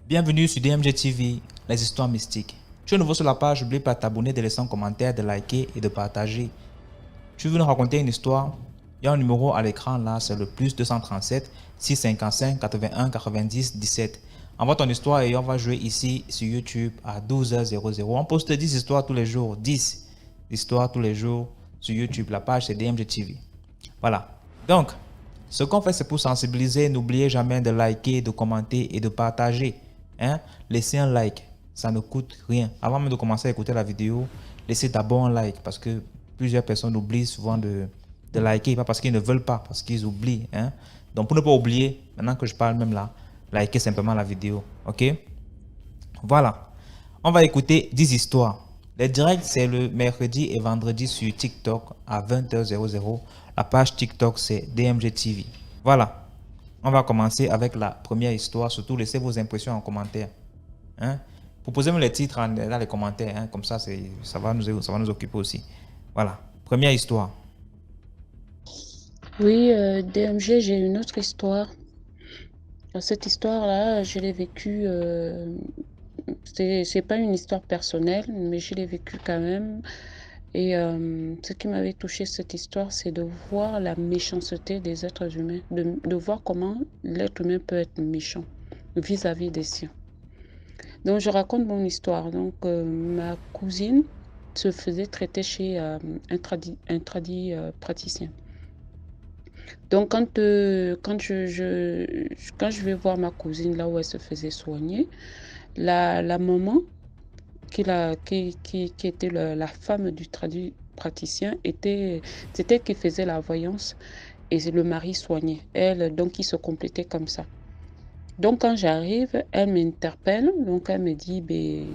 Bienvenue sur DMG TV, les histoires mystiques. Tu es nouveau sur la page, n'oublie pas de t'abonner, de laisser un commentaire, de liker et de partager. Tu veux nous raconter une histoire? Il y a un numéro à l'écran là, c'est le plus 237 655 81 90 17. Envoie ton histoire et on va jouer ici sur YouTube à 12h00. On poste 10 histoires tous les jours, 10 histoires tous les jours sur YouTube. La page c'est DMG TV. Voilà. Donc, ce qu'on fait, c'est pour sensibiliser. N'oubliez jamais de liker, de commenter et de partager. Hein? Laissez un like. Ça ne coûte rien. Avant même de commencer à écouter la vidéo, laissez d'abord un like parce que plusieurs personnes oublient souvent de liker. Pas parce qu'ils ne veulent pas, parce qu'ils oublient. Hein? Donc, pour ne pas oublier, maintenant que je parle même là, likez simplement la vidéo. OK? Voilà. On va écouter 10 histoires. Les directs, c'est le mercredi et vendredi sur TikTok à 20h00. La page TikTok, c'est DMG TV. Voilà. On va commencer avec la première histoire. Surtout, laissez vos impressions en commentaire. Hein? Proposez-moi les titres dans les commentaires. Hein? Comme ça, ça va nous occuper aussi. Voilà. Première histoire. Oui, DMG, j'ai une autre histoire. Cette histoire-là, je l'ai vécue. C'est pas une histoire personnelle, mais je l'ai vécue quand même. Et ce qui m'avait touché cette histoire, c'est de voir la méchanceté des êtres humains, de voir comment l'être humain peut être méchant vis-à-vis des siens. Donc, je raconte mon histoire. Donc, ma cousine se faisait traiter chez un tradit praticien. Donc, quand je vais voir ma cousine là où elle se faisait soigner, la maman qui était la femme du traduit praticien c'était qui faisait la voyance et le mari soignait. Elle, donc, ils se complétaient comme ça. Donc, quand j'arrive, elle m'interpelle. Donc, elle me dit, ben,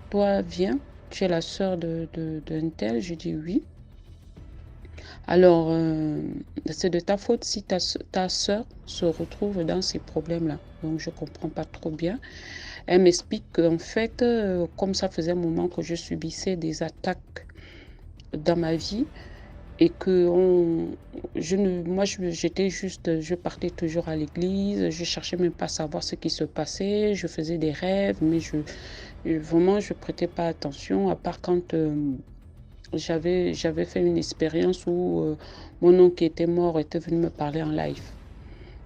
toi, viens, tu es la sœur d'un tel. Je dis oui. Alors, c'est de ta faute si ta sœur se retrouve dans ces problèmes-là. Donc, je ne comprends pas trop bien. Elle m'explique qu'en fait, comme ça faisait un moment que je subissais des attaques dans ma vie et que j'étais juste, je partais toujours à l'église, je cherchais même pas à savoir ce qui se passait, je faisais des rêves, mais vraiment, je prêtais pas attention, à part quand j'avais fait une expérience où mon oncle qui était mort était venu me parler en live.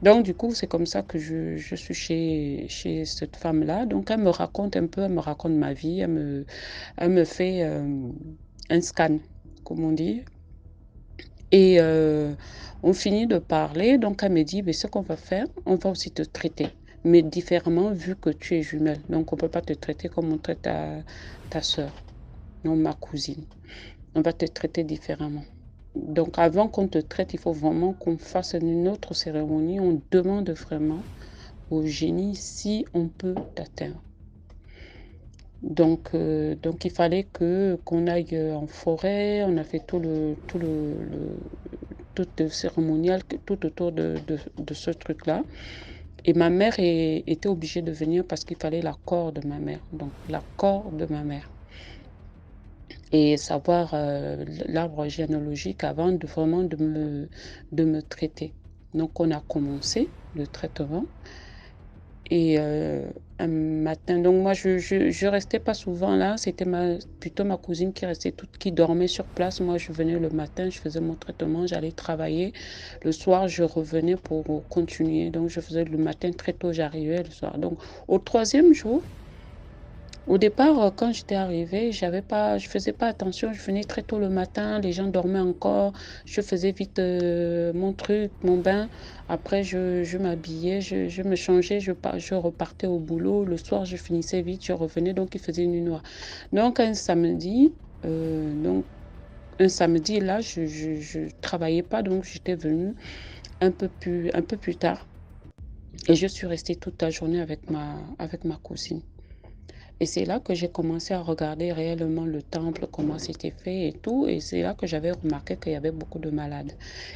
Donc, du coup, c'est comme ça que je suis chez cette femme-là. Donc, elle me raconte un peu, elle me raconte ma vie, elle me fait un scan, comme on dit. Et on finit de parler. Donc, elle me dit, mais ce qu'on va faire, on va aussi te traiter, mais différemment vu que tu es jumelle. Donc, on ne peut pas te traiter comme on traite ta soeur, non ma cousine. On va te traiter différemment. Donc, avant qu'on te traite, il faut vraiment qu'on fasse une autre cérémonie. On demande vraiment au génie si on peut t'atteindre. Donc, il fallait qu'on aille en forêt. On a fait tout le cérémonial, tout autour de ce truc-là. Et ma mère était obligée de venir parce qu'il fallait l'accord de ma mère. Donc, l'accord de ma mère et savoir l'arbre généalogique avant de me traiter. Donc, on a commencé le traitement et un matin, donc moi, je restais pas souvent là, c'était plutôt ma cousine qui restait qui dormait sur place. Moi, je venais le matin, je faisais mon traitement, j'allais travailler. Le soir, je revenais pour continuer. Donc, je faisais le matin très tôt, j'arrivais le soir. Donc, au troisième jour, au départ, quand j'étais arrivée, je faisais pas attention. Je venais très tôt le matin, les gens dormaient encore. Je faisais vite mon truc, mon bain. Après, je m'habillais, je me changeais, je repartais au boulot. Le soir, je finissais vite, je revenais, donc il faisait une nuit noire. Donc donc un samedi là, je travaillais pas, donc j'étais venue un peu plus tard. Et je suis restée toute la journée avec ma cousine. Et c'est là que j'ai commencé à regarder réellement le temple, comment c'était fait et tout. Et c'est là que j'avais remarqué qu'il y avait beaucoup de malades.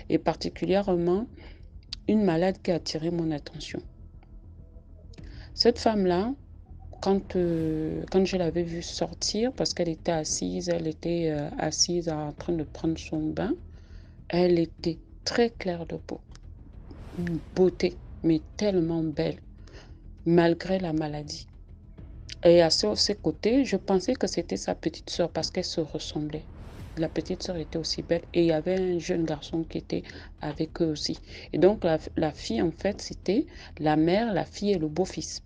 Et particulièrement, une malade qui a attiré mon attention. Cette femme-là, quand je l'avais vue sortir, parce qu'elle était assise, assise en train de prendre son bain, elle était très claire de peau, une beauté, mais tellement belle, malgré la maladie. Et à ses côtés, je pensais que c'était sa petite sœur parce qu'elles se ressemblaient. La petite sœur était aussi belle et il y avait un jeune garçon qui était avec eux aussi. Et donc, la fille, en fait, c'était la mère, la fille et le beau-fils.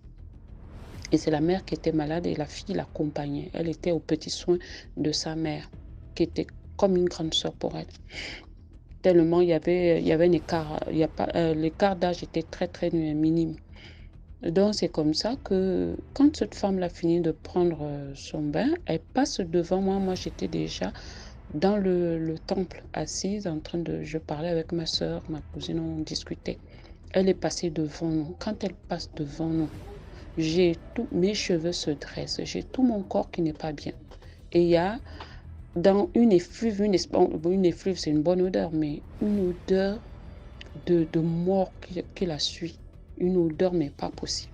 Et c'est la mère qui était malade et la fille l'accompagnait. Elle était aux petits soins de sa mère, qui était comme une grande sœur pour elle. Tellement il y avait un écart, l'écart d'âge était très, très minime. Donc, c'est comme ça que quand cette femme-là finit de prendre son bain, elle passe devant moi. Moi, j'étais déjà dans le temple, assise, en train de... Je parlais avec ma soeur, ma cousine, on discutait. Elle est passée devant nous. Quand elle passe devant nous, mes cheveux se dressent, j'ai tout mon corps qui n'est pas bien. Et il y a dans une effluve, une effluve, c'est une bonne odeur, mais une odeur de mort qui la suit. Une odeur, mais pas possible.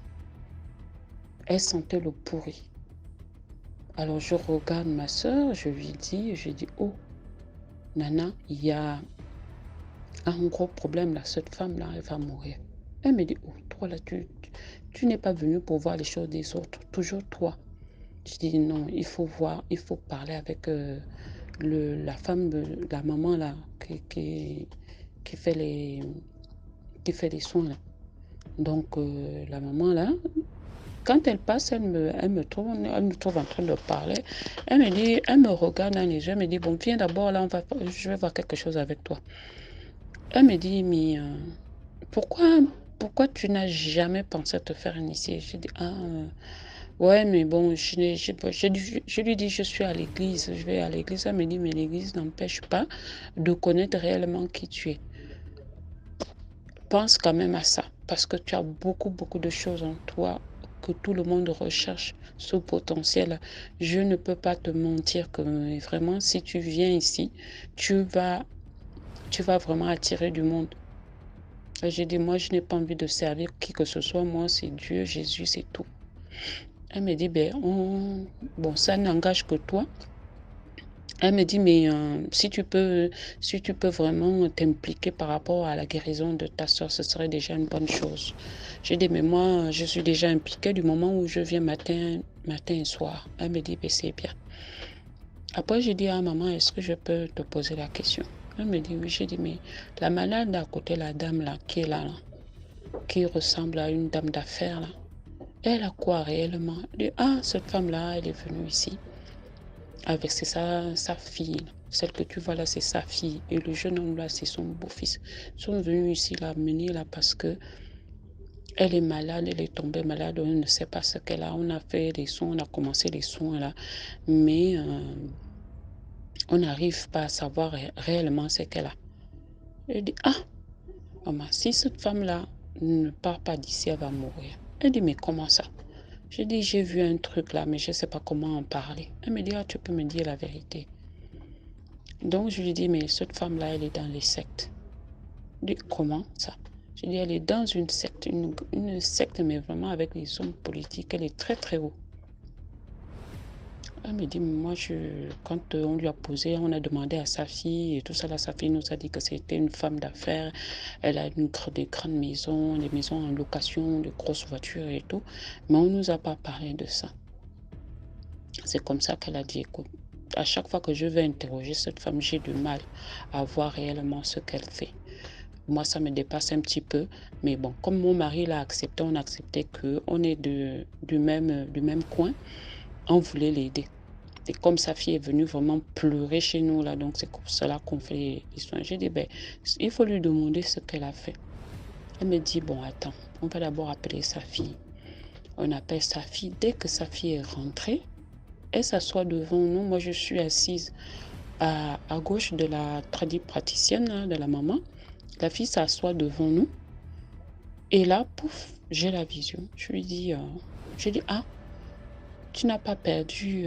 Elle sentait le pourri. Alors je regarde ma soeur, je lui dis, oh, Nana, il y a un gros problème là, cette femme-là, elle va mourir. Elle me dit, oh, toi là, tu n'es pas venu pour voir les choses des autres, toujours toi. Je dis, non, il faut voir, il faut parler avec la femme, la maman là, qui fait les soins là. Donc, la maman là, quand elle passe, elle me trouve en train de parler. Elle me dit, elle me regarde dans les yeux, elle me dit, bon, viens d'abord là, je vais voir quelque chose avec toi. Elle me dit, mais pourquoi tu n'as jamais pensé à te faire initier? Je dis, ouais, mais bon, je lui dis, je suis à l'église, je vais à l'église. Elle me dit, mais l'église n'empêche pas de connaître réellement qui tu es. Pense quand même à ça, parce que tu as beaucoup, beaucoup de choses en toi que tout le monde recherche, ce potentiel. Je ne peux pas te mentir que vraiment, si tu viens ici, tu vas vraiment attirer du monde. J'ai dit, moi, je n'ai pas envie de servir qui que ce soit. Moi, c'est Dieu, Jésus, c'est tout. Elle me dit, bon, ça n'engage que toi. Elle me dit, mais si tu peux vraiment t'impliquer par rapport à la guérison de ta soeur, ce serait déjà une bonne chose. J'ai dit, mais moi, je suis déjà impliquée du moment où je viens matin et soir. Elle me dit, c'est bien. Après, j'ai dit à maman, est-ce que je peux te poser la question? Elle me dit, oui. J'ai dit, mais la malade à côté, la dame là, qui est là, qui ressemble à une dame d'affaires, là, elle a quoi réellement? Elle dit, cette femme-là, elle est venue ici avec sa fille. Celle que tu vois là, c'est sa fille. Et le jeune homme là, c'est son beau-fils. Ils sont venus ici l'amener là parce que elle est malade, elle est tombée malade, on ne sait pas ce qu'elle a. On a fait les soins, on a commencé les soins là, mais on n'arrive pas à savoir réellement ce qu'elle a. Elle dit, maman, si cette femme-là ne part pas d'ici, elle va mourir. Elle dit, mais comment ça? Je dis, j'ai vu un truc là, mais je ne sais pas comment en parler. Elle me dit, tu peux me dire la vérité. Donc, je lui dis, mais cette femme-là, elle est dans les sectes. Je dis, comment ça? Je dis, elle est dans une secte, une secte, mais vraiment avec les hommes politiques. Elle est très, très haut. Elle me dit, moi, quand on lui a posé, on a demandé à sa fille et tout ça, là, sa fille nous a dit que c'était une femme d'affaires. Elle a des grandes maisons, des maisons en location, de grosses voitures et tout. Mais on ne nous a pas parlé de ça. C'est comme ça qu'elle a dit, écoute, à chaque fois que je vais interroger cette femme, j'ai du mal à voir réellement ce qu'elle fait. Moi, ça me dépasse un petit peu. Mais bon, comme mon mari l'a accepté, on a accepté qu'on est du même coin. On voulait l'aider. Et comme sa fille est venue vraiment pleurer chez nous, là, donc c'est pour cela qu'on fait les soins. J'ai dit, il faut lui demander ce qu'elle a fait. Elle me dit, bon, attends, on va d'abord appeler sa fille. On appelle sa fille. Dès que sa fille est rentrée, elle s'assoit devant nous. Moi, je suis assise à gauche de la praticienne, là, de la maman. La fille s'assoit devant nous. Et là, pouf, j'ai la vision. Je lui dis, tu n'as pas perdu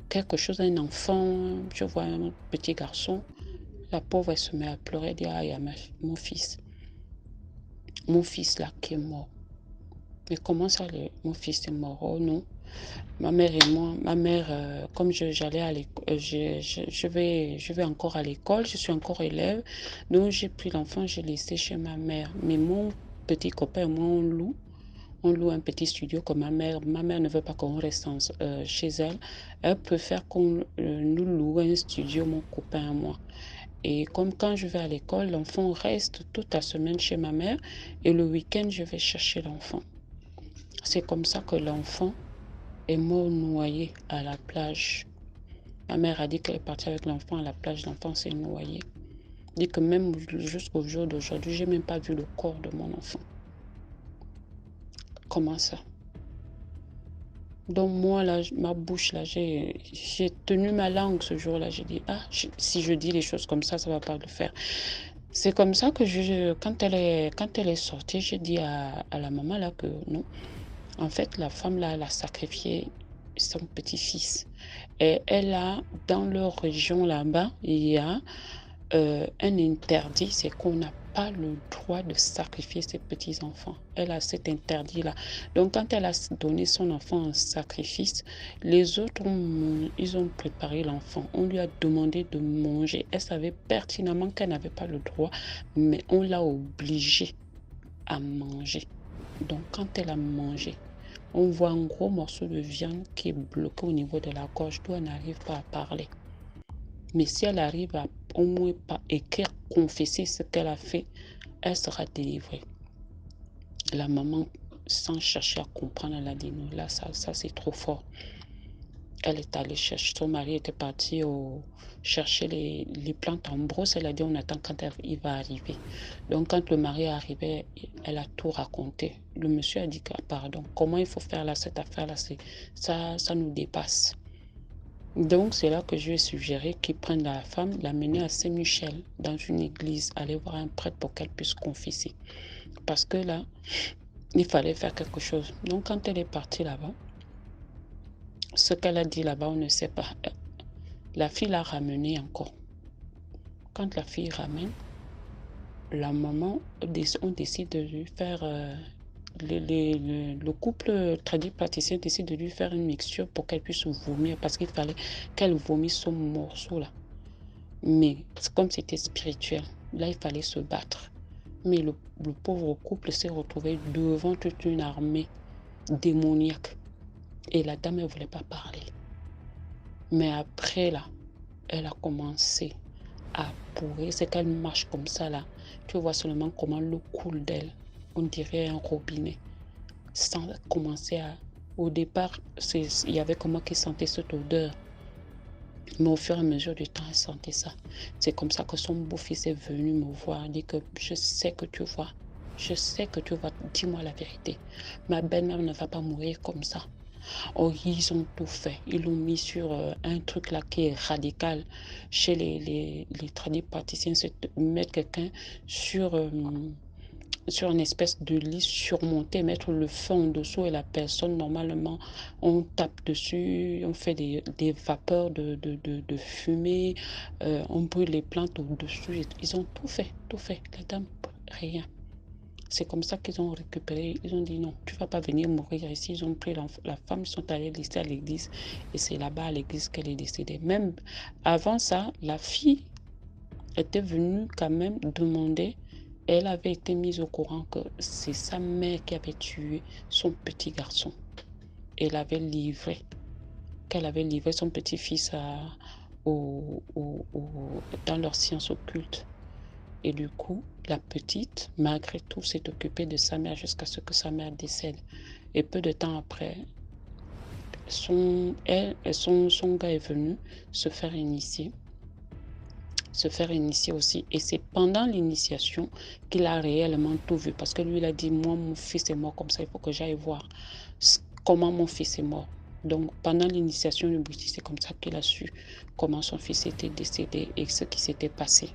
quelque chose, un enfant. Je vois un petit garçon. La pauvre, elle se met à pleurer. Elle dit, il y a mon fils. Mon fils là qui est mort. Mais comment ça, mon fils est mort? Oh non. Ma mère et moi, comme j'allais à l'école, je vais encore à l'école, je suis encore élève. Donc j'ai pris l'enfant, j'ai laissé chez ma mère. Mais mon petit copain, moi, on loue. On loue un petit studio que ma mère ne veut pas qu'on reste chez elle. Elle préfère qu'on nous loue un studio, mon copain et moi. Et comme quand je vais à l'école, l'enfant reste toute la semaine chez ma mère et le week-end, je vais chercher l'enfant. C'est comme ça que l'enfant est mort noyé à la plage. Ma mère a dit qu'elle est partie avec l'enfant à la plage, l'enfant s'est noyé. Dit que même jusqu'au jour d'aujourd'hui, j'ai même pas vu le corps de mon enfant. Comment ça? Donc moi, là, ma bouche, là, j'ai tenu ma langue ce jour-là. J'ai dit, si je dis les choses comme ça va pas le faire. C'est comme ça que quand elle est sortie, j'ai dit à la maman, là, que non. En fait, la femme, là, elle a sacrifié son petit-fils. Et elle a, dans leur région là-bas, il y a un interdit, c'est qu'on n'a pas le droit de sacrifier ses petits-enfants. Elle a cet interdit-là. Donc, quand elle a donné son enfant en sacrifice, les autres, ils ont préparé l'enfant. On lui a demandé de manger. Elle savait pertinemment qu'elle n'avait pas le droit, mais on l'a obligée à manger. Donc, quand elle a mangé, on voit un gros morceau de viande qui est bloqué au niveau de la gorge, d'où elle n'arrive pas à parler. Mais si elle arrive à au moins pas écrire, confesser ce qu'elle a fait, elle sera délivrée. La maman, sans chercher à comprendre, elle a dit non, là, ça c'est trop fort. Elle est allée chercher, son mari était parti chercher les plantes en brosse. Elle a dit on attend quand il va arriver. Donc quand le mari est arrivé, elle a tout raconté. Le monsieur a dit que pardon, comment il faut faire là, cette affaire-là, ça nous dépasse. Donc, c'est là que je lui ai suggéré qu'il prenne la femme, l'amener à Saint-Michel, dans une église, aller voir un prêtre pour qu'elle puisse confesser. Parce que là, il fallait faire quelque chose. Donc, quand elle est partie là-bas, ce qu'elle a dit là-bas, on ne sait pas. La fille l'a ramenée encore. Quand la fille ramène, la maman, on décide de lui faire... le couple tradipraticien décide de lui faire une mixture pour qu'elle puisse vomir, parce qu'il fallait qu'elle vomisse ce morceau-là. Mais comme c'était spirituel, là, il fallait se battre. Mais le pauvre couple s'est retrouvé devant toute une armée démoniaque. Et la dame ne voulait pas parler. Mais après, là, elle a commencé à pourrir. C'est qu'elle marche comme ça, là. Tu vois seulement comment l'eau coule d'elle. On dirait un robinet. Sans commencer à... Au départ, il y avait comment qu'elle sentait cette odeur. Mais au fur et à mesure du temps, elle sentait ça. C'est comme ça que son beau-fils est venu me voir. Il dit que je sais que tu vois. Je sais que tu vois. Dis-moi la vérité. Ma belle-mère ne va pas mourir comme ça. Oh, ils ont tout fait. Ils l'ont mis sur un truc là qui est radical. Chez les tradipraticiens, c'est de mettre quelqu'un sur une espèce de lit surmonté, mettre le feu en dessous et la personne, normalement, on tape dessus, on fait des vapeurs de fumée, on brûle les plantes au-dessus. Ils ont tout fait, tout fait. La dame, rien. C'est comme ça qu'ils ont récupéré. Ils ont dit non, tu ne vas pas venir mourir ici. Ils ont pris la femme, ils sont allés laisser à l'église. Et c'est là-bas à l'église qu'elle est décédée. Même avant ça, la fille était venue quand même demander. Elle avait été mise au courant que c'est sa mère qui avait tué son petit garçon. Elle avait livré, qu'elle avait livré son petit-fils dans leur science occulte. Et du coup, la petite, malgré tout, s'est occupée de sa mère jusqu'à ce que sa mère décède. Et peu de temps après, son gars est venu se faire initier aussi. Et c'est pendant l'initiation qu'il a réellement tout vu. Parce que lui, il a dit, moi, mon fils est mort comme ça, il faut que j'aille voir comment mon fils est mort. Donc, pendant l'initiation du British, c'est comme ça qu'il a su comment son fils était décédé et ce qui s'était passé.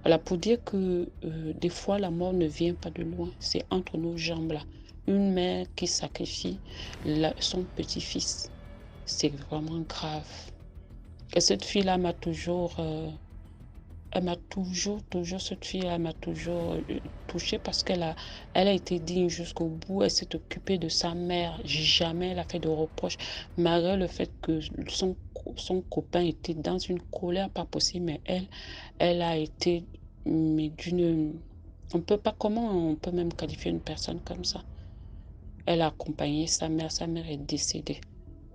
Voilà, pour dire que des fois, la mort ne vient pas de loin. C'est entre nos jambes là. Une mère qui sacrifie son petit-fils. C'est vraiment grave. Et cette fille-là m'a toujours... cette fille, elle m'a toujours touchée parce qu'elle a été digne jusqu'au bout. Elle s'est occupée de sa mère. Jamais elle a fait de reproches. Malgré le fait que son copain était dans une colère pas possible, mais elle a été mais d'une... On peut pas, comment on peut même qualifier une personne comme ça? Elle a accompagné sa mère est décédée.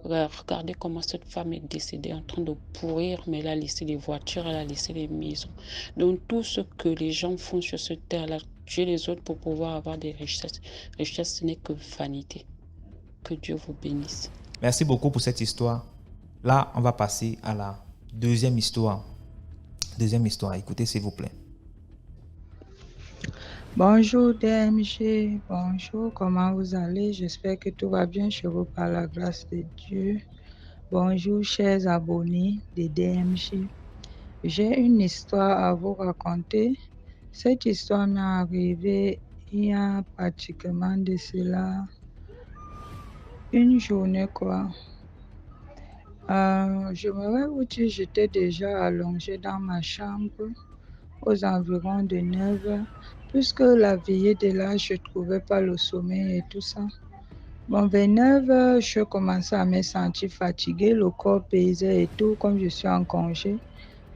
Regardez comment cette femme est décédée en train de pourrir, mais elle a laissé les voitures, elle a laissé les maisons. Donc tout ce que les gens font sur cette terre-là, tuer les autres pour pouvoir avoir des richesses. Richesse, ce n'est que vanité. Que Dieu vous bénisse. Merci beaucoup pour cette histoire. Là, on va passer à la deuxième histoire. Deuxième histoire, écoutez s'il vous plaît. Bonjour DMG, bonjour, comment vous allez? J'espère que tout va bien chez vous par la grâce de Dieu. Bonjour chers abonnés de DMG. J'ai une histoire à vous raconter. Cette histoire m'est arrivée il y a pratiquement de cela une journée quoi. J'aimerais vous dire, j'étais déjà allongée dans ma chambre aux environs de 9 heures, puisque la veillée de là, je ne trouvais pas le sommeil et tout ça. Bon, vers 9 heures, je commençais à me sentir fatiguée, le corps pesait et tout, comme je suis en congé.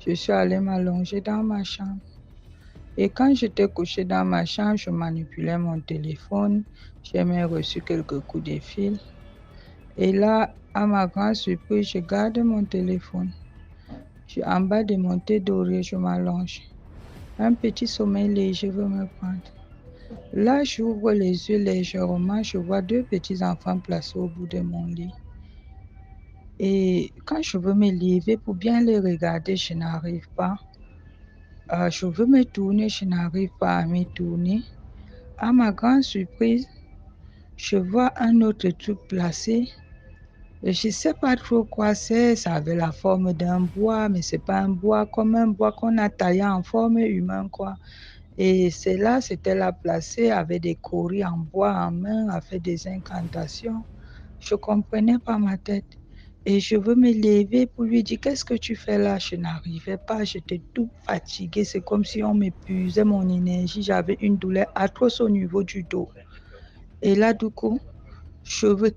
Je suis allée m'allonger dans ma chambre. Et quand j'étais couchée dans ma chambre, je manipulais mon téléphone, j'ai même reçu quelques coups de fil. Et là, à ma grande surprise, je garde mon téléphone. En bas de mon thé d'oreiller, je m'allonge. Un petit sommeil léger veut me prendre. Là, j'ouvre les yeux légèrement, je vois deux petits enfants placés au bout de mon lit. Et quand je veux me lever pour bien les regarder, je n'arrive pas. Je veux me tourner, je n'arrive pas à me tourner. À ma grande surprise, je vois un autre truc placé. Je ne sais pas trop quoi c'est, ça avait la forme d'un bois, mais ce n'est pas un bois comme un bois qu'on a taillé en forme humaine, quoi. Et cela, c'était là placé avec des coris en bois en main, avec des incantations. Je ne comprenais pas ma tête. Et je veux me lever pour lui dire, qu'est-ce que tu fais là? Je n'arrivais pas, j'étais tout fatiguée. C'est comme si on m'épuisait mon énergie. J'avais une douleur atroce au niveau du dos. Et là, du coup, je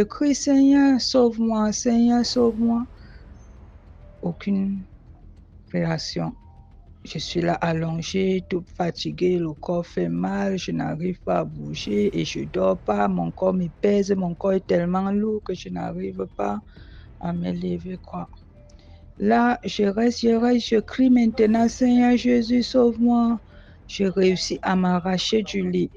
crie, Seigneur, sauve-moi, Seigneur, sauve-moi. Aucune réaction. Je suis là allongée, toute fatiguée, le corps fait mal, je n'arrive pas à bouger et je ne dors pas. Mon corps me pèse, mon corps est tellement lourd que je n'arrive pas à me lever, quoi. Là, je crie maintenant, Seigneur Jésus, sauve-moi. Je réussis à m'arracher du lit.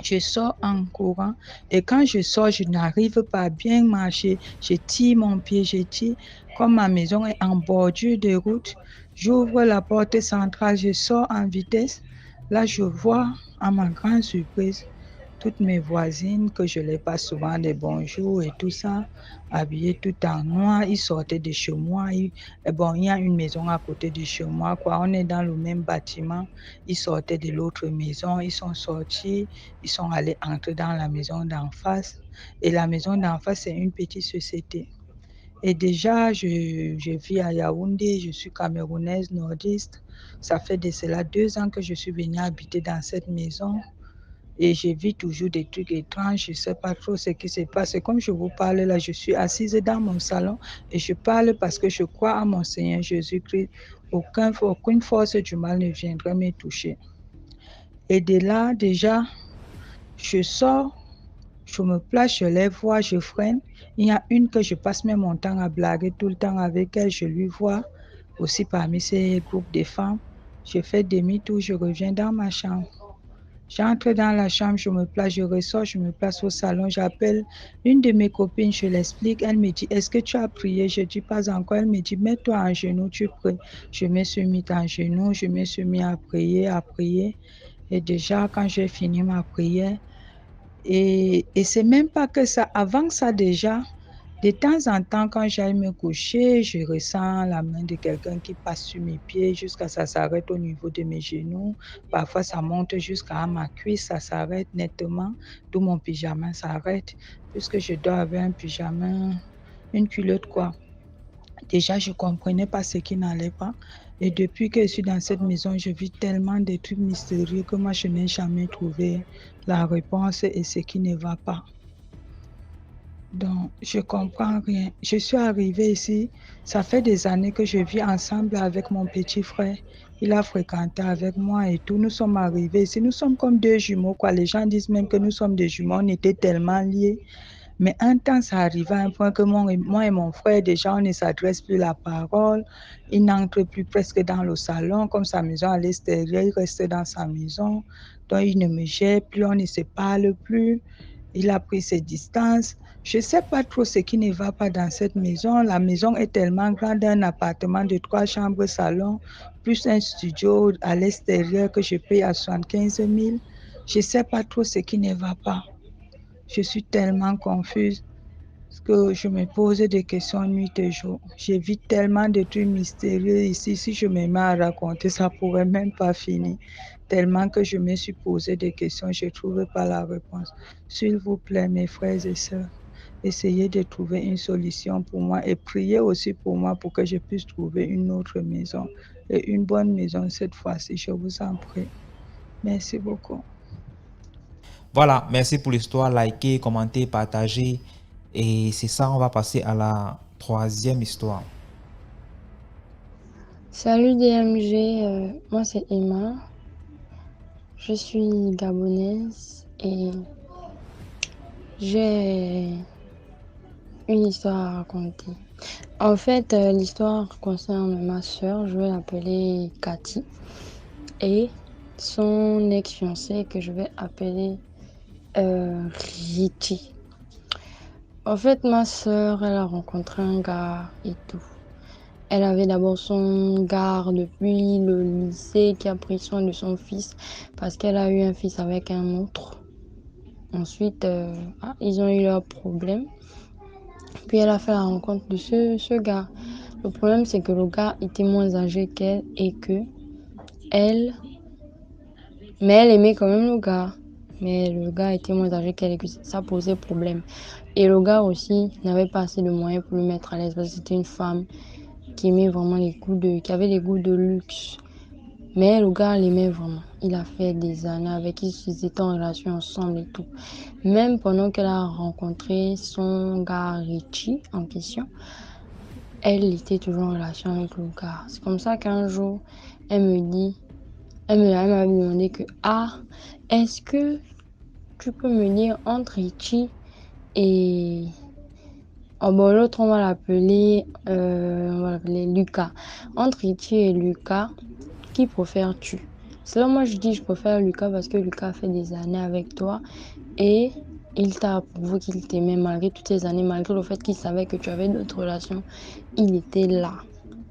Je sors en courant et quand je sors, je n'arrive pas à bien marcher. Je tire mon pied, je tire. Comme ma maison est en bordure de route, j'ouvre la porte centrale, je sors en vitesse. Là, je vois, à ma grande surprise, toutes mes voisines que je les passe souvent des bonjours et tout ça, habillées tout en noir, ils sortaient de chez moi. Bon, il y a une maison à côté de chez moi, quoi. On est dans le même bâtiment. Ils sortaient de l'autre maison, ils sont sortis, ils sont allés entrer dans la maison d'en face. Et la maison d'en face, c'est une petite société. Et déjà, je vis à Yaoundé, je suis camerounaise nordiste. Ça fait de cela 2 ans que je suis venue habiter dans cette maison. Et je vis toujours des trucs étranges, je ne sais pas trop ce qui se passe. Comme je vous parle là, je suis assise dans mon salon et je parle parce que je crois à mon Seigneur Jésus-Christ. Aucune force du mal ne viendrait me toucher. Et de là, déjà, je sors, je me place, je les vois, je freine. Il y a une que je passe même mon temps à blaguer tout le temps avec elle, je lui vois aussi parmi ces groupes de femmes. Je fais demi-tour, je reviens dans ma chambre. J'entre dans la chambre, je me place, je ressors, je me place au salon, j'appelle une de mes copines, je l'explique, elle me dit, est-ce que tu as prié? Je dis pas encore, elle me dit, mets-toi en genoux, tu pries. Je me suis mis en genoux, je me suis mis à prier. Et déjà, quand j'ai fini ma prière, et c'est même pas que ça, avant ça déjà, de temps en temps, quand j'aille me coucher, je ressens la main de quelqu'un qui passe sur mes pieds jusqu'à ça s'arrête au niveau de mes genoux. Parfois, ça monte jusqu'à ma cuisse, ça s'arrête nettement, d'où mon pyjama s'arrête, puisque je dors avec un pyjama, une culotte, quoi. Déjà, je ne comprenais pas ce qui n'allait pas. Et depuis que je suis dans cette maison, je vis tellement de trucs mystérieux que moi, je n'ai jamais trouvé la réponse et ce qui ne va pas. Donc, je ne comprends rien. Je suis arrivée ici, ça fait des années que je vis ensemble avec mon petit frère. Il a fréquenté avec moi et tout. Nous sommes arrivés ici. Nous sommes comme deux jumeaux, quoi. Les gens disent même que nous sommes des jumeaux. On était tellement liés. Mais un temps, ça arrivait à un point que moi et mon frère, déjà, on ne s'adresse plus la parole. Il n'entre plus presque dans le salon, comme sa maison à l'extérieur, il reste dans sa maison. Donc, il ne me jette plus, on ne se parle plus. Il a pris ses distances. Je ne sais pas trop ce qui ne va pas dans cette maison. La maison est tellement grande, un appartement de 3 chambres, salon, plus un studio à l'extérieur que je paye à 75 000. Je ne sais pas trop ce qui ne va pas. Je suis tellement confuse que je me pose des questions nuit et jour. J'évite tellement de trucs mystérieux ici. Si je me mets à raconter, ça ne pourrait même pas finir. Tellement que je me suis posé des questions, je ne trouve pas la réponse. S'il vous plaît, mes frères et sœurs, essayez de trouver une solution pour moi et priez aussi pour moi pour que je puisse trouver une autre maison et une bonne maison cette fois-ci. Je vous en prie. Merci beaucoup. Voilà, merci pour l'histoire. Likez, commentez, partagez. Et c'est ça, on va passer à la troisième histoire. Salut DMG, moi c'est Emma. Je suis gabonaise et j'ai une histoire à raconter. En fait, l'histoire concerne ma soeur, je vais l'appeler Cathy, et son ex-fiancé que je vais appeler Richie. En fait, ma soeur, elle a rencontré un gars et tout. Elle avait d'abord son gars depuis le lycée qui a pris soin de son fils parce qu'elle a eu un fils avec un autre. Ensuite, ils ont eu leurs problèmes. Puis elle a fait la rencontre de ce gars. Le problème, c'est que le gars était moins âgé qu'elle et que elle... Mais elle aimait quand même le gars. Mais le gars était moins âgé qu'elle et que ça posait problème. Et le gars aussi n'avait pas assez de moyens pour le mettre à l'aise parce que c'était une femme qui aimait vraiment qui avait les goûts de luxe. Mais le gars l'aimait vraiment. Il a fait des années avec qui ils étaient en relation ensemble et tout. Même pendant qu'elle a rencontré son gars Richie en question, elle était toujours en relation avec le gars. C'est comme ça qu'un jour, elle m'avait demandé que, est-ce que tu peux me dire entre Richie et... Oh bon, l'autre, on va l'appeler Lucas. Entre Richie et Lucas, qui préfères-tu? Selon moi, je dis je préfère Lucas parce que Lucas a fait des années avec toi et il t'a approuvé qu'il t'aimait malgré toutes ces années, malgré le fait qu'il savait que tu avais d'autres relations. Il était là.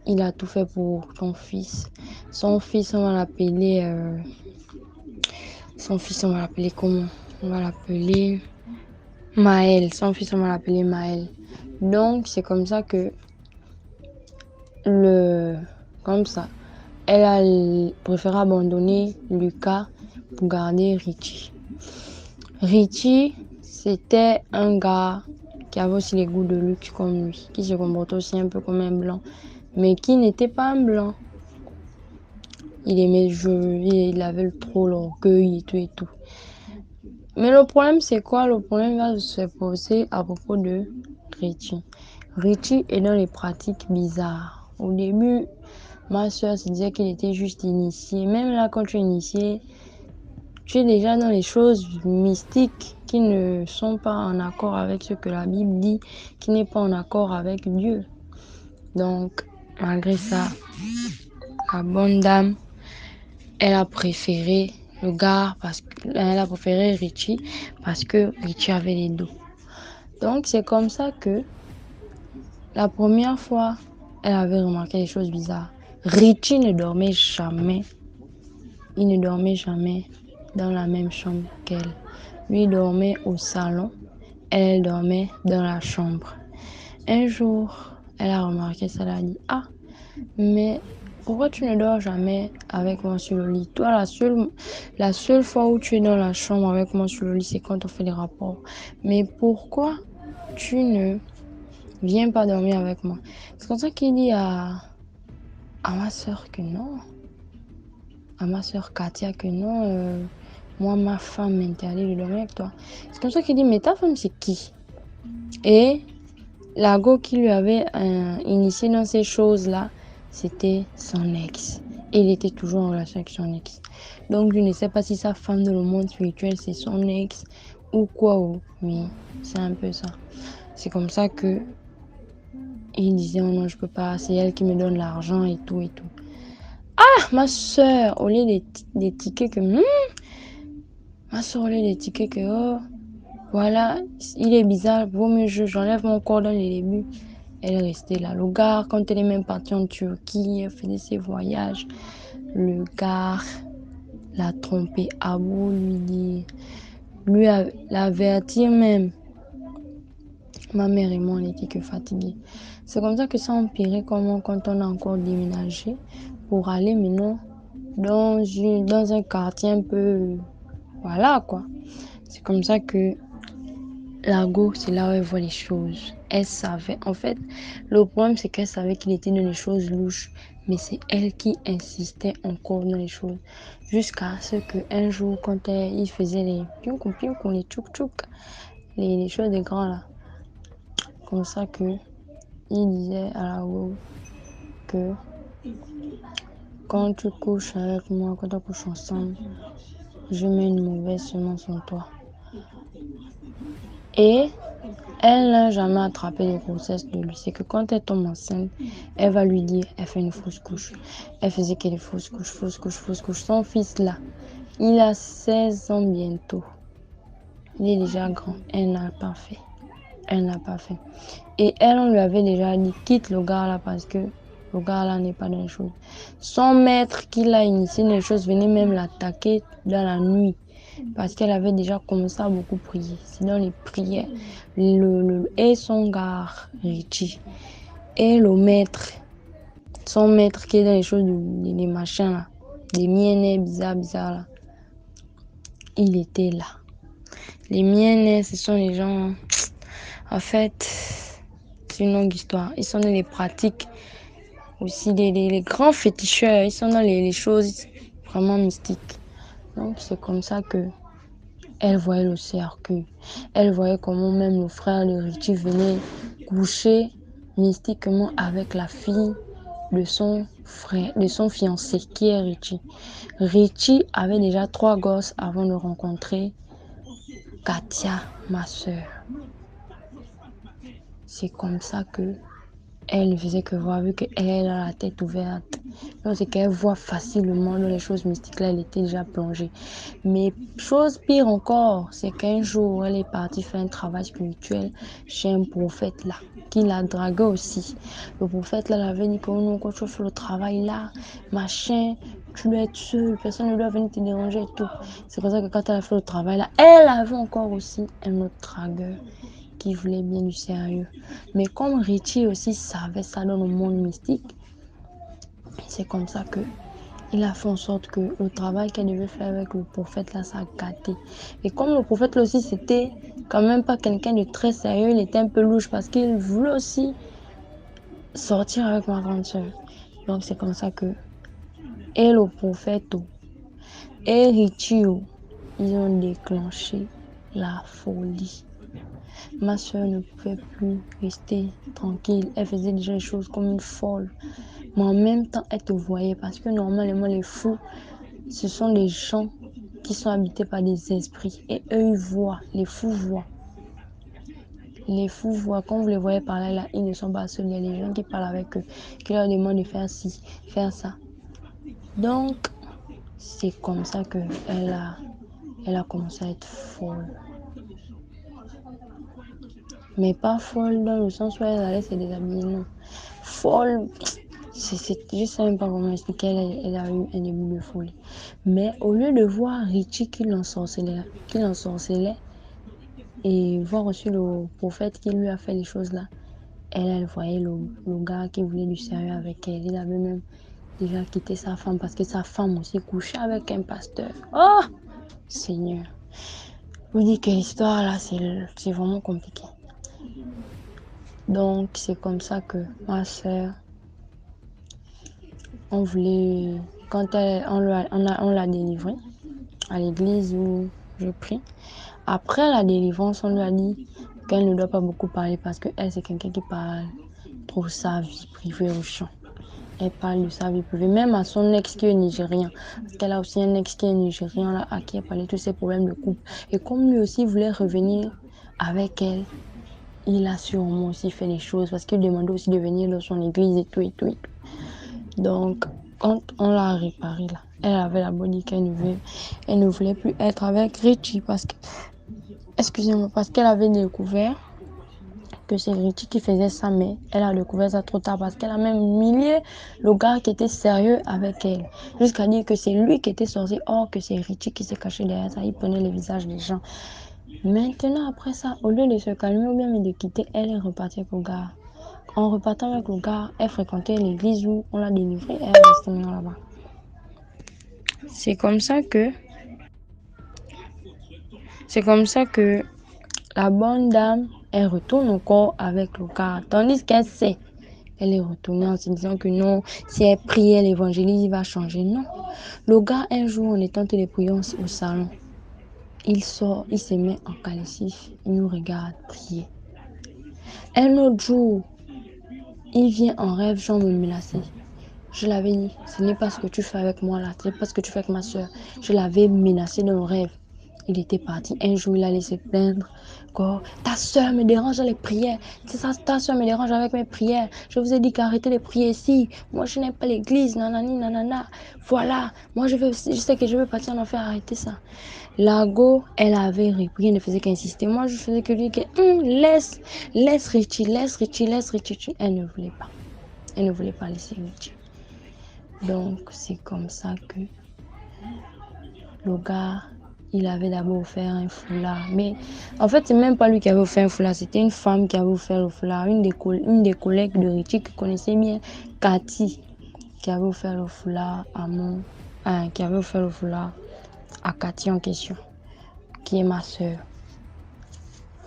Il a tout fait pour ton fils. Son fils, on va l'appeler... comment? On va l'appeler Maël. Son fils, on va l'appeler Maël. Donc, c'est comme ça que elle a préféré abandonner Lucas pour garder Richie. Richie, c'était un gars qui avait aussi les goûts de luxe comme lui, qui se comportait aussi un peu comme un blanc, mais qui n'était pas un blanc. Il aimait jouer, il avait trop l'orgueil et tout. Mais le problème, c'est quoi? Le problème va se poser à propos de Richie. Richie est dans les pratiques bizarres. Au début, ma soeur se disait qu'il était juste initié. Même là, quand tu es initié, tu es déjà dans les choses mystiques qui ne sont pas en accord avec ce que la Bible dit, qui n'est pas en accord avec Dieu. Donc, malgré ça, la bonne dame, elle a préféré le gars, elle a préféré Richie parce que Richie avait les dos. Donc, c'est comme ça que la première fois, elle avait remarqué des choses bizarres. Richie ne dormait jamais. Il ne dormait jamais dans la même chambre qu'elle. Lui dormait au salon, elle dormait dans la chambre. Un jour, elle a remarqué ça, elle a dit, mais pourquoi tu ne dors jamais avec moi sur le lit? Toi, la seule fois où tu es dans la chambre avec moi sur le lit, c'est quand on fait des rapports. Mais pourquoi tu ne viens pas dormir avec moi? C'est comme ça qu'il dit à ma soeur que non. À ma soeur Katia que non, moi, ma femme m'interdit de dormir avec toi. C'est comme ça qu'il dit, mais ta femme, c'est qui? Et l'ago qui lui avait initié dans ces choses-là, c'était son ex. Et il était toujours en relation avec son ex. Donc, je ne sais pas si sa femme dans le monde spirituel, c'est son ex ou quoi, mais c'est un peu ça. C'est comme ça que il disait, oh non, je peux pas, c'est elle qui me donne l'argent et tout et tout. Ah, ma soeur, au lieu des tickets que, ma soeur, au lieu des tickets que, oh, voilà, il est bizarre, vaut mieux j'enlève mon corps dans les débuts. Elle est restée là. Le gars, quand elle est même partie en Turquie, elle faisait ses voyages. Le gars l'a trompée à beau lui dire, lui l'avertir même. Ma mère et moi, on n'était que fatigués. C'est comme ça que ça a empiré comment quand on a encore déménagé pour aller maintenant dans un quartier un peu... Voilà quoi. C'est comme ça que la go, c'est là où elle voit les choses. Elle savait. En fait, le problème, c'est qu'elle savait qu'il était dans les choses louches. Mais c'est elle qui insistait encore dans les choses. Jusqu'à ce qu'un jour, quand il faisait les pioukou, les tchouk-tchouk, les choses des grands là. Comme ça que il disait à la go que quand tu couches avec moi, quand on couche ensemble, je mets une mauvaise semence en toi. Et elle n'a jamais attrapé de grossesse de lui. C'est que quand elle tombe enceinte, elle va lui dire, elle fait une fausse couche. Elle faisait qu'elle est fausse couche. Son fils là, il a 16 ans bientôt. Il est déjà grand. Elle n'a pas fait. Et elle, on lui avait déjà dit, quitte le gars là parce que le gars là n'est pas dans les choses. Son maître qui l'a initié dans les choses venait même l'attaquer dans la nuit. Parce qu'elle avait déjà commencé à beaucoup prier. C'est dans les prières. Et son gars, Richie. Et le maître. Son maître qui est dans les choses, des machins là. Des miennes bizarres là. Il était là. Les miennes, ce sont les gens... En fait, c'est une longue histoire. Ils sont dans les pratiques. Aussi les grands féticheurs. Ils sont dans les choses vraiment mystiques. Donc c'est comme ça que elle voyait le cercueil. Elle voyait comment même le frère de Richie venait coucher mystiquement avec la fille de son frère, de son fiancé, qui est Richie. Richie avait déjà 3 gosses avant de rencontrer Katia, ma soeur. C'est comme ça que elle ne faisait que voir, vu qu'elle a la tête ouverte. Donc, c'est qu'elle voit facilement dans les choses mystiques là, elle était déjà plongée. Mais chose pire encore, c'est qu'un jour, elle est partie faire un travail spirituel chez un prophète là, qui l'a dragué aussi. Le prophète là l'avait dit que non, quand tu fais le travail là, machin, tu dois être seule, personne ne doit venir te déranger et tout. C'est pour ça que quand elle a fait le travail là, elle avait encore aussi un autre dragueur qui voulait bien du sérieux. Mais comme Richie aussi savait ça dans le monde mystique, c'est comme ça que il a fait en sorte que le travail qu'elle devait faire avec le prophète là, ça a gâté. Et comme le prophète là aussi, c'était quand même pas quelqu'un de très sérieux, il était un peu louche parce qu'il voulait aussi sortir avec ma grande soeur. Donc c'est comme ça que et le prophète et Richie, ils ont déclenché la folie. Ma soeur ne pouvait plus rester tranquille. Elle faisait déjà les choses comme une folle. Mais en même temps, elle te voyait parce que normalement, les fous, ce sont des gens qui sont habités par des esprits. Et eux, ils voient. Les fous voient. Les fous voient. Quand vous les voyez parler là, ils ne sont pas seuls. Il y a les gens qui parlent avec eux, qui leur demandent de faire ci, faire ça. Donc, c'est comme ça qu'elle a commencé à être folle. Mais pas folle dans le sens où elle allait se déshabiller, non. Folle, je ne sais même pas comment expliquer, elle a eu un début de folie. Mais au lieu de voir Richie qui l'ensorcelait et voir aussi le prophète qui lui a fait les choses là, elle voyait le gars qui voulait du sérieux avec elle. Il avait même déjà quitté sa femme parce que sa femme aussi couchait avec un pasteur. Oh, Seigneur. Je vous dis que l'histoire là, c'est vraiment compliqué. Donc, c'est comme ça que ma soeur, on voulait, quand on l'a délivrée à l'église où je prie. Après la délivrance, on lui a dit qu'elle ne doit pas beaucoup parler parce qu'elle, c'est quelqu'un qui parle trop sa vie privée au champ. Elle parle de sa vie privée, même à son ex qui est nigérien. Parce qu'elle a aussi un ex qui est nigérien, là, à qui elle parlait de tous ses problèmes de couple. Et comme lui aussi voulait revenir avec elle, il a sûrement aussi fait les choses parce qu'il demandait aussi de venir dans son église et tout et tout et tout. Donc, quand on l'a réparé là, elle avait d'abord dit qu'elle ne voulait plus être avec Richie parce que, excusez-moi, parce qu'elle avait découvert que c'est Richie qui faisait ça, mais elle a découvert ça trop tard parce qu'elle a même humilié le gars qui était sérieux avec elle, jusqu'à dire que c'est lui qui était sorti, or que c'est Richie qui s'est caché derrière ça, il prenait les visages des gens. Maintenant, après ça, au lieu de se calmer ou bien de quitter, elle est repartie avec le gars. En repartant avec le gars, elle fréquentait l'église où on l'a délivrée et elle est restée maintenant là-bas. C'est comme ça que la bonne dame, elle retourne encore avec le gars. Tandis qu'elle sait, elle est retournée en se disant que non, si elle prie, elle évangélise, il va changer. Non. Le gars, un jour, on est tenté de prier au salon. Il sort, il se met en calcif, il nous regarde prier. Un autre jour, il vient en rêve, genre me menacer. Je l'avais dit, ce n'est pas ce que tu fais avec moi là, ce n'est pas ce que tu fais avec ma soeur. Je l'avais menacé dans le rêve. Il était parti. Un jour, il allait se plaindre. Ta soeur me dérange dans les prières. C'est ça, ta soeur me dérange avec mes prières. Je vous ai dit qu'arrêtez de prier ici. Moi, je n'aime pas l'église. Nanani, nanana. Voilà. Moi, je sais que je veux partir en enfer. Arrêtez ça. Lago, elle avait repris. Elle ne faisait qu'insister. Moi, je faisais que lui que laisse Richie, laisse Richie, laisse Richie. Elle ne voulait pas. Elle ne voulait pas laisser Richie. Donc, c'est comme ça que le gars, il avait d'abord offert un foulard. Mais en fait, c'est même pas lui qui avait offert un foulard, c'était une femme qui avait offert le foulard. Une des collègues de Richie qui connaissait bien Cathy, qui avait offert le foulard à Cathy en question, qui est ma soeur.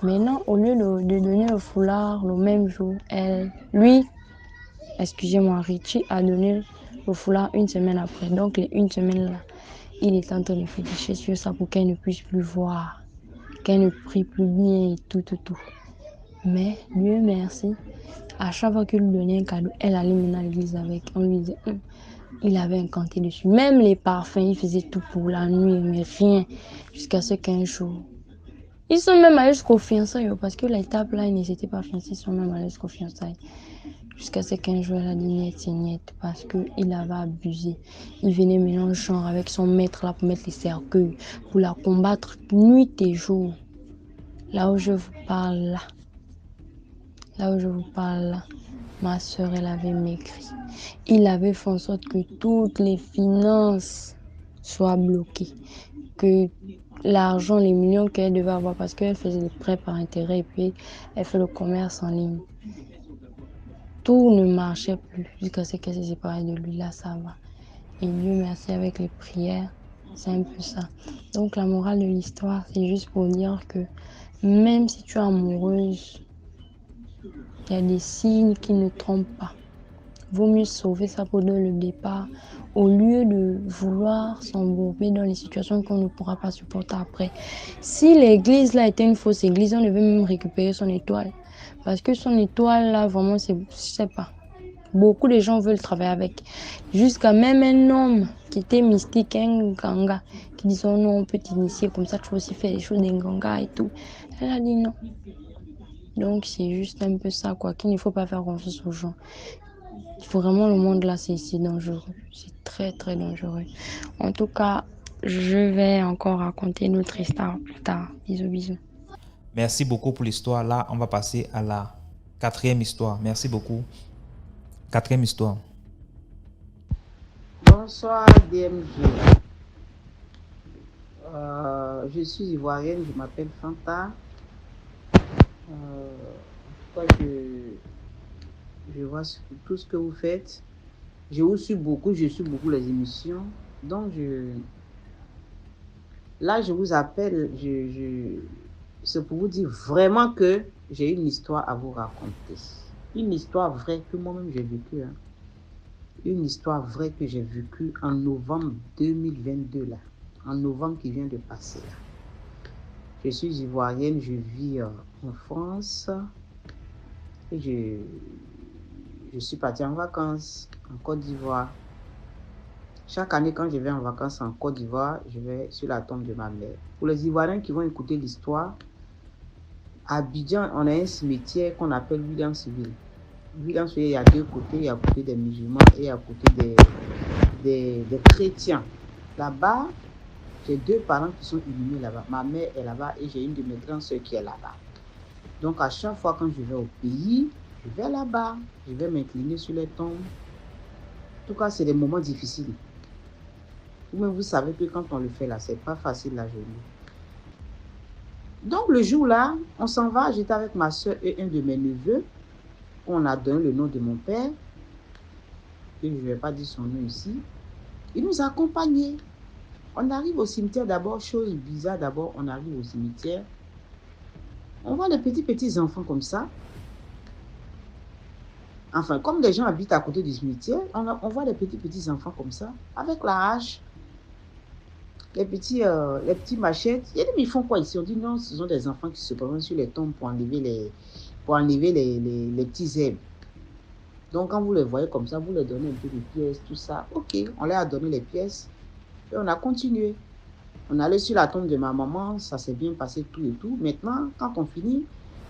Maintenant, au lieu de donner le foulard le même jour, Richie a donné le foulard une semaine après. Donc, une semaine là, il est en train de féticher sur ça pour qu'elle ne puisse plus voir, qu'elle ne prie plus bien et tout. Mais, Dieu merci, à chaque fois qu'il lui donnait un cadeau, elle allait mener à l'église avec. On lui disait, il avait incanté dessus. Même les parfums, il faisait tout pour la nuit, mais rien. Jusqu'à ce qu'un jour, ils sont même allés jusqu'au fiançailles, parce que l'étape là, ils n'étaient pas fiancés, ils sont même allés jusqu'au fiançailles. Jusqu'à ce qu'un jour, elle a dit niet, parce qu'il avait abusé. Il venait maintenant genre avec son maître là pour mettre les cercueils, pour la combattre nuit et jour. Là où je vous parle là, ma soeur, elle avait maigri. Il avait fait en sorte que toutes les finances soient bloquées, que l'argent, les millions qu'elle devait avoir, parce qu'elle faisait des prêts par intérêt et puis elle fait le commerce en ligne. Tout ne marchait plus jusqu'à ce qu'elle se sépare de lui. Là, ça va. Et Dieu merci, avec les prières, c'est un peu ça. Donc, la morale de l'histoire, c'est juste pour dire que même si tu es amoureuse, il y a des signes qui ne trompent pas. Vaut mieux sauver sa peau dès le départ au lieu de vouloir s'embourber dans les situations qu'on ne pourra pas supporter après. Si l'église là était une fausse église, on devait même récupérer son étoile. Parce que son étoile là, vraiment, je sais pas. Beaucoup de gens veulent travailler avec. Jusqu'à même un homme qui était mystique, un ganga, qui disait oh non, on peut t'initier comme ça, tu peux aussi faire des choses d'un ganga et tout. Elle a dit non. Donc c'est juste un peu ça, quoi, qu'il ne faut pas faire confiance aux gens. Vraiment, le monde là, c'est dangereux. C'est très, très dangereux. En tout cas, je vais encore raconter notre histoire plus tard. Bisous. Merci beaucoup pour l'histoire. Là, on va passer à la 4e histoire. Merci beaucoup. 4e histoire. Bonsoir DMG. Je suis ivoirienne, je m'appelle Fanta. Je vois tout ce que vous faites. Je suis beaucoup les émissions. Donc, je vous appelle. C'est pour vous dire vraiment que j'ai une histoire à vous raconter. Une histoire vraie que moi-même j'ai vécue. Une histoire vraie que j'ai vécue en novembre 2022, là. En novembre qui vient de passer, là. Je suis ivoirienne, je vis en France. Et je je suis partie en vacances en Côte d'Ivoire. Chaque année, quand je vais en vacances en Côte d'Ivoire, je vais sur la tombe de ma mère. Pour les Ivoiriens qui vont écouter l'histoire, à Abidjan, on a un cimetière qu'on appelle Williamsville. Williamsville, il y a deux côtés, il y a à côté des musulmans et à côté des chrétiens. Là-bas, j'ai deux parents qui sont inhumés là-bas. Ma mère est là-bas et j'ai une de mes grandes soeurs qui est là-bas. Donc, à chaque fois quand je vais au pays, je vais là-bas. Je vais m'incliner sur les tombes. En tout cas, c'est des moments difficiles. Vous-même, vous savez que quand on le fait là, c'est pas facile la journée. Donc, le jour-là, on s'en va. J'étais avec ma soeur et un de mes neveux. On a donné le nom de mon père. Et je ne vais pas dire son nom ici. Il nous a accompagnés. On arrive au cimetière d'abord. Chose bizarre d'abord, on arrive au cimetière. On voit les petits enfants comme ça. Enfin, comme les gens habitent à côté du cimetière, on voit les petits enfants comme ça, avec la hache, les petits machettes. Il y a des mais ils font quoi ici? On dit non, ce sont des enfants qui se promènent sur les tombes pour enlever les petits herbes. Donc, quand vous les voyez comme ça, vous leur donnez un peu de pièces, tout ça. Ok, on leur a donné les pièces et on a continué. On allait sur la tombe de ma maman, ça s'est bien passé tout et tout. Maintenant, quand on finit,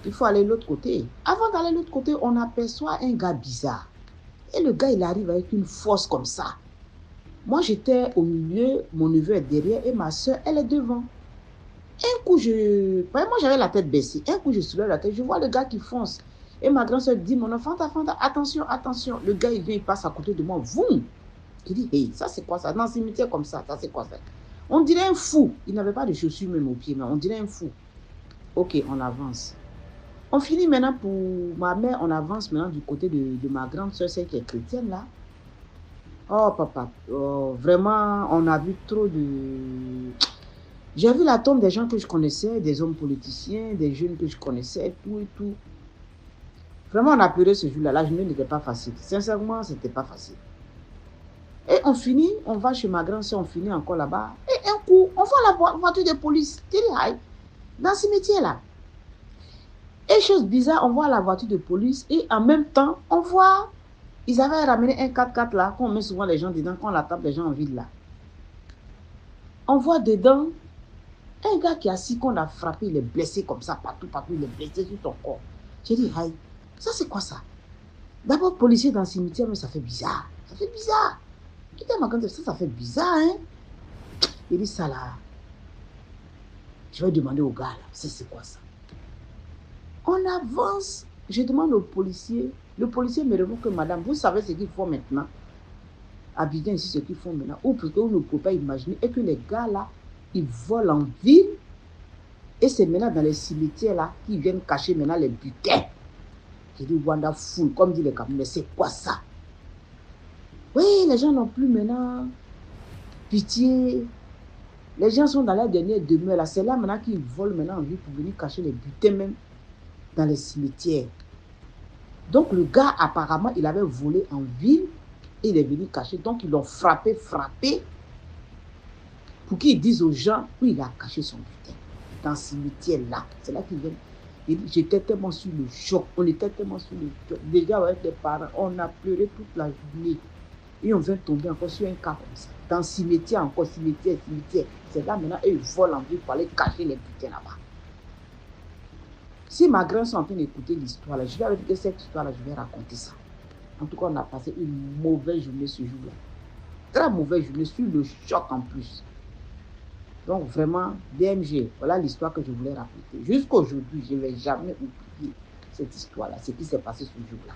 il faut aller de l'autre côté. Avant d'aller de l'autre côté, on aperçoit un gars bizarre. Et le gars, il arrive avec une force comme ça. Moi, j'étais au milieu, mon neveu est derrière et ma soeur, elle est devant. Un coup, moi, j'avais la tête baissée. Un coup, je soulève la tête, je vois le gars qui fonce. Et ma grande soeur dit, mon enfant, attention, attention. Le gars, il vient, il passe à côté de moi. Voum! Il dit, hey, ça c'est quoi ça? Dans un cimetière comme ça c'est quoi ça? On dirait un fou. Il n'avait pas de chaussures même aux pieds, mais on dirait un fou. Ok, on avance. On finit maintenant pour ma mère, on avance maintenant du côté de ma grande soeur, celle qui est chrétienne là. Oh papa, vraiment, on a vu trop de... J'ai vu la tombe des gens que je connaissais, des hommes politiciens, des jeunes que je connaissais, tout et tout. Vraiment, on a pleuré ce jour-là. La journée n'était pas facile. Sincèrement, c'était pas facile. Et on finit, on va chez ma grande soeur, on finit encore là-bas. Et un coup, on voit la voiture de police, dans ce métier là. Et chose bizarre, on voit la voiture de police et en même temps, on voit, ils avaient ramené un 4x4 là, qu'on met souvent les gens dedans, quand on la tape les gens en ville là. On voit dedans un gars qui est assis, qu'on a frappé, il est blessé comme ça, partout, il est blessé sur son corps. J'ai dit, aïe, ça c'est quoi ça? D'abord, policier dans le cimetière, mais ça fait bizarre. Ça fait bizarre. Ça fait bizarre, hein? Il dit ça là. Je vais demander au gars là, c'est quoi ça? On avance. Je demande au policier. Le policier me répond que madame, vous savez ce qu'ils font maintenant? Abidjan ici, ce qu'ils font maintenant. Ou parce qu'on ne peut pas imaginer. Et que les gars là, ils volent en ville. Et c'est maintenant dans les cimetières là qu'ils viennent cacher maintenant les butins. J'ai dit wonderful, comme dit les Camerounais, c'est quoi ça? Oui, les gens n'ont plus maintenant pitié. Les gens sont dans la dernière demeure là. C'est là maintenant qu'ils volent maintenant en ville pour venir cacher les butins même dans les cimetières. Donc le gars apparemment il avait volé en ville et il est venu cacher. Donc ils l'ont frappé pour qu'ils disent aux gens où il a caché son butin. Dans ce cimetière là. C'est là qu'ils viennent. J'étais tellement sur le choc. On était tellement sur le choc. Déjà avec les parents, on a pleuré toute la journée. Et on vient tomber encore sur un cas comme ça. Dans le cimetière, encore cimetière. C'est là maintenant, ils volent en ville pour aller cacher les butins là-bas. Si ma grand-soeur est en train d'écouter l'histoire, je vais avec cette histoire-là, je vais raconter ça. En tout cas, on a passé une mauvaise journée ce jour-là. Très mauvaise journée, sur le choc en plus. Donc vraiment, DMG, voilà l'histoire que je voulais raconter. Jusqu'à aujourd'hui, je ne vais jamais oublier cette histoire-là, ce qui s'est passé ce jour-là.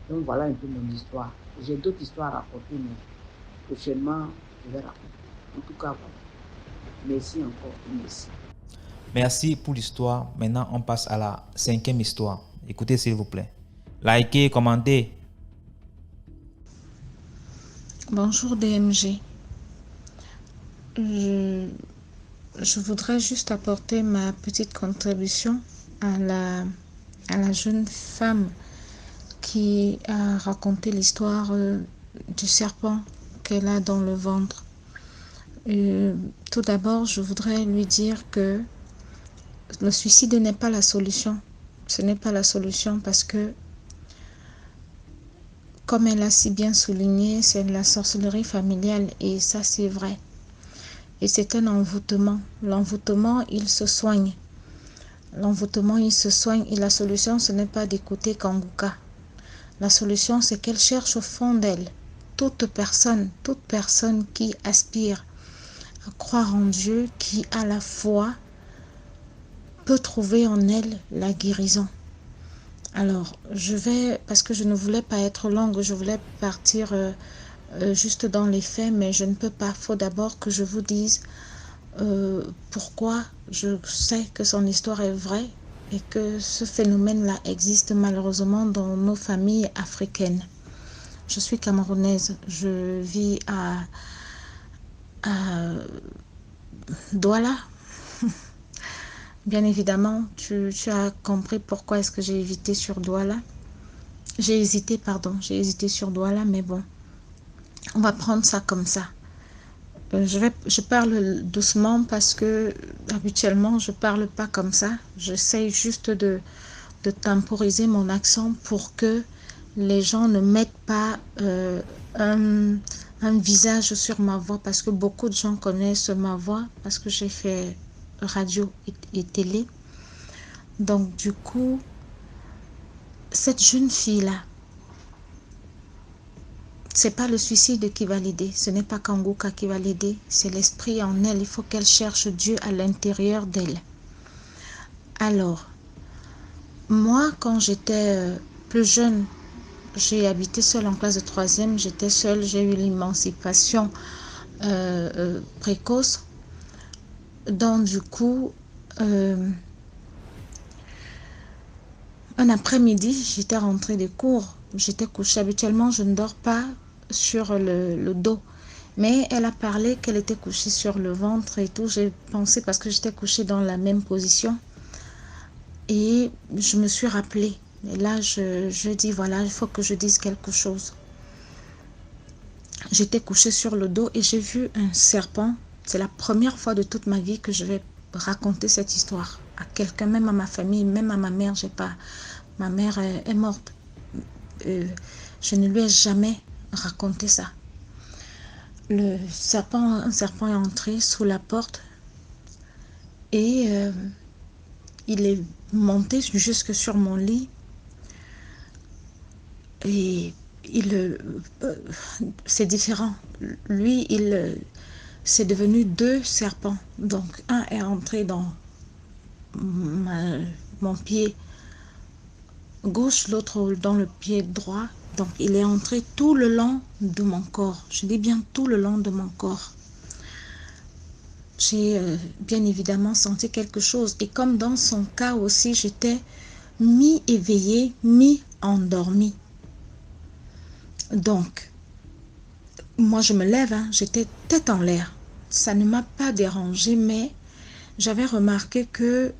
Donc voilà un peu mon histoire. J'ai d'autres histoires à raconter, mais prochainement, je vais raconter. En tout cas, voilà. Merci encore, merci. Merci pour l'histoire. Maintenant, on passe à la 5e histoire. Écoutez, s'il vous plaît. Likez, commentez. Bonjour DMG. Je voudrais juste apporter ma petite contribution à la jeune femme qui a raconté l'histoire du serpent qu'elle a dans le ventre. Tout d'abord, je voudrais lui dire que le suicide n'est pas la solution. Ce n'est pas la solution parce que comme elle a si bien souligné, c'est de la sorcellerie familiale et ça c'est vrai. Et c'est un envoûtement. L'envoûtement, il se soigne. L'envoûtement, il se soigne et la solution, ce n'est pas d'écouter Kanguka. La solution, c'est qu'elle cherche au fond d'elle. Toute personne qui aspire à croire en Dieu, qui a la foi, peut trouver en elle la guérison. Alors, je vais, parce que je ne voulais pas être longue, je voulais partir juste dans les faits, mais je ne peux pas. Il faut d'abord que je vous dise pourquoi je sais que son histoire est vraie et que ce phénomène-là existe malheureusement dans nos familles africaines. Je suis camerounaise, je vis à Douala. Bien évidemment, tu as compris pourquoi est-ce que j'ai hésité sur Douala. J'ai hésité sur Douala, mais bon, on va prendre ça comme ça. Je parle doucement parce que habituellement, je parle pas comme ça. J'essaie juste de temporiser mon accent pour que les gens ne mettent pas un visage sur ma voix, parce que beaucoup de gens connaissent ma voix parce que j'ai fait radio et télé. Donc du coup, cette jeune fille-là, c'est pas le suicide qui va l'aider, ce n'est pas Kanguka qui va l'aider, c'est l'esprit en elle. Il faut qu'elle cherche Dieu à l'intérieur d'elle. Alors, moi, quand j'étais plus jeune, j'ai habité seule en classe de 3e, j'étais seule, j'ai eu l'émancipation précoce. Donc du coup, un après-midi, j'étais rentrée des cours, j'étais couchée. Habituellement, je ne dors pas sur le dos. Mais elle a parlé qu'elle était couchée sur le ventre et tout. J'ai pensé parce que j'étais couchée dans la même position. Et je me suis rappelée. Et là, je dis, voilà, il faut que je dise quelque chose. J'étais couchée sur le dos et j'ai vu un serpent. C'est la première fois de toute ma vie que je vais raconter cette histoire à quelqu'un, même à ma famille, même à ma mère. Ma mère est morte. Je ne lui ai jamais raconté ça. Un serpent est entré sous la porte et il est monté jusque sur mon lit et c'est différent. Lui, c'est devenu 2 serpents. Donc un est entré dans mon pied gauche, l'autre dans le pied droit. Donc il est entré tout le long de mon corps. Je dis bien tout le long de mon corps. J'ai bien évidemment senti quelque chose. Et comme dans son cas aussi, j'étais mi-éveillée, mi-endormie. Donc, moi je me lève, hein, j'étais tête en l'air. Ça ne m'a pas dérangée, mais j'avais remarqué que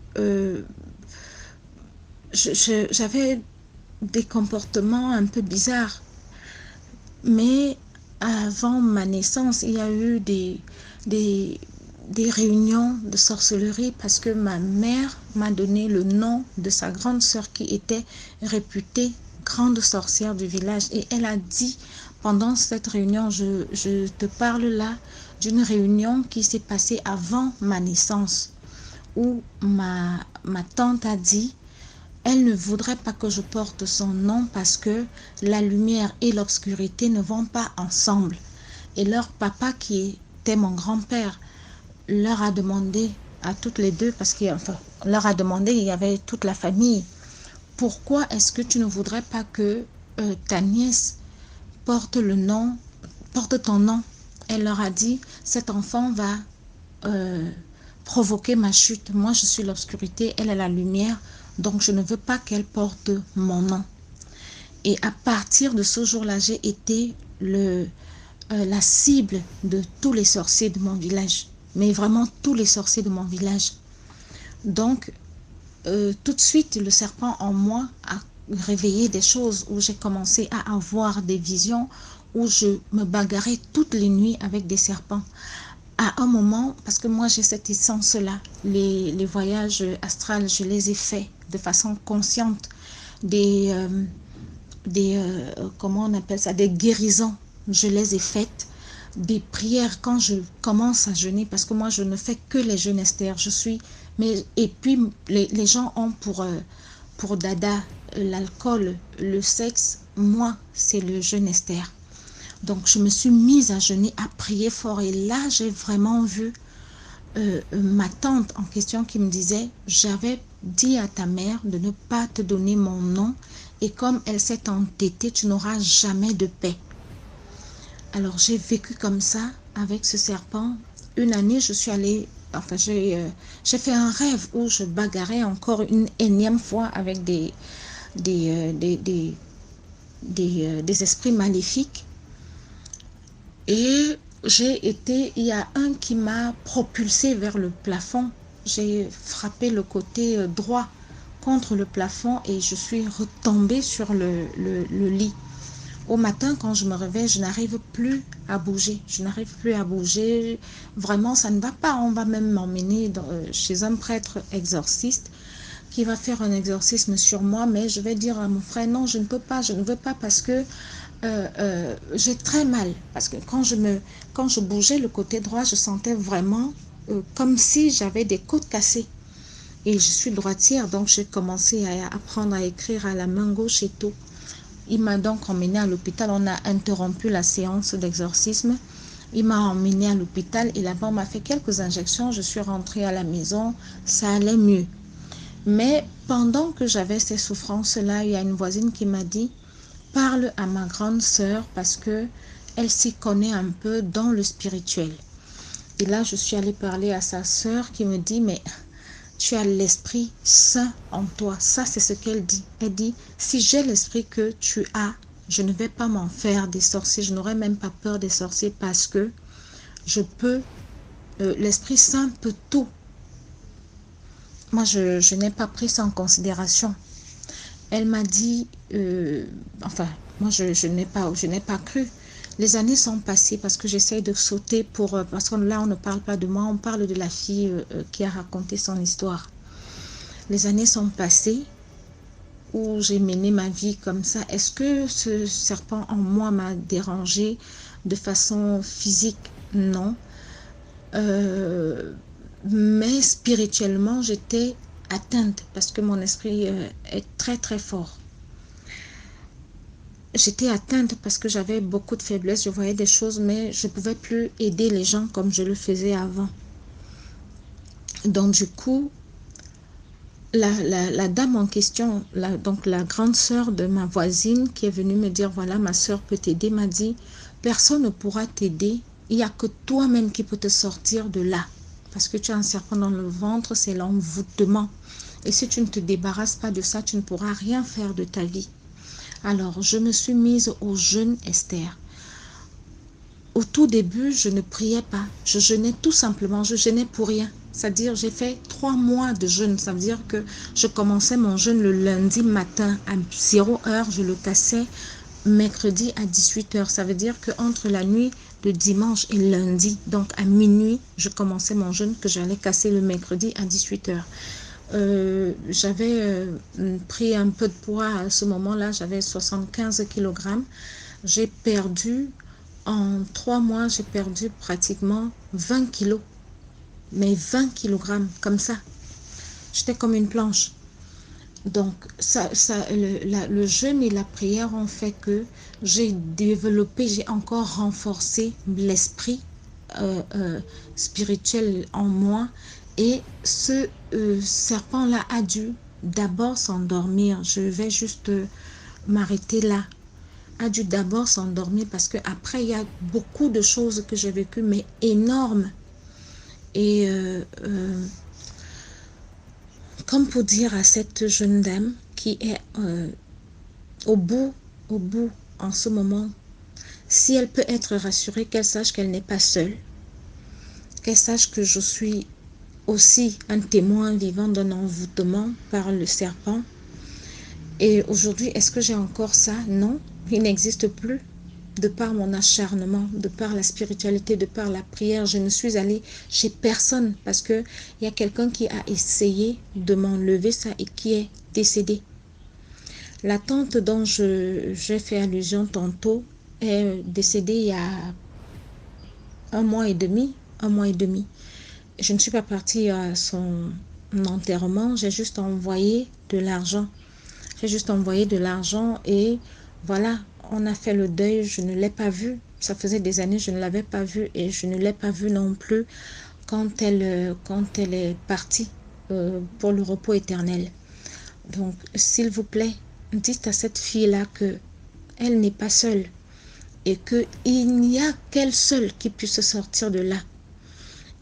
j'avais des comportements un peu bizarres. Mais avant ma naissance, il y a eu des réunions de sorcellerie parce que ma mère m'a donné le nom de sa grande sœur qui était réputée grande sorcière du village. Et elle a dit pendant cette réunion, je te parle là d'une réunion qui s'est passée avant ma naissance, où ma tante a dit elle ne voudrait pas que je porte son nom parce que la lumière et l'obscurité ne vont pas ensemble. Et leur papa, qui était mon grand-père, leur a demandé à toutes les deux, parce qu'il leur a demandé, il y avait toute la famille, pourquoi est-ce que tu ne voudrais pas que ta nièce porte ton nom? Elle leur a dit, cet enfant va provoquer ma chute. Moi, je suis l'obscurité, elle est la lumière. Donc, je ne veux pas qu'elle porte mon nom. Et à partir de ce jour-là, j'ai été la cible de tous les sorciers de mon village. Mais vraiment tous les sorciers de mon village. Donc, tout de suite, le serpent en moi a réveillé des choses où j'ai commencé à avoir des visions, où je me bagarrais toutes les nuits avec des serpents. À un moment, parce que moi j'ai cette essence-là, les voyages astrales, je les ai faits de façon consciente. comment on appelle ça, des guérisons. Je les ai faites. Des prières quand je commence à jeûner, parce que moi je ne fais que les jeûnes Esther. Et puis les gens ont pour dada l'alcool, le sexe. Moi c'est le jeûne Esther. Donc je me suis mise à jeûner, à prier fort, et là j'ai vraiment vu ma tante en question qui me disait: j'avais dit à ta mère de ne pas te donner mon nom, et comme elle s'est entêtée, tu n'auras jamais de paix. Alors j'ai vécu comme ça avec ce serpent. Une année, je suis allée, enfin j'ai fait un rêve où je bagarrais encore une énième fois avec des esprits maléfiques. Et il y a un qui m'a propulsé vers le plafond. J'ai frappé le côté droit contre le plafond et je suis retombée sur le lit. Au matin, quand je me réveille, je n'arrive plus à bouger. Je n'arrive plus à bouger. Vraiment, ça ne va pas. On va même m'emmener chez un prêtre exorciste qui va faire un exorcisme sur moi. Mais je vais dire à mon frère: non, je ne peux pas, je ne veux pas, parce que j'ai très mal. Parce que quand je bougeais le côté droit, je sentais vraiment comme si j'avais des côtes cassées. Et je suis droitière, donc j'ai commencé à apprendre à écrire à la main gauche et tout. Il m'a donc emmené à l'hôpital. On a interrompu la séance d'exorcisme. Il m'a emmené à l'hôpital et là-bas on m'a fait quelques injections. Je suis rentrée à la maison, ça allait mieux. Mais pendant que j'avais ces souffrances-là, il y a une voisine qui m'a dit: parle à ma grande sœur parce que elle s'y connaît un peu dans le spirituel. Et là, je suis allée parler à sa sœur qui me dit: mais tu as l'Esprit Saint en toi. Ça, c'est ce qu'elle dit. Elle dit: si j'ai l'esprit que tu as, je ne vais pas m'en faire des sorciers. Je n'aurai même pas peur des sorciers parce que je peux, l'Esprit Saint peut tout. Moi, je n'ai pas pris ça en considération. Elle m'a dit, enfin, moi, je n'ai pas cru. Les années sont passées parce que j'essaye de sauter parce que là, on ne parle pas de moi, on parle de la fille qui a raconté son histoire. Les années sont passées où j'ai mené ma vie comme ça. Est-ce que ce serpent en moi m'a dérangé de façon physique? Non. Mais spirituellement, j'étais atteinte parce que mon esprit est très très fort. J'étais atteinte parce que j'avais beaucoup de faiblesse, je voyais des choses, mais je ne pouvais plus aider les gens comme je le faisais avant. Donc du coup, la dame en question, donc la grande sœur de ma voisine qui est venue me dire: voilà, ma sœur peut t'aider, m'a dit: personne ne pourra t'aider, il n'y a que toi-même qui peux te sortir de là. Parce que tu as un serpent dans le ventre, c'est l'envoûtement. Et si tu ne te débarrasses pas de ça, tu ne pourras rien faire de ta vie. Alors, je me suis mise au jeûne, Esther. Au tout début, je ne priais pas. Je jeûnais tout simplement. Je jeûnais pour rien. C'est-à-dire, j'ai fait 3 mois de jeûne. Ça veut dire que je commençais mon jeûne le lundi matin à 0h. Je le cassais mercredi à 18h. Ça veut dire qu'entre la nuit de dimanche et lundi, donc à minuit, je commençais mon jeûne que j'allais casser le mercredi à 18h. J'avais pris un peu de poids à ce moment-là, j'avais 75 kg. J'ai perdu, en 3 mois, j'ai perdu pratiquement 20 kg. Mais 20 kg, comme ça. J'étais comme une planche. Donc, le jeûne et la prière ont fait que j'ai développé, j'ai encore renforcé l'esprit spirituel en moi. Et ce serpent-là a dû d'abord s'endormir. Je vais juste m'arrêter là. A dû d'abord s'endormir parce qu'après, il y a beaucoup de choses que j'ai vécues, mais énormes. Et comme pour dire à cette jeune dame qui est au bout en ce moment, si elle peut être rassurée, qu'elle sache qu'elle n'est pas seule, qu'elle sache que je suis aussi un témoin vivant d'un envoûtement par le serpent. Et aujourd'hui, est-ce que j'ai encore ça? Non, il n'existe plus. De par mon acharnement, de par la spiritualité, de par la prière, je ne suis allée chez personne parce qu'il y a quelqu'un qui a essayé de m'enlever ça et qui est décédé. La tante dont j'ai fait allusion tantôt est décédée il y a un mois et demi. Je ne suis pas partie à son enterrement, j'ai juste envoyé de l'argent. Et voilà, on a fait le deuil, je ne l'ai pas vue. Ça faisait des années, je ne l'avais pas vue et je ne l'ai pas vue non plus quand elle est partie pour le repos éternel. Donc, s'il vous plaît, dites à cette fille-là que elle n'est pas seule et qu'il n'y a qu'elle seule qui puisse sortir de là.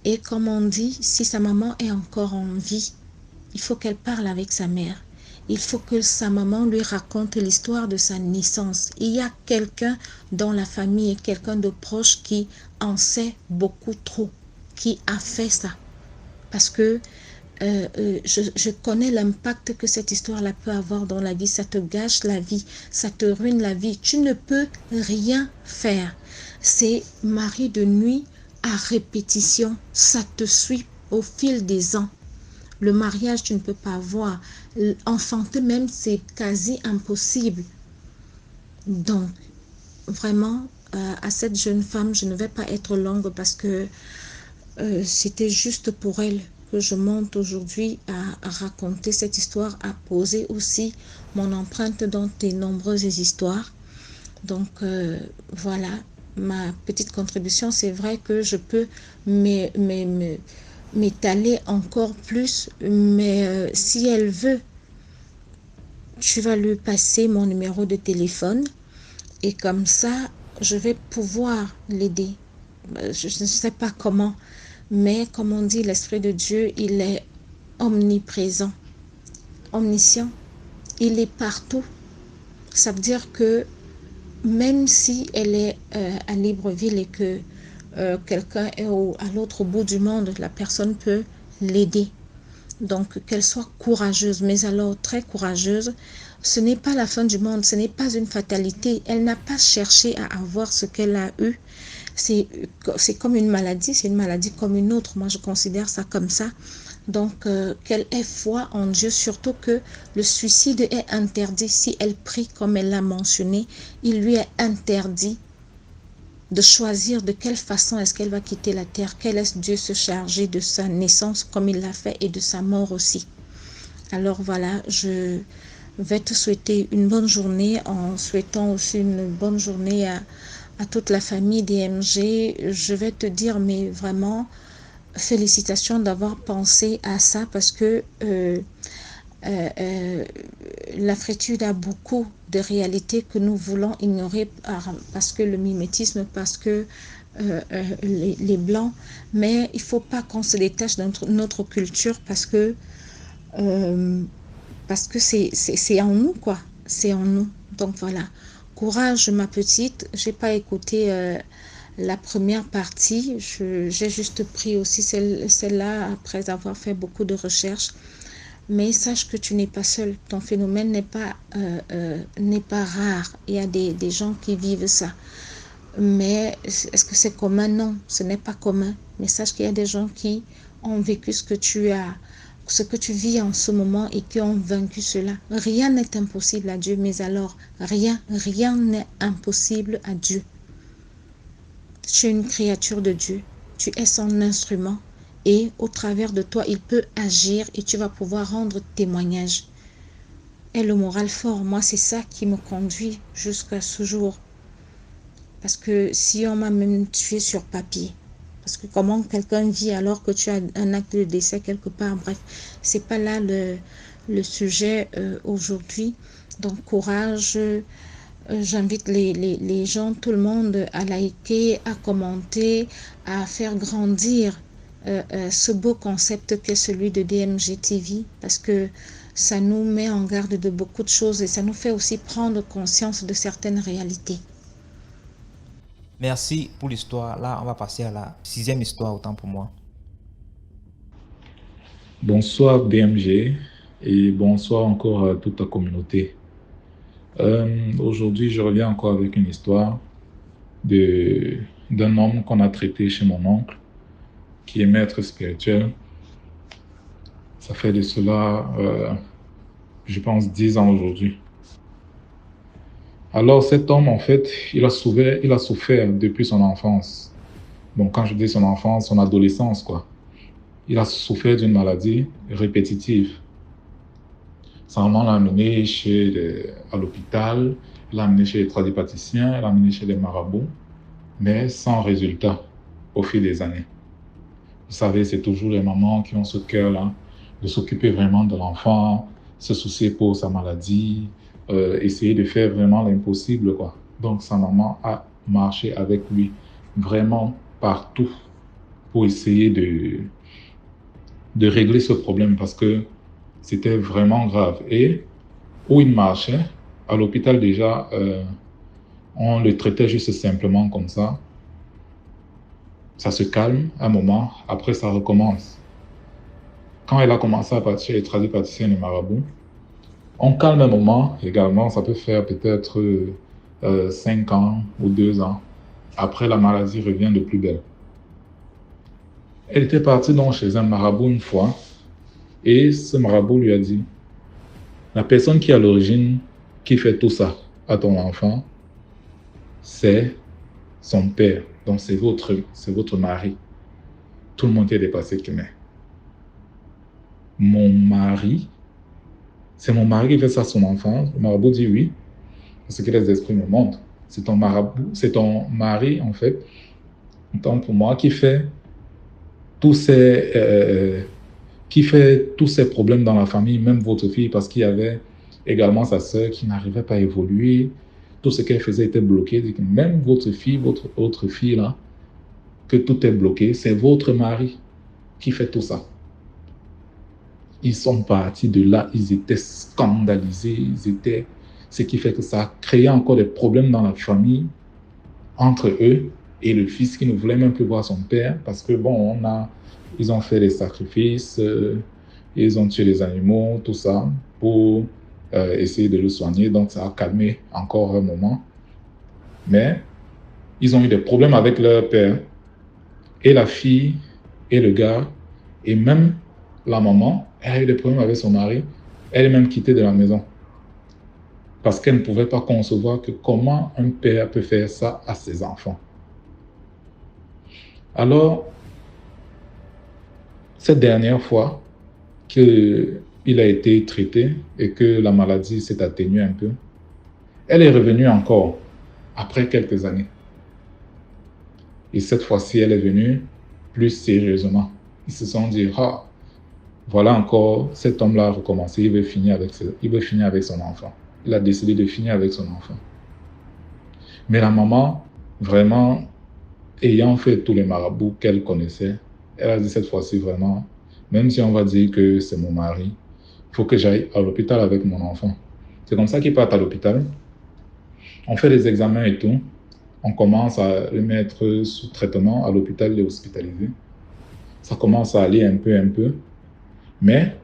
Et comme on dit, si sa maman est encore en vie, il faut qu'elle parle avec sa mère. Il faut que sa maman lui raconte l'histoire de sa naissance. Il y a quelqu'un dans la famille, quelqu'un de proche qui en sait beaucoup trop, qui a fait ça. Parce que je connais l'impact que cette histoire-là peut avoir dans la vie. Ça te gâche la vie, ça te ruine la vie. Tu ne peux rien faire. C'est mari de nuit à répétition. Ça te suit au fil des ans. Le mariage, tu ne peux pas voir. Enfanter même, c'est quasi impossible. Donc, vraiment, à cette jeune femme, je ne vais pas être longue parce que c'était juste pour elle que je monte aujourd'hui à raconter cette histoire, à poser aussi mon empreinte dans tes nombreuses histoires. Donc, voilà, ma petite contribution. C'est vrai que je peux m'étaler encore plus, mais si elle veut, tu vas lui passer mon numéro de téléphone et comme ça, je vais pouvoir l'aider. Je ne sais pas comment, mais comme on dit, l'Esprit de Dieu, il est omniprésent, omniscient, il est partout. Ça veut dire que même si elle est à Libreville et que quelqu'un est à l'autre bout du monde, la personne peut l'aider. Donc, qu'elle soit courageuse, mais alors très courageuse. Ce n'est pas la fin du monde, ce n'est pas une fatalité. Elle n'a pas cherché à avoir ce qu'elle a eu. C'est comme une maladie, c'est une maladie comme une autre. Moi, je considère ça comme ça. Donc, qu'elle ait foi en Dieu, surtout que le suicide est interdit. Si elle prie comme elle l'a mentionné, il lui est interdit de choisir de quelle façon est-ce qu'elle va quitter la terre, qu'elle laisse Dieu se charger de sa naissance comme il l'a fait et de sa mort aussi. Alors voilà, je vais te souhaiter une bonne journée en souhaitant aussi une bonne journée à toute la famille DMG. Je vais te dire, mais vraiment, félicitations d'avoir pensé à ça parce que l'Afritude a beaucoup de réalités que nous voulons ignorer parce que le mimétisme, parce que les Blancs, mais il ne faut pas qu'on se détache de notre culture parce que c'est en nous, quoi. C'est en nous. Donc voilà. Courage, ma petite. J'ai pas écouté la première partie. J'ai juste pris aussi celle-là après avoir fait beaucoup de recherches. Mais sache que tu n'es pas seule. Ton phénomène n'est pas rare. Il y a des gens qui vivent ça. Mais est-ce que c'est commun? Non, ce n'est pas commun. Mais sache qu'il y a des gens qui ont vécu ce que tu vis en ce moment et qui ont vaincu cela. Rien n'est impossible à Dieu, mais alors rien n'est impossible à Dieu. Tu es une créature de Dieu. Tu es son instrument. Et au travers de toi, il peut agir et tu vas pouvoir rendre témoignage. Et le moral fort, moi, c'est ça qui me conduit jusqu'à ce jour. Parce que si on m'a même tué sur papier, parce que comment quelqu'un vit alors que tu as un acte de décès quelque part, bref, c'est pas là le sujet aujourd'hui. Donc, courage. J'invite les gens, tout le monde, à liker, à commenter, à faire grandir ce beau concept qu'est celui de DMG TV parce que ça nous met en garde de beaucoup de choses et ça nous fait aussi prendre conscience de certaines réalités. Merci pour l'histoire. Là, on va passer à la 6e histoire, autant pour moi. Bonsoir DMG et bonsoir encore à toute ta communauté. Aujourd'hui, je reviens encore avec une histoire d'un homme qu'on a traité chez mon oncle, qui est maître spirituel. Ça fait de cela, je pense, 10 ans aujourd'hui. Alors cet homme, en fait, il a souffert depuis son enfance. Bon, quand je dis son enfance, son adolescence, quoi. Il a souffert d'une maladie répétitive. Sa maman l'a amené à l'hôpital, l'a amené chez les tradipraticiens, l'a amené chez les marabouts, mais sans résultat au fil des années. Vous savez, c'est toujours les mamans qui ont ce cœur-là de s'occuper vraiment de l'enfant, se soucier pour sa maladie, essayer de faire vraiment l'impossible, quoi. Donc, sa maman a marché avec lui vraiment partout pour essayer de régler ce problème parce que c'était vraiment grave. Et où il marchait, à l'hôpital déjà, on le traitait juste simplement comme ça. Ça se calme un moment, après ça recommence. Quand elle a commencé à partir les tradipraticiens et les marabouts, on calme un moment également, ça peut faire peut-être 5 ans ou 2 ans. Après, la maladie revient de plus belle. Elle était partie donc chez un marabout une fois, et ce marabout lui a dit, la personne qui est à l'origine, qui fait tout ça à ton enfant, c'est son père, donc c'est votre mari. Tout le monde est dépassé que mais. Mon mari, c'est mon mari qui fait ça à son enfant. Le marabout dit oui, parce que les esprits me montrent. C'est ton marabout, c'est ton mari en fait, donc pour moi, qui fait tous ces problèmes dans la famille, même votre fille, parce qu'il y avait également sa sœur qui n'arrivait pas à évoluer. Tout ce qu'elle faisait était bloqué. Même votre fille, votre autre fille là, que tout est bloqué, c'est votre mari qui fait tout ça. Ils sont partis de là, ils étaient scandalisés, ce qui fait que ça a créé encore des problèmes dans la famille entre eux et le fils qui ne voulait même plus voir son père parce que bon, ils ont fait des sacrifices, ils ont tué les animaux, tout ça, pour essayer de le soigner. Donc ça a calmé encore un moment. Mais ils ont eu des problèmes avec leur père, et la fille, et le gars, et même la maman, elle a eu des problèmes avec son mari. Elle est même quittée de la maison. Parce qu'elle ne pouvait pas concevoir que comment un père peut faire ça à ses enfants. Alors, cette dernière fois qu'il a été traité et que la maladie s'est atténuée un peu, elle est revenue encore après quelques années. Et cette fois-ci, elle est venue plus sérieusement. Ils se sont dit, ah, voilà encore, cet homme-là a recommencé, il veut finir avec son enfant. Il a décidé de finir avec son enfant. Mais la maman, vraiment, ayant fait tous les marabouts qu'elle connaissait, elle a dit cette fois-ci vraiment, même si on va dire que c'est mon mari, il faut que j'aille à l'hôpital avec mon enfant. C'est comme ça qu'ils partent à l'hôpital. On fait des examens et tout. On commence à le mettre sous traitement à l'hôpital, il est hospitalisé. Ça commence à aller un peu. Mais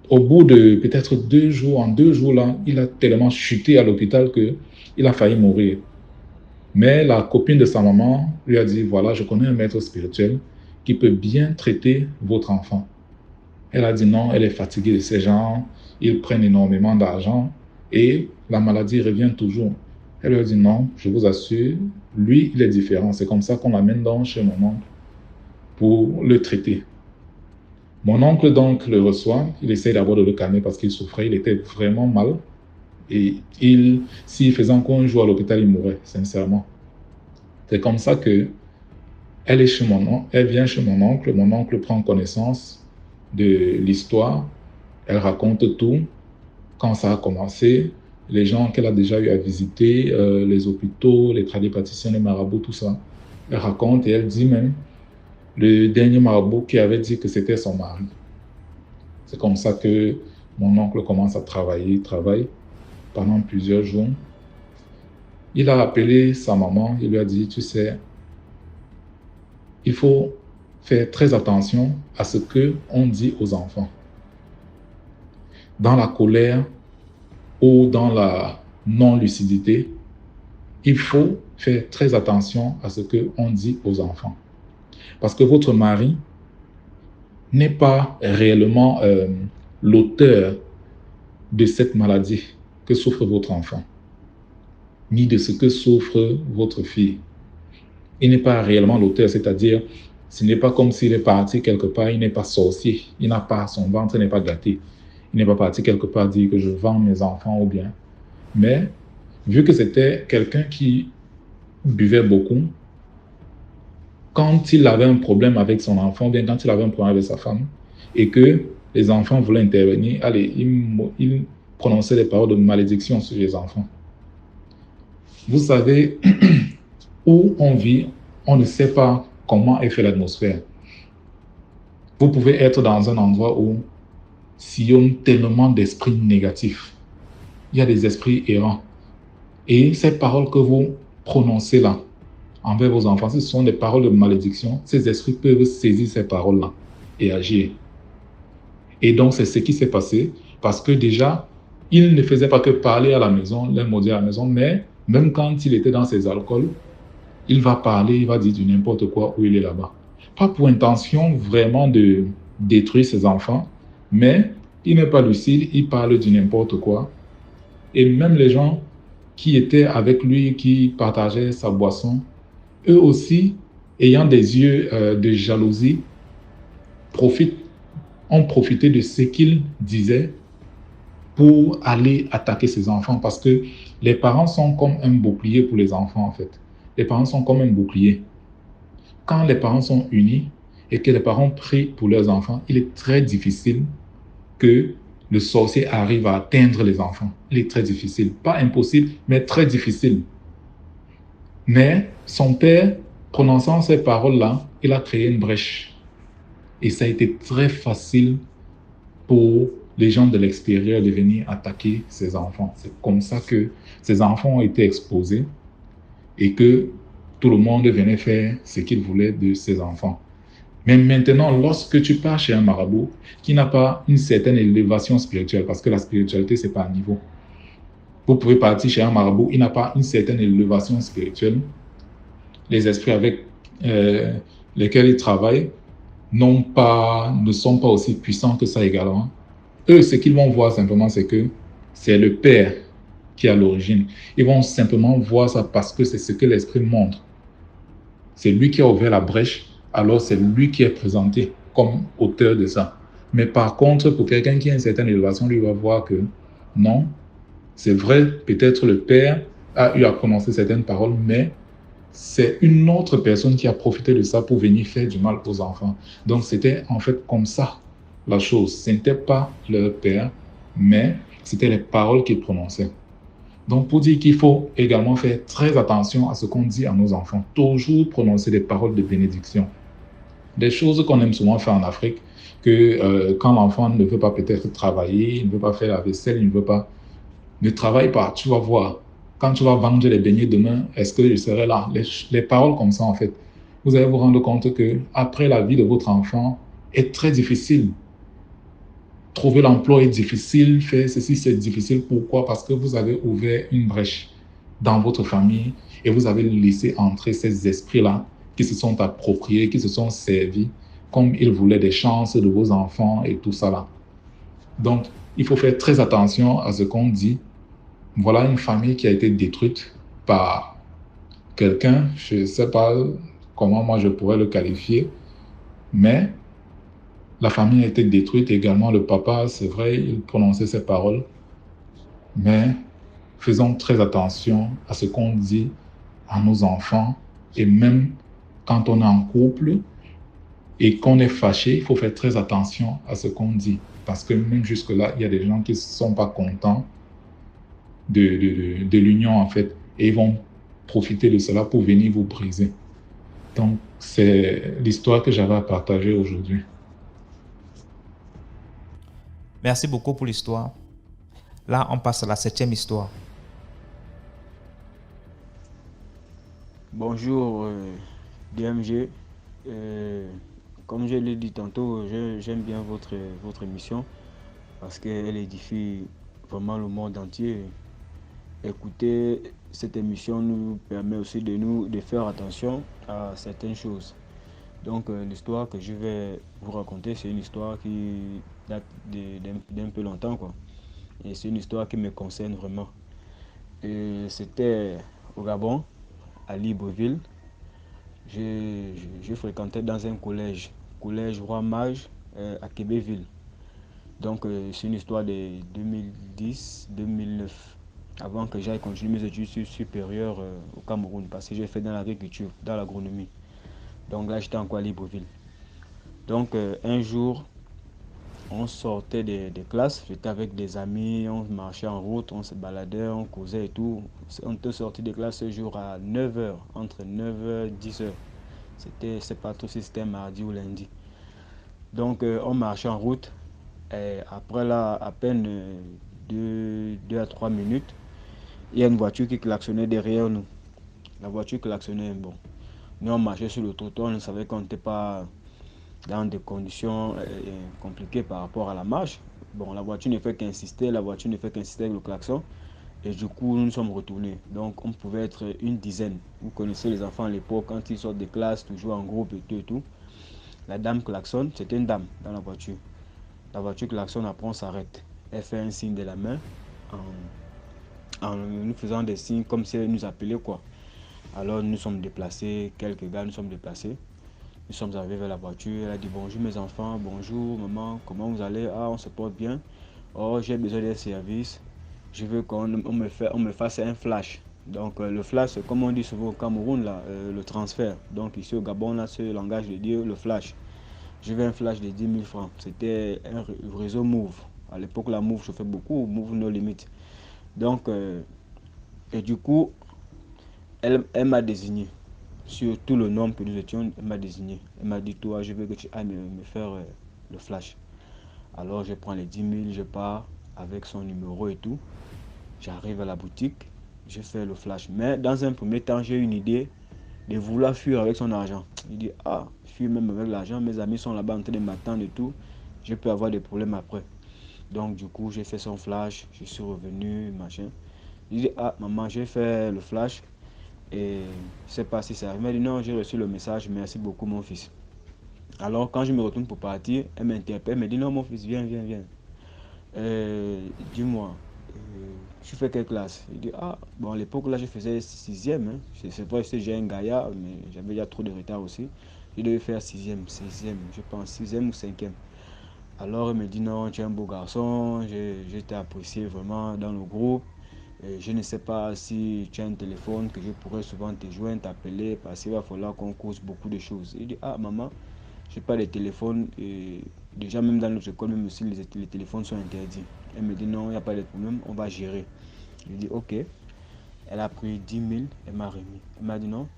au bout de peut-être 2 jours, en 2 jours là, il a tellement chuté à l'hôpital qu'il a failli mourir. Mais la copine de sa maman lui a dit, voilà, je connais un maître spirituel qui peut bien traiter votre enfant. Elle a dit non, elle est fatiguée de ces gens, ils prennent énormément d'argent et la maladie revient toujours. Elle lui a dit non, je vous assure, lui, il est différent. C'est comme ça qu'on l'amène donc chez mon oncle pour le traiter. Mon oncle donc le reçoit, il essaie d'abord de le calmer parce qu'il souffrait, il était vraiment mal. Et s'il faisait encore un jour à l'hôpital, il mourrait, sincèrement. C'est comme ça que elle vient chez mon oncle prend connaissance de l'histoire, elle raconte tout, quand ça a commencé, les gens qu'elle a déjà eu à visiter, les hôpitaux, les tradipraticiens, les marabouts, tout ça. Elle raconte et elle dit même le dernier marabout qui avait dit que c'était son mari. C'est comme ça que mon oncle commence à travailler, il travaille pendant plusieurs jours. Il a appelé sa maman, il lui a dit, tu sais, il faut faire très attention à ce qu'on dit aux enfants. Dans la colère ou dans la non-lucidité, il faut faire très attention à ce qu'on dit aux enfants. Parce que votre mari n'est pas réellement l'auteur de cette maladie que souffre votre enfant. ni de ce que souffre votre fille. Il n'est pas réellement l'auteur, c'est-à-dire, ce n'est pas comme s'il est parti quelque part, il n'est pas sorcier, il n'a pas, son ventre n'est pas gâté. Il n'est pas parti quelque part dire que je vends mes enfants ou bien. Mais, vu que c'était quelqu'un qui buvait beaucoup, quand il avait un problème avec son enfant, bien quand il avait un problème avec sa femme, et que les enfants voulaient intervenir, allez, il prononçait des paroles de malédiction sur les enfants. Vous savez, où on vit, on ne sait pas comment est faite l'atmosphère. Vous pouvez être dans un endroit où sillonne tellement d'esprits négatifs. Il y a des esprits errants. Et ces paroles que vous prononcez là, envers vos enfants, ce sont des paroles de malédiction. Ces esprits peuvent saisir ces paroles-là et agir. Et donc, c'est ce qui s'est passé parce que déjà, il ne faisait pas que parler à la maison, les maudire à la maison, mais même quand il était dans ses alcools, il va parler, il va dire du n'importe quoi où il est là-bas. Pas pour intention vraiment de détruire ses enfants, mais il n'est pas lucide, il parle du n'importe quoi. Et même les gens qui étaient avec lui, qui partageaient sa boisson, eux aussi, ayant des yeux de jalousie, ont profité de ce qu'il disait pour aller attaquer ses enfants. Parce que les parents sont comme un bouclier pour les enfants, en fait. Les parents sont comme un bouclier. Quand les parents sont unis et que les parents prient pour leurs enfants, il est très difficile que le sorcier arrive à atteindre les enfants. Il est très difficile. Pas impossible, mais très difficile. Mais son père, prononçant ces paroles-là, il a créé une brèche. Et ça a été très facile pour les gens de l'extérieur de venir attaquer ses enfants. C'est comme ça que ses enfants ont été exposés et que tout le monde venait faire ce qu'il voulait de ses enfants. Mais maintenant, lorsque tu pars chez un marabout qui n'a pas une certaine élévation spirituelle, parce que la spiritualité, ce n'est pas un niveau. Vous pouvez partir chez un marabout, il n'a pas une certaine élévation spirituelle. Les esprits avec lesquels il travaille ne sont pas aussi puissants que ça également. Eux, ce qu'ils vont voir simplement, c'est que c'est le Père qui est à l'origine. Ils vont simplement voir ça parce que c'est ce que l'Esprit montre. C'est lui qui a ouvert la brèche, alors c'est lui qui est présenté comme auteur de ça. Mais par contre, pour quelqu'un qui a une certaine élévation, lui va voir que non, c'est vrai, peut-être le Père a eu à prononcer certaines paroles, mais c'est une autre personne qui a profité de ça pour venir faire du mal aux enfants. Donc c'était en fait comme ça la chose. Ce n'était pas leur père, mais c'était les paroles qu'ils prononçaient. Donc pour dire qu'il faut également faire très attention à ce qu'on dit à nos enfants. Toujours prononcer des paroles de bénédiction. Des choses qu'on aime souvent faire en Afrique, que quand l'enfant ne veut pas peut-être travailler, il ne veut pas faire la vaisselle, il ne veut pas... Ne travaille pas, tu vas voir. Quand tu vas vendre les beignets demain, est-ce que je serai là? Les paroles comme ça, en fait, vous allez vous rendre compte que après la vie de votre enfant est très difficile. Trouver l'emploi est difficile, faire ceci, c'est difficile. Pourquoi? Parce que vous avez ouvert une brèche dans votre famille et vous avez laissé entrer ces esprits-là qui se sont appropriés, qui se sont servis comme ils voulaient des chances de vos enfants et tout ça là. Donc, il faut faire très attention à ce qu'on dit. Voilà une famille qui a été détruite par quelqu'un, je ne sais pas comment moi je pourrais le qualifier, mais la famille a été détruite également. Le papa, c'est vrai, il prononçait ses paroles, mais faisons très attention à ce qu'on dit à nos enfants et même quand on est en couple et qu'on est fâché, il faut faire très attention à ce qu'on dit parce que même jusque-là, il y a des gens qui ne sont pas contents de l'union en fait et ils vont profiter de cela pour venir vous briser. Donc c'est l'histoire que j'avais à partager aujourd'hui. Merci beaucoup pour l'histoire. Là, on passe à la 7e histoire. Bonjour DMG. Comme je l'ai dit tantôt, j'aime bien votre émission parce qu'elle édifie vraiment le monde entier. Écouter cette émission nous permet aussi de faire attention à certaines choses. Donc l'histoire que je vais vous raconter, c'est une histoire qui date d'un peu longtemps, quoi. Et c'est une histoire qui me concerne vraiment. C'était au Gabon, à Libreville. Je fréquentais dans un collège Roi Mage à Québéville. Donc c'est une histoire de 2010-2009, avant que j'aille continuer mes études supérieures au Cameroun, parce que j'ai fait dans l'agriculture, dans l'agronomie. Donc là j'étais encore à Libreville. Donc un jour, on sortait des classes, j'étais avec des amis, on marchait en route, on se baladait, on causait et tout. On était sorti des classes ce jour à 9h, entre 9h et 10h. C'est pas trop si c'était mardi ou lundi. Donc on marchait en route. Et après là, à peine 2 à 3 minutes, il y a une voiture qui klaxonnait derrière nous. La voiture klaxonnait, bon. Nous on marchait sur le trottoir, on savait qu'on n'était pas dans des conditions compliquées par rapport à la marche. Bon, la voiture ne fait qu'insister, avec le klaxon. Et du coup, nous nous sommes retournés. Donc, on pouvait être une dizaine. Vous connaissez les enfants à l'époque, quand ils sortent des classes, toujours en groupe et tout et tout. La dame klaxonne, c'était une dame dans la voiture. La voiture klaxonne, après on s'arrête. Elle fait un signe de la main en nous faisant des signes comme si elle nous appelait quoi. Alors nous sommes déplacés, quelques gars nous sommes déplacés. Nous sommes arrivés vers la voiture, elle a dit bonjour mes enfants, bonjour maman, comment vous allez? Ah, on se porte bien. Oh, j'ai besoin des services. Je veux qu'on me fasse un flash. Donc le flash, c'est comme on dit souvent au Cameroun, là, le transfert. Donc ici au Gabon, là, ce langage de dire le flash. Je veux un flash de 10 000 francs. C'était un réseau Move. À l'époque, la Move chauffait beaucoup, Move No Limit. Donc, et du coup, elle m'a désigné. Sur tout le nombre que nous étions, elle m'a désigné. Elle m'a dit, toi, je veux que tu ailles me faire le flash. Alors, je prends les 10 000, je pars avec son numéro et tout. J'arrive à la boutique, je fais le flash. Mais dans un premier temps, j'ai une idée de vouloir fuir avec son argent. Il dit, ah, fuir même avec l'argent, mes amis sont là-bas en train de m'attendre et tout. Je peux avoir des problèmes après. Donc, du coup, j'ai fait son flash, je suis revenu, machin. Il dit, ah, maman, j'ai fait le flash. Et je sais pas si ça arrive. Elle dit non, j'ai reçu le message, merci beaucoup mon fils. Alors quand je me retourne pour partir, elle m'interpelle, elle me dit non mon fils, viens. Dis-moi, tu fais quelle classe? Il dit ah, bon à l'époque là je faisais 6e. Hein. C'est vrai que j'ai un gaillard, mais j'avais déjà trop de retard aussi. Je devais faire 6e, je pense 6e ou 5e. Alors elle me dit non, tu es un beau garçon, je t'ai apprécié vraiment dans le groupe. Je ne sais pas si tu as un téléphone que je pourrais souvent te joindre, t'appeler, parce qu'il va falloir qu'on cause beaucoup de choses. Il dit, ah maman, je n'ai pas de téléphone. Et déjà même dans notre école, même aussi les téléphones sont interdits. Elle me dit, non, il n'y a pas de problème, on va gérer. Je dis, ok. Elle a pris 10 000, elle m'a remis. Elle m'a dit, non,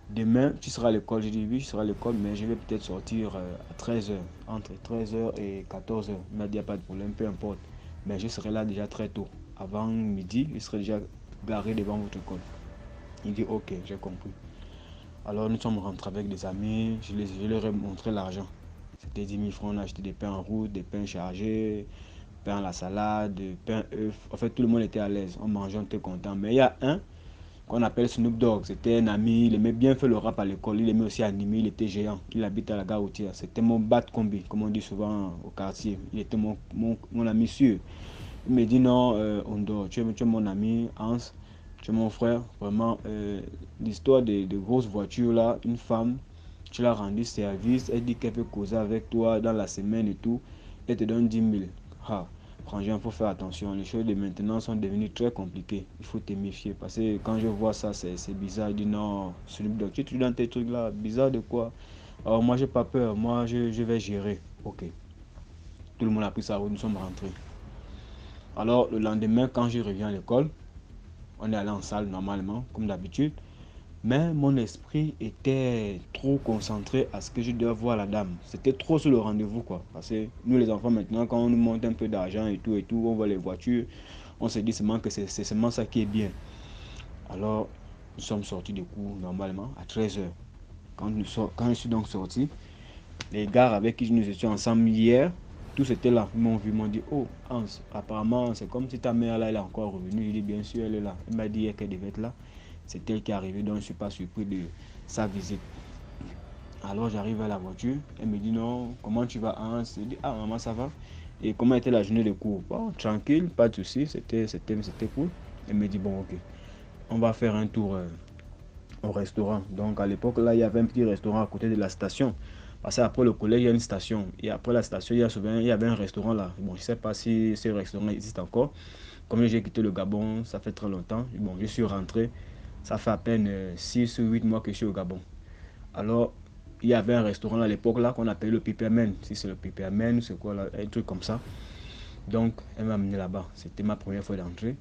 demain, tu seras à l'école. J'ai dit, oui, je serai à l'école, mais je vais peut-être sortir à 13h, entre 13h et 14h. Elle m'a dit, il n'y a pas de problème, peu importe. Mais je serai là déjà très tôt. Avant midi, il serait déjà garé devant votre école. Il dit ok, j'ai compris. Alors nous sommes rentrés avec des amis, je leur ai montré l'argent. C'était 10 000 francs, on a acheté des pains en route, des pains chargés, pain à la salade, pain œufs. En fait, tout le monde était à l'aise, on mangeait, on était content. Mais il y a un qu'on appelle Snoop Dogg, c'était un ami, il aimait bien faire le rap à l'école, il aimait aussi animer, il était géant, il habite à la gare routière. C'était mon bat combi, comme on dit souvent au quartier. Il était mon ami sûr. Il me dit non, Ondo, tu es mon ami, Hans, tu es mon frère. Vraiment, l'histoire de grosses voitures là, une femme, tu l'as rendu service, elle dit qu'elle peut causer avec toi dans la semaine et tout, elle te donne 10 000. Ah, franchement, il faut faire attention, les choses de maintenant sont devenues très compliquées. Il faut te méfier parce que quand je vois ça, c'est bizarre. Il dit non, tu es dans tes trucs là, bizarre de quoi? Alors moi, j'ai pas peur, moi je vais gérer. Ok. Tout le monde a pris sa route, nous sommes rentrés. Alors le lendemain, quand je reviens à l'école, on est allé en salle normalement, comme d'habitude. Mais mon esprit était trop concentré à ce que je dois voir la dame. C'était trop sur le rendez-vous quoi. Parce que nous les enfants maintenant, quand on nous monte un peu d'argent et tout, on voit les voitures, on se dit seulement que c'est seulement ça qui est bien. Alors nous sommes sortis du cours normalement à 13h. Quand je suis donc sorti, les gars avec qui nous étions ensemble hier, tous étaient là, ils m'ont vu, ils m'ont dit oh Hans, apparemment c'est comme si ta mère là elle est encore revenue. Je dis bien sûr elle est là. Elle m'a dit qu'elle devait être là. C'est elle qui est arrivée, donc je ne suis pas surpris de sa visite. Alors j'arrive à la voiture, elle me dit non, comment tu vas Hans? Je dis ah maman ça va. Et comment était la journée de cours? Bon, tranquille, pas de soucis, c'était cool. Elle me dit, bon, ok, on va faire un tour au restaurant. Donc, à l'époque, là, il y avait un petit restaurant à côté de la station. Parce qu'après le collège, il y a une station. Et après la station, il y avait un restaurant là. Bon, je ne sais pas si ce restaurant existe encore. Comme j'ai quitté le Gabon, ça fait très longtemps. Bon, je suis rentré. Ça fait à peine 6 ou 8 mois que je suis au Gabon. Alors, il y avait un restaurant à l'époque là qu'on appelait le Piperman. Si c'est le Piperman, c'est quoi là, un truc comme ça. Donc, elle m'a amené là-bas. C'était ma première fois d'entrée.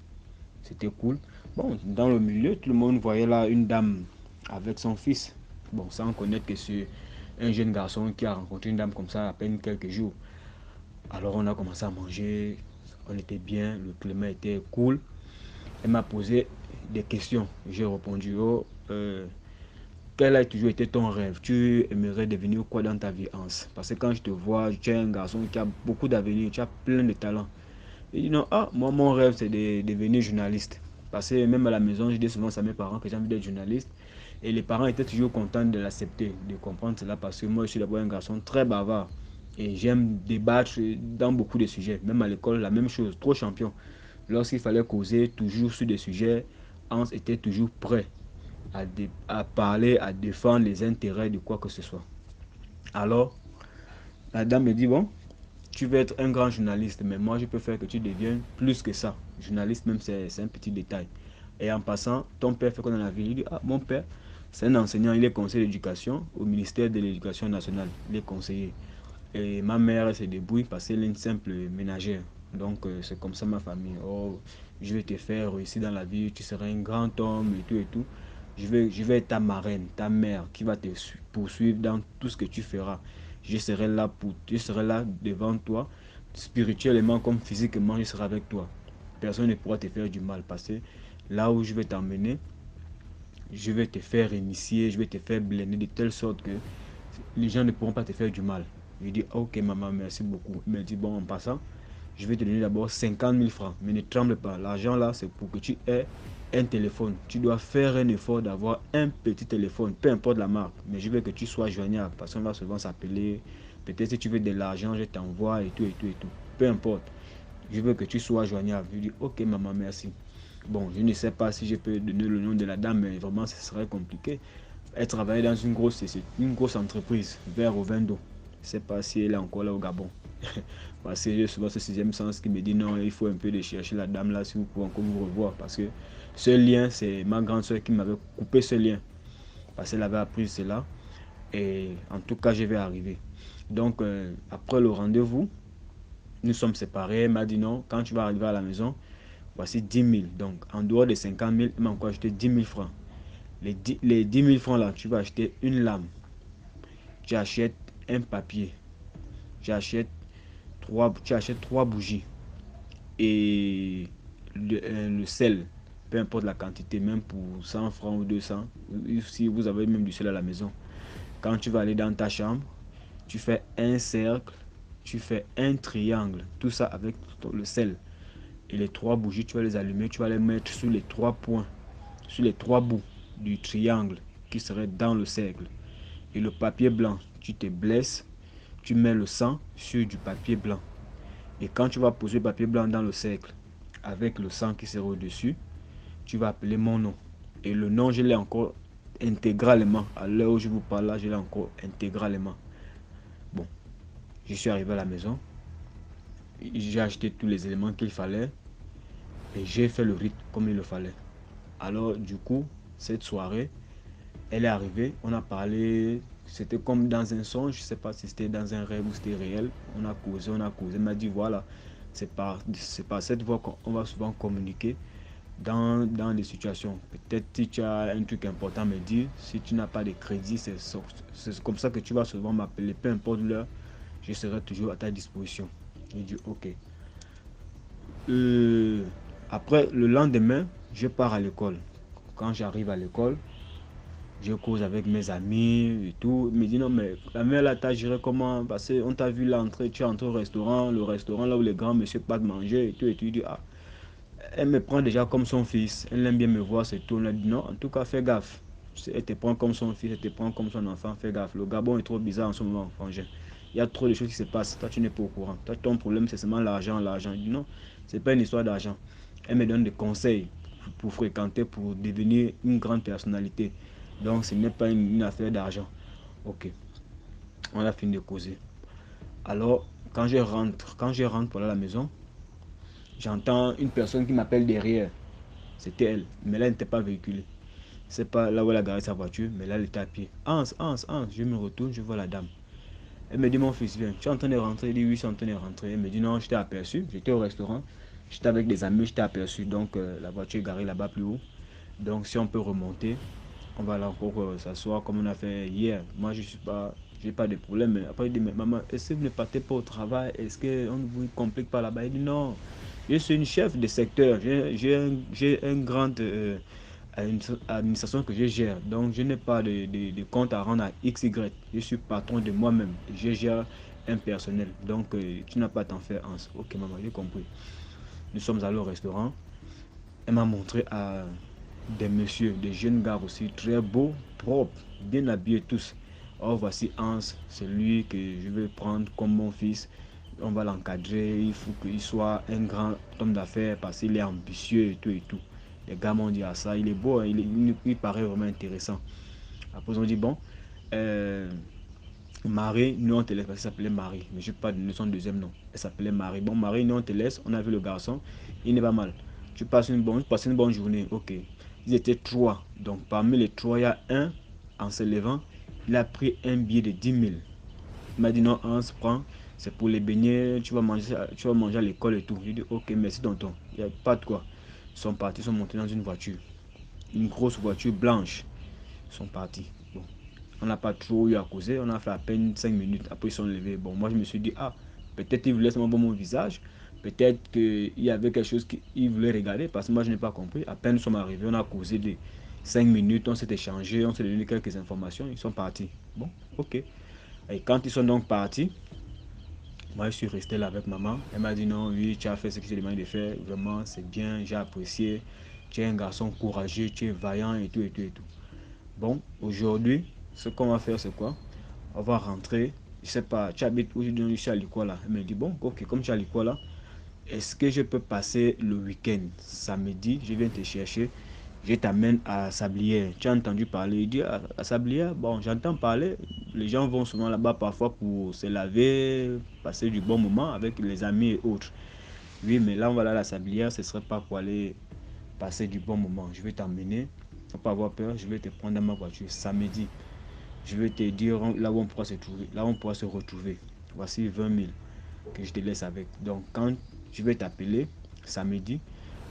C'était cool. Bon, dans le milieu, tout le monde voyait là une dame avec son fils. Bon, sans connaître que c'est un jeune garçon qui a rencontré une dame comme ça à peine quelques jours. Alors, on a commencé à manger. On était bien. Le climat était cool. Elle m'a posé des questions. J'ai répondu, oh, quel a toujours été ton rêve? Tu aimerais devenir quoi dans ta vie, Hans? Parce que quand je te vois, tu es un garçon qui a beaucoup d'avenir, tu as plein de talents. Il dit non, ah, moi mon rêve c'est de devenir journaliste. Parce que même à la maison, je dis souvent à mes parents que j'ai envie d'être journaliste. Et les parents étaient toujours contents de l'accepter, de comprendre cela parce que moi je suis d'abord un garçon très bavard. Et j'aime débattre dans beaucoup de sujets. Même à l'école, la même chose, trop champion. Lorsqu'il fallait causer toujours sur des sujets, Hans était toujours prêt à parler, à défendre les intérêts de quoi que ce soit. Alors, la dame me dit, bon, tu veux être un grand journaliste, mais moi je peux faire que tu deviennes plus que ça. Journaliste même, c'est un petit détail. Et en passant, ton père fait quoi dans la vie? Il dit, ah, mon père, c'est un enseignant, il est conseiller d'éducation au ministère de l'Éducation nationale. Il est conseiller. Et ma mère se débrouille parce qu'elle est une simple ménagère. Donc c'est comme ça ma famille. Oh, je vais te faire réussir dans la vie, tu seras un grand homme et tout et tout. Je vais être ta marraine, ta mère qui va te poursuivre dans tout ce que tu feras. Je serai là devant toi, spirituellement comme physiquement, je serai avec toi. Personne ne pourra te faire du mal parce que là où je vais t'emmener, je vais te faire initier, je vais te faire blender de telle sorte que les gens ne pourront pas te faire du mal. Je dis, ok maman, merci beaucoup. Elle me dit, bon, en passant, je vais te donner d'abord 50 000 francs. Mais ne tremble pas, l'argent là, c'est pour que tu aies un téléphone. Tu dois faire un effort d'avoir un petit téléphone, peu importe la marque. Mais je veux que tu sois joignable, parce qu'on va souvent s'appeler. Peut-être si tu veux de l'argent, je t'envoie et tout, et tout, et tout. Peu importe. Je veux que tu sois joignable. Je dis, ok maman, merci. Bon, je ne sais pas si je peux donner le nom de la dame, mais vraiment, ce serait compliqué. Elle travaillait dans une grosse entreprise, vers Ovendo. Je ne sais pas si elle est encore là au Gabon. Parce que j'ai souvent ce sixième sens qui me dit non, il faut un peu de chercher la dame là si vous pouvez encore vous revoir. Parce que ce lien, c'est ma grande soeur qui m'avait coupé ce lien. Parce qu'elle avait appris cela. Et en tout cas, je vais arriver. Donc, après le rendez-vous, nous sommes séparés. Elle m'a dit non, quand tu vas arriver à la maison, voici 10 000. Donc, en dehors des 50 000, elle m'a encore acheté 10 000 francs. Les 10 000 francs là, tu vas acheter une lame. Tu achètes un papier. Tu achètes 3 bougies. Et le sel, peu importe la quantité, même pour 100 francs ou 200, si vous avez même du sel à la maison. Quand tu vas aller dans ta chambre, tu fais un cercle, tu fais un triangle, tout ça avec le sel. Et les 3 bougies, tu vas les allumer, tu vas les mettre sur les 3 points, sur les 3 bouts du triangle qui serait dans le cercle. Et le papier blanc, tu te blesses, tu mets le sang sur du papier blanc. Et quand tu vas poser le papier blanc dans le cercle, avec le sang qui sera au-dessus, tu vas appeler mon nom. Et le nom, je l'ai encore intégralement. À l'heure où je vous parle là, je l'ai encore intégralement. Bon, je suis arrivé à la maison. J'ai acheté tous les éléments qu'il fallait. Et j'ai fait le rite comme il le fallait. Alors, du coup, cette soirée, elle est arrivée. On a parlé. C'était comme dans un songe. Je ne sais pas si c'était dans un rêve ou c'était réel. On a causé. Elle m'a dit, voilà, c'est par cette voie qu'on va souvent communiquer dans des situations. Peut-être si tu as un truc important à me dire, si tu n'as pas de crédit, c'est comme ça que tu vas souvent m'appeler. Peu importe l'heure, je serai toujours à ta disposition. J'ai dit, ok. Après, le lendemain, je pars à l'école. Quand j'arrive à l'école, je cause avec mes amis et tout. Ils me disent non, mais la mère là, t'as géré comment? Parce qu'on t'a vu là entrer, tu es entré au restaurant, le restaurant là où les grands messieurs partent manger et tout. Et tu dis, ah, elle me prend déjà comme son fils. Elle aime bien me voir, c'est tout. On a dit non, en tout cas, fais gaffe. Elle te prend comme son fils, elle te prend comme son enfant, fais gaffe. Le Gabon est trop bizarre en ce moment, frangin. Il y a trop de choses qui se passent. Toi, tu n'es pas au courant. Toi, ton problème, c'est seulement l'argent, l'argent. Je dis non, c'est pas une histoire d'argent. Elle me donne des conseils. pour fréquenter, pour devenir une grande personnalité. Donc ce n'est pas une affaire d'argent. Ok, on a fini de causer. Alors quand je rentre pour aller à la maison, j'entends une personne qui m'appelle derrière. C'était elle, mais là elle n'était pas véhiculée. C'est pas là où elle a garé sa voiture, mais là elle était à pied. Hans, je me retourne, je vois la dame. Elle me dit, mon fils, viens, tu es en train de rentrer? Elle dit, oui, je suis en train de rentrer. Elle me dit, non, je t'ai aperçu, j'étais au restaurant, j'étais avec des amis, je t'ai aperçu, donc la voiture est garée là-bas plus haut. Donc si on peut remonter, on va là encore s'asseoir comme on a fait hier. Moi, je suis pas, j'ai pas de problème. Mais après, il dit, mais maman, est-ce que vous ne partez pas au travail? Est-ce qu'on ne vous complique pas là-bas? Il dit, non, je suis une chef de secteur, j'ai un grand à une administration que je gère. Donc, je n'ai pas de compte à rendre à XY. Je suis patron de moi-même. Je gère un personnel. Donc, tu n'as pas à t'en faire, Hans. Ok, maman, j'ai compris. Nous sommes allés au restaurant. Elle m'a montré à des messieurs, des jeunes gars aussi, très beaux, propres, bien habillés tous. Oh, voici Hans, c'est lui que je vais prendre comme mon fils. On va l'encadrer. Il faut qu'il soit un grand homme d'affaires parce qu'il est ambitieux et tout et tout. Les gars m'ont dit à ça, il est beau, hein, il paraît vraiment intéressant. Après, ils ont dit, bon, Marie, nous on te laisse, parce qu'elle s'appelait Marie, mais je ne sais pas de son deuxième nom. Elle s'appelait Marie. Bon, Marie, nous on te laisse, on a vu le garçon, il n'est pas mal. Tu passes une bonne journée, ok. Ils étaient 3, donc parmi les 3, il y a un, en se levant, il a pris un billet de 10 000. Il m'a dit, non, Hans, prends, c'est pour les beignets, tu vas manger à l'école et tout. J'ai dit, ok, merci tonton, il n'y a pas de quoi. Ils sont partis, ils sont montés dans une voiture. Une grosse voiture blanche. Ils sont partis. Bon, on n'a pas trop eu à causer. On a fait à peine 5 minutes. Après, ils sont levés. Bon, moi, je me suis dit, ah, peut-être ils voulaient seulement voir mon visage. Peut-être qu'il y avait quelque chose qu'ils voulaient regarder. Parce que moi, je n'ai pas compris. À peine nous sommes arrivés, on a causé de 5 minutes. On s'est échangé. On s'est donné quelques informations. Ils sont partis. Bon, ok. Et quand ils sont donc partis, moi, je suis resté là avec maman. Elle m'a dit non, oui, tu as fait ce que je t'ai demandé de faire. Vraiment, c'est bien, j'ai apprécié. Tu es un garçon courageux, tu es vaillant et tout et tout et tout. Bon, aujourd'hui, ce qu'on va faire, c'est quoi? On va rentrer. Je sais pas, tu habites où? Je suis à Likola. Elle me dit bon, ok, comme tu es à Likola, est-ce que je peux passer le week-end? Samedi, je viens te chercher. Je t'amène à Sablière. Tu as entendu parler? Il dit à Sablière, bon, j'entends parler. Les gens vont souvent là-bas parfois pour se laver, passer du bon moment avec les amis et autres. Oui, mais là, on va aller à la Sablière. Ce ne serait pas pour aller passer du bon moment. Je vais t'emmener. Faut pas avoir peur. Je vais te prendre dans ma voiture samedi. Je vais te dire là où on pourra se trouver, là où on pourra se retrouver. Voici 20 000 que je te laisse avec. Donc, quand je vais t'appeler samedi,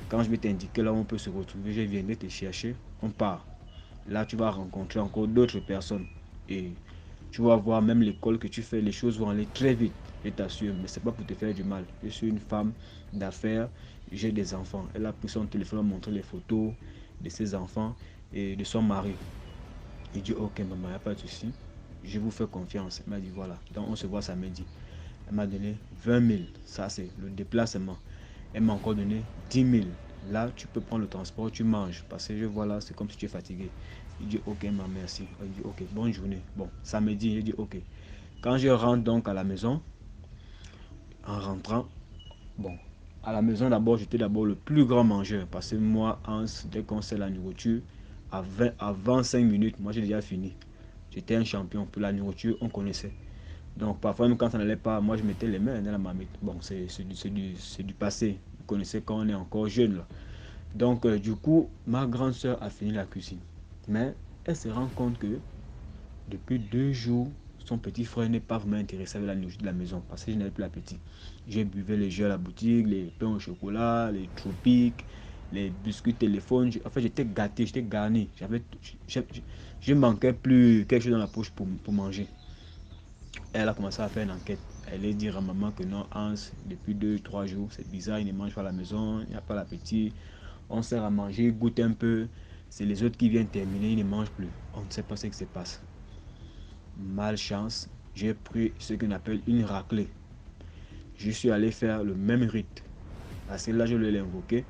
quand je vais t'indiquer là où on peut se retrouver, je viendrai te chercher, on part. Là, tu vas rencontrer encore d'autres personnes. Et tu vas voir même l'école que tu fais, les choses vont aller très vite, je t'assure. Mais c'est pas pour te faire du mal. Je suis une femme d'affaires, j'ai des enfants. Elle a pris son téléphone, a montré les photos de ses enfants et de son mari. Il dit, ok maman, il n'y a pas de souci. Je vous fais confiance. Elle m'a dit, voilà. Donc on se voit samedi. Elle m'a donné 20 000. Ça, c'est le déplacement. Elle m'a encore donné 10 000. Là, tu peux prendre le transport, tu manges. Parce que je vois là, c'est comme si tu es fatigué. Il dit, ok, maman, merci. Il dit, ok, bonne journée. Bon, samedi, il dit, ok. Quand je rentre donc à la maison, en rentrant, bon, à la maison d'abord, j'étais d'abord le plus grand mangeur. Parce que moi, dès qu'on sait la nourriture, à 25 minutes, moi j'ai déjà fini. J'étais un champion. Pour la nourriture, on connaissait. Donc parfois, même quand ça n'allait pas, moi je mettais les mains dans la marmite. Bon, c'est du passé. Vous connaissez quand on est encore jeune là. Donc du coup, ma grande soeur a fini la cuisine. Mais elle se rend compte que depuis 2 jours, son petit frère n'est pas vraiment intéressé avec la nourriture de la maison parce que je n'avais plus l'appétit. J'ai buvé les jeux à la boutique, les pains au chocolat, les tropiques, les biscuits téléphones. En fait, j'étais gâté, j'étais garni. Je manquais plus quelque chose dans la poche pour manger. Elle a commencé à faire une enquête. Elle a dit à maman que non, Hans, depuis 2-3 jours, c'est bizarre, il ne mange pas à la maison, il n'a pas l'appétit. On sert à manger, il goûte un peu. C'est les autres qui viennent terminer, il ne mange plus. On ne sait pas ce qui se passe. Malchance, j'ai pris ce qu'on appelle une raclée. Je suis allé faire le même rite. Parce que là, je l'ai invoqué.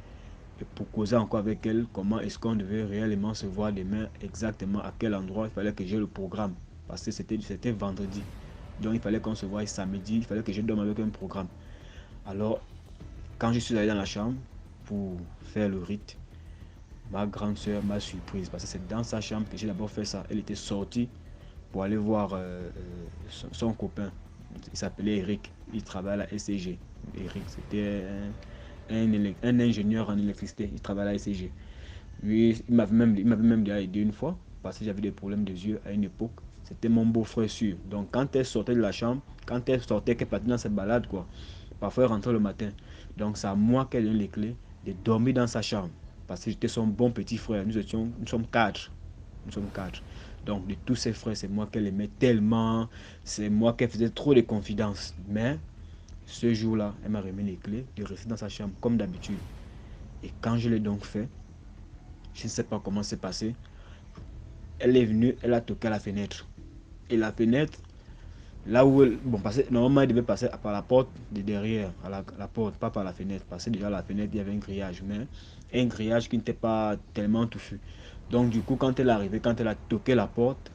Et pour causer encore avec elle, comment est-ce qu'on devait réellement se voir demain, exactement à quel endroit, il fallait que j'ai le programme. Parce que c'était vendredi. Donc il fallait qu'on se voie samedi, il fallait que je dorme avec un programme. Alors, quand je suis allé dans la chambre pour faire le rite, ma grande soeur m'a surprise parce que c'est dans sa chambre que j'ai d'abord fait ça. Elle était sortie pour aller voir son copain. Il s'appelait Eric. Il travaille à la SCG. Eric, c'était un ingénieur en électricité. Il travaille à la SCG. Lui, il m'avait même déjà aidé une fois parce que j'avais des problèmes de yeux à une époque. C'était mon beau-frère sûr. Donc quand elle sortait de la chambre, quand elle sortait, qu'elle partait dans cette balade, quoi, parfois elle rentrait le matin. Donc c'est à moi qu'elle donne les clés de dormir dans sa chambre. Parce que j'étais son bon petit frère. Nous sommes quatre. Nous sommes quatre. Donc de tous ses frères, c'est moi qu'elle aimait tellement. C'est moi qu'elle faisait trop de confidences. Mais ce jour-là, elle m'a remis les clés de rester dans sa chambre comme d'habitude. Et quand je l'ai donc fait, je ne sais pas comment c'est passé. Elle est venue, elle a toqué à la fenêtre. Et la fenêtre, là où elle, bon, normalement elle devait passer par la porte de derrière, à la porte, pas par la fenêtre. Parce que déjà à la fenêtre, il y avait un grillage, mais un grillage qui n'était pas tellement touffu. Donc du coup, quand elle est arrivée, quand elle a toqué la porte,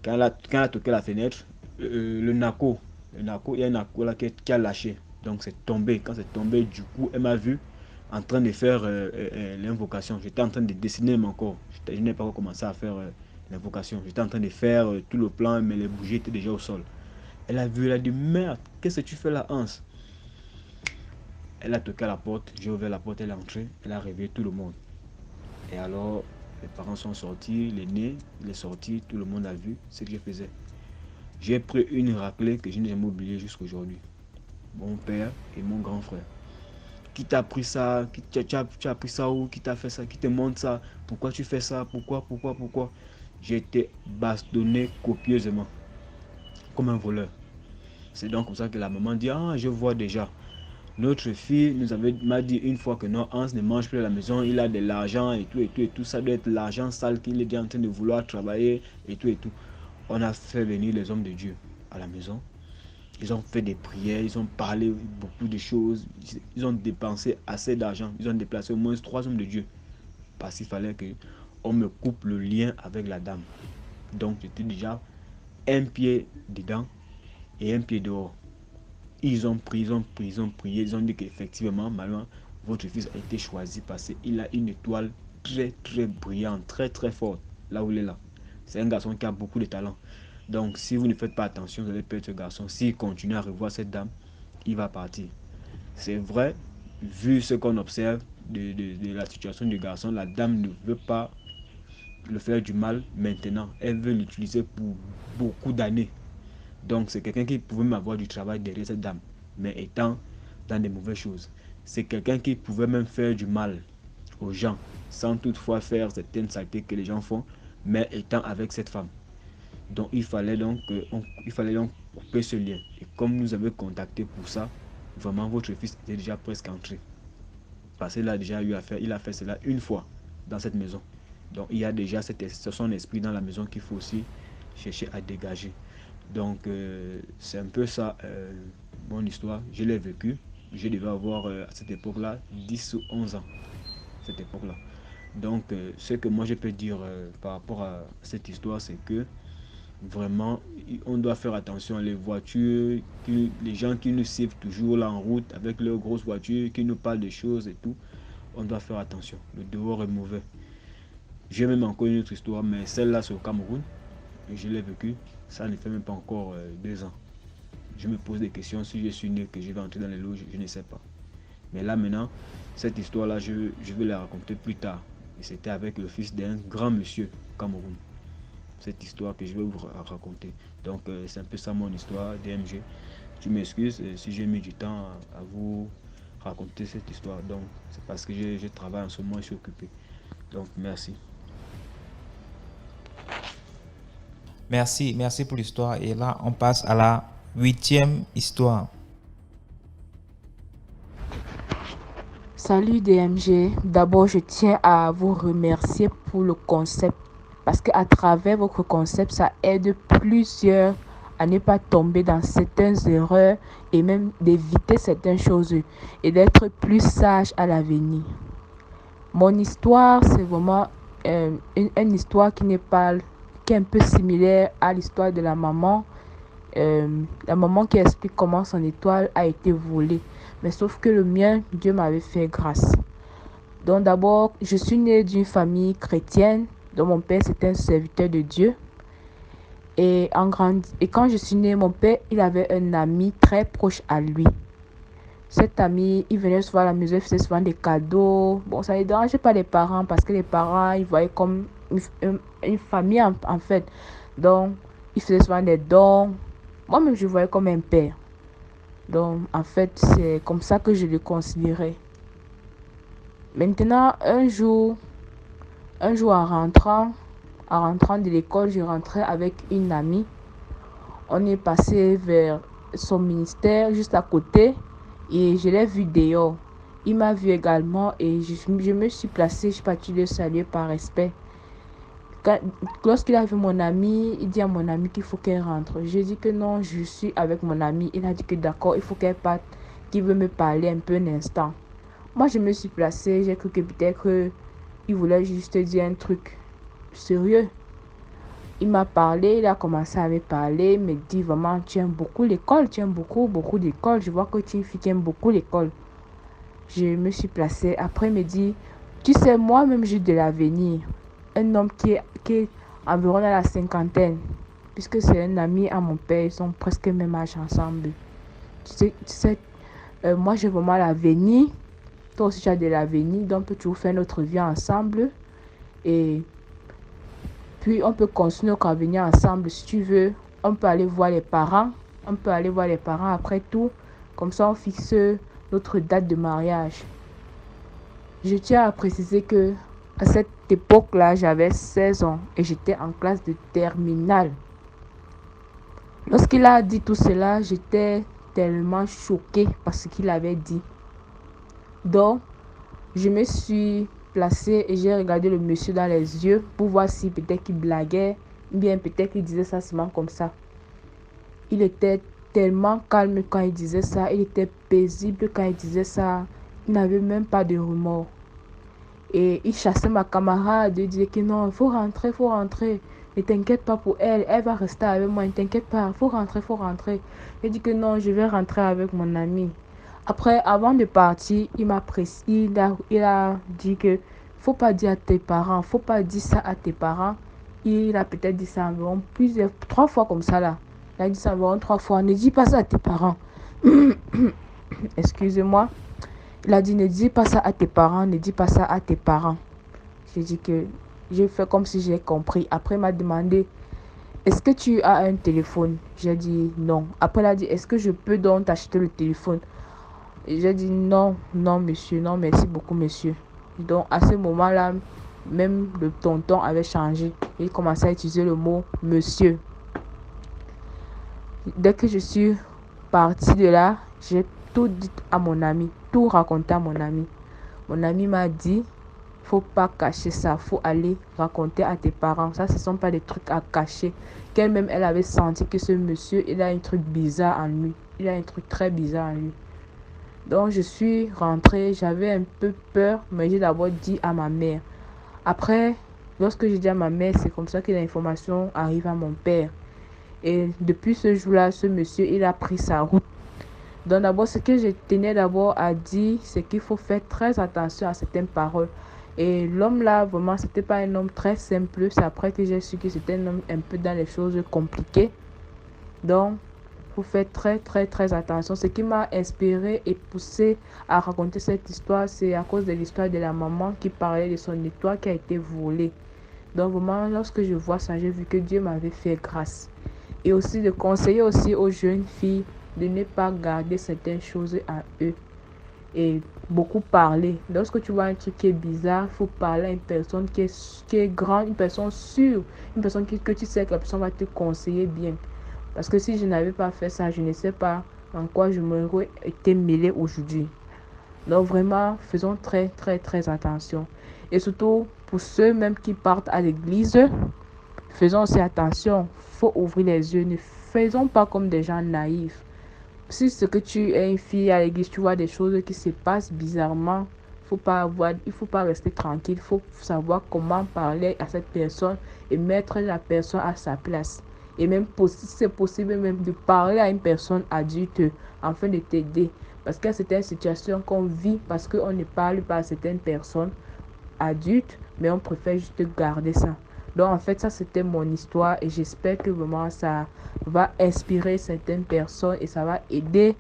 quand elle a toqué la fenêtre, le naco, il y a un naco là qui a lâché. Donc c'est tombé. Quand c'est tombé, du coup, elle m'a vu en train de faire l'invocation. J'étais en train de dessiner mon corps. Je n'ai pas commencé à faire l'invocation. J'étais en train de faire tout le plan, mais les bougies étaient déjà au sol. Elle a vu, elle a dit, merde, qu'est-ce que tu fais là, Hans? Elle a toqué à la porte, j'ai ouvert la porte, elle est entrée, elle a réveillé tout le monde. Et alors, les parents sont sortis, l'aîné, il est sorti, tout le monde a vu ce que je faisais. J'ai pris une raclée que je n'ai jamais oubliée jusqu'à aujourd'hui. Mon père et mon grand frère. Qui t'a appris ça? Tu as appris ça où? Qui t'a fait ça? Qui te montre ça? Pourquoi tu fais ça? Pourquoi? J'ai été bastonné copieusement, comme un voleur. C'est donc comme ça que la maman dit, ah, je vois déjà. Notre fille m'a dit une fois que non, Hans ne mange plus à la maison, il a de l'argent et tout, ça doit être l'argent sale qu'il est en train de vouloir travailler et tout. On a fait venir les hommes de Dieu à la maison. Ils ont fait des prières, ils ont parlé beaucoup de choses, ils ont dépensé assez d'argent, ils ont déplacé au moins 3 hommes de Dieu. Parce qu'il fallait qu'on me coupe le lien avec la dame. Donc j'étais déjà un pied dedans et un pied dehors. Ils ont prié, ils ont dit qu'effectivement, maintenant, votre fils a été choisi parce qu'il a une étoile très très brillante, très très forte, là où il est là. C'est un garçon qui a beaucoup de talent. Donc si vous ne faites pas attention, vous allez perdre ce garçon. S'il continue à revoir cette dame, il va partir. C'est vrai, vu ce qu'on observe de la situation du garçon, la dame ne veut pas le faire du mal maintenant. Elle veut l'utiliser pour beaucoup d'années. Donc c'est quelqu'un qui pouvait m'avoir du travail derrière cette dame, mais étant dans des mauvaises choses. C'est quelqu'un qui pouvait même faire du mal aux gens, sans toutefois faire certaines saletés que les gens font, mais étant avec cette femme. Donc il fallait donc couper ce lien. Et comme nous avons contacté pour ça, vraiment votre fils était déjà presque entré. Parce qu'il a déjà eu à faire, il a fait cela une fois dans cette maison. Donc il y a déjà son esprit dans la maison qu'il faut aussi chercher à dégager. Donc c'est un peu ça mon histoire. Je l'ai vécu. Je devais avoir à cette époque-là 10 ou 11 ans. Cette époque-là. Donc ce que moi je peux dire par rapport à cette histoire, c'est que vraiment on doit faire attention. Les voitures, les gens qui nous suivent toujours là en route avec leurs grosses voitures, qui nous parlent des choses et tout, on doit faire attention. Le dehors est mauvais. J'ai même encore une autre histoire, mais celle-là c'est au Cameroun. Et je l'ai vécu. Ça ne fait même pas encore 2 ans. Je me pose des questions si je suis né, que je vais entrer dans les loges, je ne sais pas. Mais là maintenant, cette histoire-là, je vais la raconter plus tard. Et c'était avec le fils d'un grand monsieur au Cameroun. Cette histoire que je vais vous raconter. Donc c'est un peu ça mon histoire, DMG. Tu m'excuses si j'ai mis du temps à vous raconter cette histoire. Donc c'est parce que je travaille en ce moment, je suis occupé. Donc merci. Merci pour l'histoire. Et là, on passe à la 8e histoire. Salut DMG. D'abord, je tiens à vous remercier pour le concept parce qu'à travers votre concept, ça aide plusieurs à ne pas tomber dans certaines erreurs et même d'éviter certaines choses et d'être plus sage à l'avenir. Mon histoire, c'est vraiment une histoire qui est un peu similaire à l'histoire de la maman. La maman qui explique comment son étoile a été volée. Mais sauf que le mien, Dieu m'avait fait grâce. Donc d'abord, je suis née d'une famille chrétienne, dont mon père c'était un serviteur de Dieu. Et quand je suis née, mon père, il avait un ami très proche à lui. Cet ami, il venait souvent à la maison, il faisait souvent des cadeaux. Bon, ça ne dérangeait pas les parents parce que les parents, ils voyaient comme une famille en fait. Donc, il faisait souvent des dons. Moi-même, je voyais comme un père. Donc, en fait, c'est comme ça que je le considérais. Maintenant, un jour en rentrant de l'école, je rentrais avec une amie. On est passé vers son ministère juste à côté et je l'ai vu dehors. Il m'a vu également et je me suis placée, je suis partie le saluer par respect. Lorsqu'il a vu mon ami, il dit à mon ami qu'il faut qu'elle rentre. J'ai dit que non, je suis avec mon ami. Il a dit que d'accord, il faut qu'elle parte, qu'il veut me parler un peu un instant. Moi, je me suis placée, j'ai cru que peut-être il voulait juste dire un truc sérieux. Il m'a parlé, il a commencé à me parler, il me dit vraiment, tu aimes beaucoup l'école, tu aimes beaucoup l'école. Je vois que tu es une fille qui aime beaucoup l'école. Je me suis placée. Après, il me dit, tu sais, moi-même, j'ai de l'avenir. Un homme qui est environ dans la cinquantaine, puisque c'est un ami à mon père, ils sont presque même âge ensemble. Tu sais, moi, j'ai vraiment l'avenir. Toi aussi, tu as de l'avenir, donc on peut toujours faire notre vie ensemble. Et puis, on peut continuer notre avenir ensemble si tu veux. On peut aller voir les parents. Après tout. Comme ça, on fixe notre date de mariage. Je tiens à préciser que à cette époque-là, j'avais 16 ans et j'étais en classe de terminale. Lorsqu'il a dit tout cela, j'étais tellement choquée par ce qu'il avait dit. Donc, je me suis placée et j'ai regardé le monsieur dans les yeux pour voir si peut-être qu'il blaguait ou bien peut-être qu'il disait ça seulement comme ça. Il était tellement calme quand il disait ça, il était paisible quand il disait ça, il n'avait même pas de remords. Et il chassait ma camarade, il disait que non, il faut rentrer. Ne t'inquiète pas pour elle, elle va rester avec moi, ne t'inquiète pas, il faut rentrer. Il dit que non, je vais rentrer avec mon ami. Après, avant de partir, il a dit que faut pas dire à tes parents, faut pas dire ça à tes parents. Il a peut-être dit ça environ 3 fois comme ça là. Il a dit ça environ 3 fois. Ne dis pas ça à tes parents. Excusez-moi. Il a dit ne dis pas ça à tes parents, ne dis pas ça à tes parents. J'ai dit que j'ai fait comme si j'ai compris. Après, il m'a demandé est-ce que tu as un téléphone? J'ai dit non. Après, il a dit est-ce que je peux donc t'acheter le téléphone? Et j'ai dit non, monsieur, non, merci beaucoup, monsieur. Donc, à ce moment-là, même le tonton avait changé. Il commençait à utiliser le mot monsieur. Dès que je suis partie de là, j'ai tout dit à mon ami, tout raconté à mon ami. Mon ami m'a dit, faut pas cacher ça, faut aller raconter à tes parents. Ça, ce sont pas des trucs à cacher. Qu'elle-même, elle avait senti que ce monsieur, il a un truc bizarre en lui. Il a un truc très bizarre en lui. Donc, je suis rentrée, j'avais un peu peur, mais j'ai d'abord dit à ma mère. Après, lorsque j'ai dit à ma mère, c'est comme ça que l'information arrive à mon père. Et depuis ce jour-là, ce monsieur, il a pris sa route. Donc d'abord, ce que je tenais d'abord à dire, c'est qu'il faut faire très attention à certaines paroles. Et l'homme là, vraiment, c'était pas un homme très simple. C'est après que j'ai su que c'était un homme un peu dans les choses compliquées. Donc, il faut faire très attention. Ce qui m'a inspiré et poussé à raconter cette histoire, c'est à cause de l'histoire de la maman qui parlait de son étoile qui a été volée. Donc vraiment, lorsque je vois ça, j'ai vu que Dieu m'avait fait grâce. Et aussi de conseiller aussi aux jeunes filles de ne pas garder certaines choses à eux. Et beaucoup parler. Lorsque tu vois un truc qui est bizarre, il faut parler à une personne qui est grande, une personne sûre, une personne que tu sais que la personne va te conseiller bien. Parce que si je n'avais pas fait ça, je ne sais pas en quoi je m'aurais été mêlée aujourd'hui. Donc vraiment, faisons très attention. Et surtout, pour ceux même qui partent à l'église, faisons aussi attention. Il faut ouvrir les yeux. Ne faisons pas comme des gens naïfs. Si ce que tu es une fille à l'église, tu vois des choses qui se passent bizarrement, il faut pas rester tranquille. Il faut savoir comment parler à cette personne et mettre la personne à sa place. Et même si c'est possible même de parler à une personne adulte afin de t'aider. Parce qu'il y a certaines situations qu'on vit parce qu'on ne parle pas à certaines personnes adultes, mais on préfère juste garder ça. Donc en fait, ça c'était mon histoire et j'espère que vraiment ça va inspirer certaines personnes et ça va aider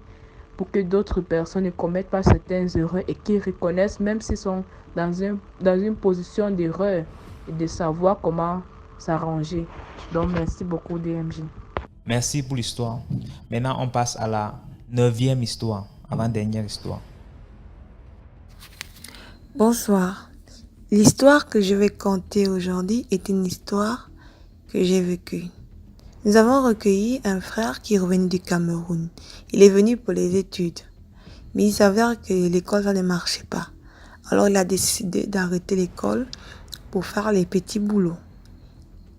pour que d'autres personnes ne commettent pas certaines erreurs et qu'ils reconnaissent, même s'ils sont dans une position d'erreur, et de savoir comment s'arranger. Donc merci beaucoup DMJ. Merci pour l'histoire. Maintenant, on passe à la 9e histoire, avant-dernière histoire. Bonsoir. L'histoire que je vais conter aujourd'hui est une histoire que j'ai vécue. Nous avons recueilli un frère qui revenait du Cameroun. Il est venu pour les études. Mais il s'avère que l'école, ça ne marchait pas. Alors il a décidé d'arrêter l'école pour faire les petits boulots.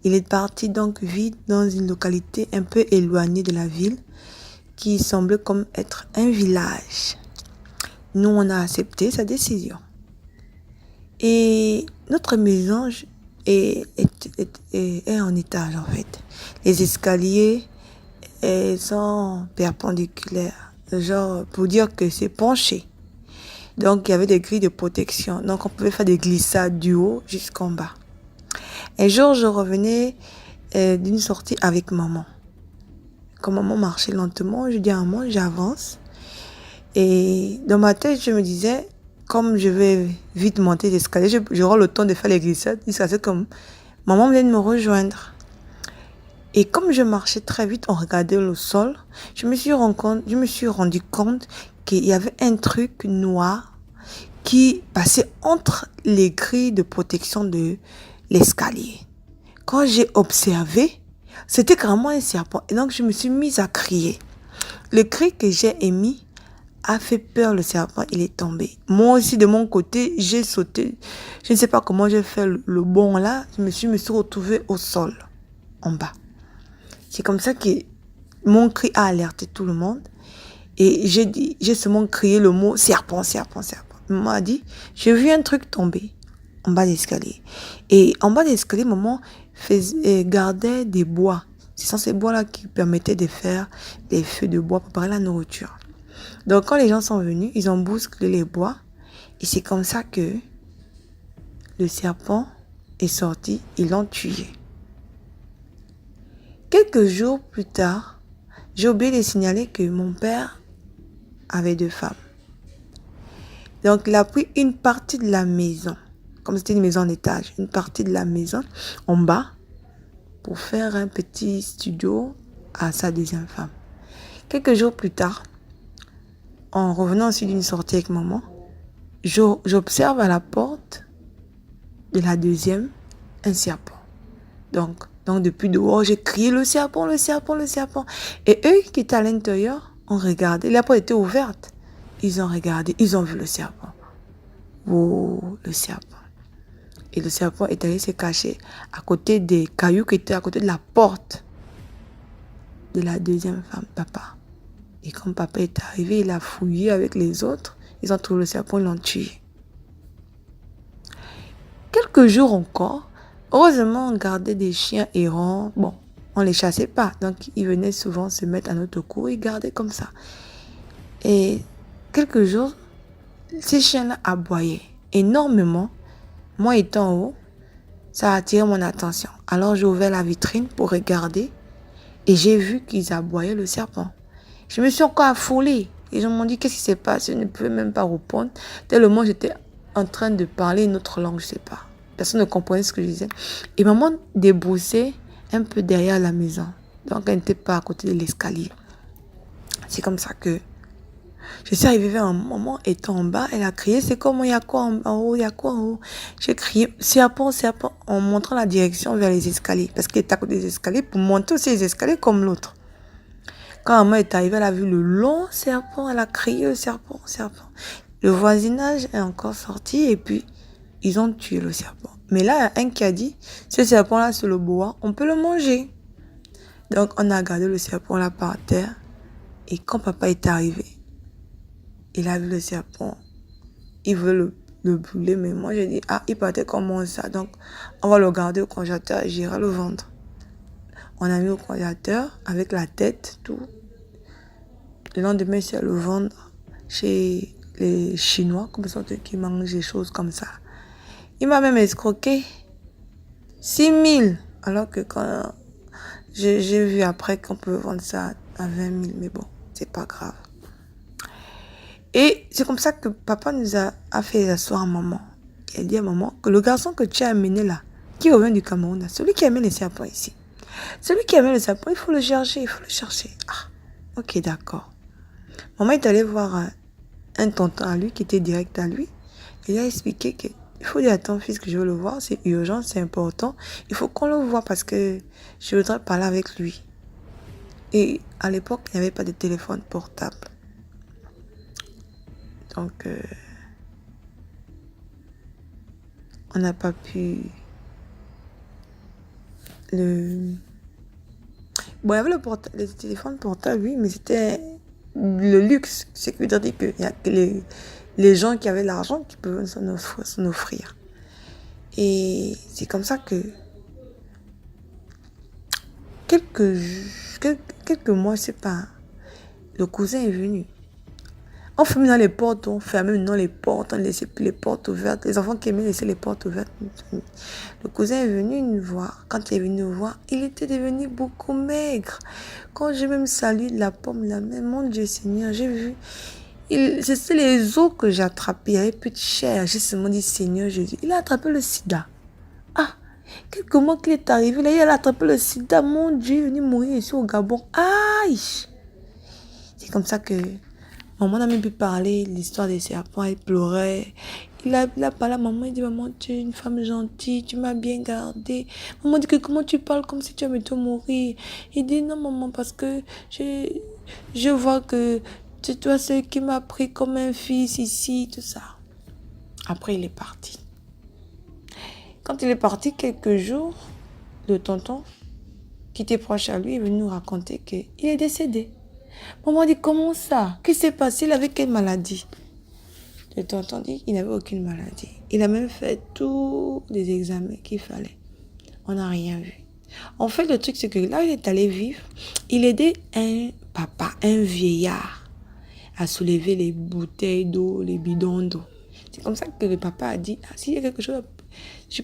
Il est parti donc vivre dans une localité un peu éloignée de la ville qui semblait comme être un village. Nous, on a accepté sa décision. Et notre maison est en étage en fait. Les escaliers sont perpendiculaires, genre pour dire que c'est penché. Donc il y avait des grilles de protection, donc on pouvait faire des glissades du haut jusqu'en bas. Un jour, je revenais d'une sortie avec maman. Quand maman marchait lentement, je dis à maman, j'avance. Et dans ma tête, je me disais, comme je vais vite monter les escaliers, j'aurai le temps de faire les glissades. C'est comme maman vient de me rejoindre. Et comme je marchais très vite, on regardait le sol, je me suis rendu compte qu'il y avait un truc noir qui passait entre les grilles de protection de l'escalier. Quand j'ai observé, c'était carrément un serpent. Et donc, je me suis mise à crier. Le cri que j'ai émis a fait peur le serpent. Il est tombé. Moi aussi, de mon côté, j'ai sauté. Je ne sais pas comment j'ai fait le bond là. Je me suis retrouvée au sol, en bas. C'est comme ça que mon cri a alerté tout le monde. Et j'ai seulement crié le mot serpent, serpent, serpent. Maman a dit, j'ai vu un truc tomber en bas de l'escalier. Et en bas de l'escalier, maman gardait des bois. Ce sont ces bois-là qui permettaient de faire des feux de bois pour préparer la nourriture. Donc, quand les gens sont venus, ils ont bousculé les bois. Et c'est comme ça que le serpent est sorti. Ils l'ont tué. Quelques jours plus tard, j'ai oublié de signaler que mon père avait 2 femmes. Donc, il a pris une partie de la maison, comme c'était une maison en étage, une partie de la maison en bas pour faire un petit studio à sa 2e femme. Quelques jours plus tard, en revenant aussi d'une sortie avec maman, j'observe à la porte de la 2e un serpent. Donc depuis dehors, j'ai crié le serpent, le serpent, le serpent. Et eux qui étaient à l'intérieur ont regardé. La porte était ouverte. Ils ont regardé, ils ont vu le serpent. Oh, le serpent. Et le serpent est allé se cacher à côté des cailloux qui étaient à côté de la porte de la 2e femme, papa. Et quand papa est arrivé, il a fouillé avec les autres. Ils ont trouvé le serpent, ils l'ont tué. Quelques jours encore, heureusement, on gardait des chiens errants. Bon, on ne les chassait pas. Donc, ils venaient souvent se mettre à notre cou et gardaient comme ça. Et quelques jours, ces chiens-là aboyaient énormément. Moi étant en haut, ça a attiré mon attention. Alors, j'ai ouvert la vitrine pour regarder et j'ai vu qu'ils aboyaient le serpent. Je me suis encore affolée. Et je me dit, qu'est-ce qui s'est passé? Je ne pouvais même pas répondre. Tellement j'étais en train de parler une autre langue, je ne sais pas. Personne ne comprenait ce que je disais. Et maman débroussait un peu derrière la maison. Donc, elle n'était pas à côté de l'escalier. C'est comme ça que je suis arrivée vers un moment, étant en bas, elle a crié, c'est comment, il y a quoi en haut, il y a quoi en haut? J'ai crié, serpent, serpent, en montrant la direction vers les escaliers. Parce qu'elle était à côté des escaliers pour monter aussi les escaliers comme l'autre. Quand maman est arrivée, elle a vu le long serpent, elle a crié, serpent, serpent. Le voisinage est encore sorti et puis ils ont tué le serpent. Mais là, il y a un qui a dit, ce serpent-là sur le bois, on peut le manger. Donc, on a gardé le serpent là par terre. Et quand papa est arrivé, il a vu le serpent. Il veut le brûler, mais moi, j'ai dit, il partait comment ça? Donc, on va le garder au congélateur et j'irai le vendre. On a mis au congélateur avec la tête, tout. Le lendemain, c'est à le vendre chez les Chinois, comme ça, qui mangent des choses comme ça. Il m'a même escroqué 6 000, alors que quand j'ai vu après qu'on peut vendre ça à 20 000, mais bon, c'est pas grave. Et c'est comme ça que papa nous a fait asseoir à maman. Il a dit à maman que le garçon que tu as amené là, qui revient du Cameroun, là, celui qui amène les serpents ici, celui qui amène les serpents, il faut le chercher, il faut le chercher. Ah, ok, d'accord. Maman est allée voir un tonton à lui qui était direct à lui. Il a expliqué que il faut dire à ton fils que je veux le voir, c'est urgent, c'est important. Il faut qu'on le voit parce que je voudrais parler avec lui. Et à l'époque, il n'y avait pas de téléphone portable. Donc, on n'a pas pu le... Bon, il y avait le téléphone portable, oui, mais c'était le luxe. C'est que veut dire qu'il y a que les gens qui avaient l'argent qui peuvent s'en offrir. Et c'est comme ça que quelques mois, je sais pas, le cousin est venu. On fermait dans les portes, on fermait maintenant les portes, on ne laissait plus les portes ouvertes. Les enfants qui aimaient laisser les portes ouvertes. Le cousin est venu nous voir. Quand il est venu nous voir, il était devenu beaucoup maigre. Quand j'ai même salué de la pomme la main, mon Dieu Seigneur, j'ai vu. C'était les os que j'ai attrapés, il y avait plus de chair. J'ai seulement dit Seigneur Jésus. Il a attrapé le sida. Ah, quelques mois qu'il est arrivé, là, il a attrapé le sida. Mon Dieu, il est venu mourir ici au Gabon. Aïe! C'est comme ça que maman n'a même pu parler l'histoire des serpents. Elle pleurait. Il a parlé à maman. Il dit, maman, tu es une femme gentille. Tu m'as bien gardée. Maman dit que comment tu parles comme si tu allais te mourir. Il dit, non, maman, parce que je vois que c'est toi celle qui m'a pris comme un fils ici, tout ça. Après, il est parti. Quand il est parti, quelques jours, le tonton, qui était proche à lui, est venu nous raconter qu'il est décédé. Maman dit, comment ça? Qu'est-ce qui s'est passé? Il avait quelle maladie? Le tonton dit qu'il n'avait aucune maladie. Il a même fait tous les examens qu'il fallait. On n'a rien vu. En fait, le truc, c'est que là, il est allé vivre. Il aidait un papa, un vieillard, à soulever les bouteilles d'eau, les bidons d'eau. C'est comme ça que le papa a dit, s'il y a quelque chose, si je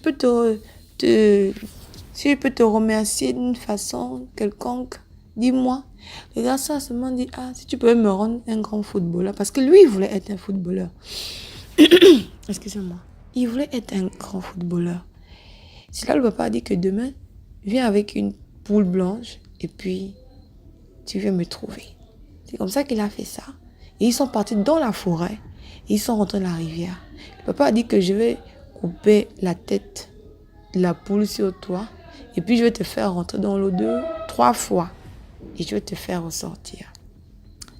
peux te remercier d'une façon quelconque, dis-moi. Le garçon a seulement dit, si tu pouvais me rendre un grand footballeur. Parce que lui, il voulait être un footballeur. Excusez-moi. Il voulait être un grand footballeur. C'est là le papa a dit que demain, viens avec une poule blanche et puis tu viens me trouver. C'est comme ça qu'il a fait ça. Et ils sont partis dans la forêt. Et ils sont rentrés dans la rivière. Le papa a dit que je vais couper la tête de la poule sur toi. Et puis je vais te faire rentrer dans l'eau 3 fois. Et je vais te faire ressortir.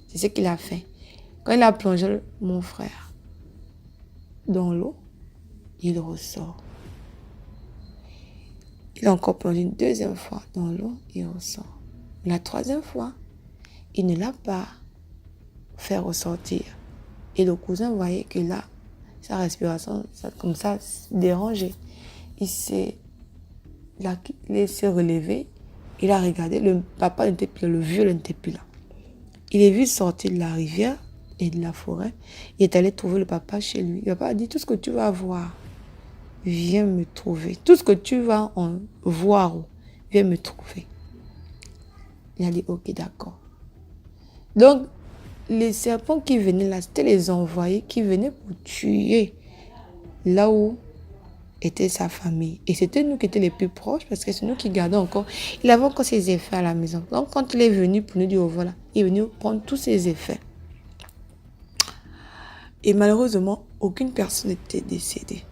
C'est ce qu'il a fait. Quand il a plongé mon frère dans l'eau, il ressort. Il a encore plongé une 2e fois dans l'eau, il ressort. La 3e fois, il ne l'a pas fait ressortir. Et le cousin voyait que là, sa respiration, comme ça, dérangeait. Il s'est laissé relever. Il a regardé, le papa n'était plus là, le vieux n'était plus là. Il est vu sortir de la rivière et de la forêt. Il est allé trouver le papa chez lui. Le papa a dit, tout ce que tu vas voir, viens me trouver. Tout ce que tu vas en voir, viens me trouver. Il a dit, ok, d'accord. Donc, les serpents qui venaient là, c'était les envoyés qui venaient pour tuer là où était sa famille. Et c'était nous qui étions les plus proches parce que c'est nous qui gardions encore. Il avait encore ses effets à la maison. Donc, quand il est venu pour nous dire au revoir, il est venu prendre tous ses effets. Et malheureusement, aucune personne n'était décédée.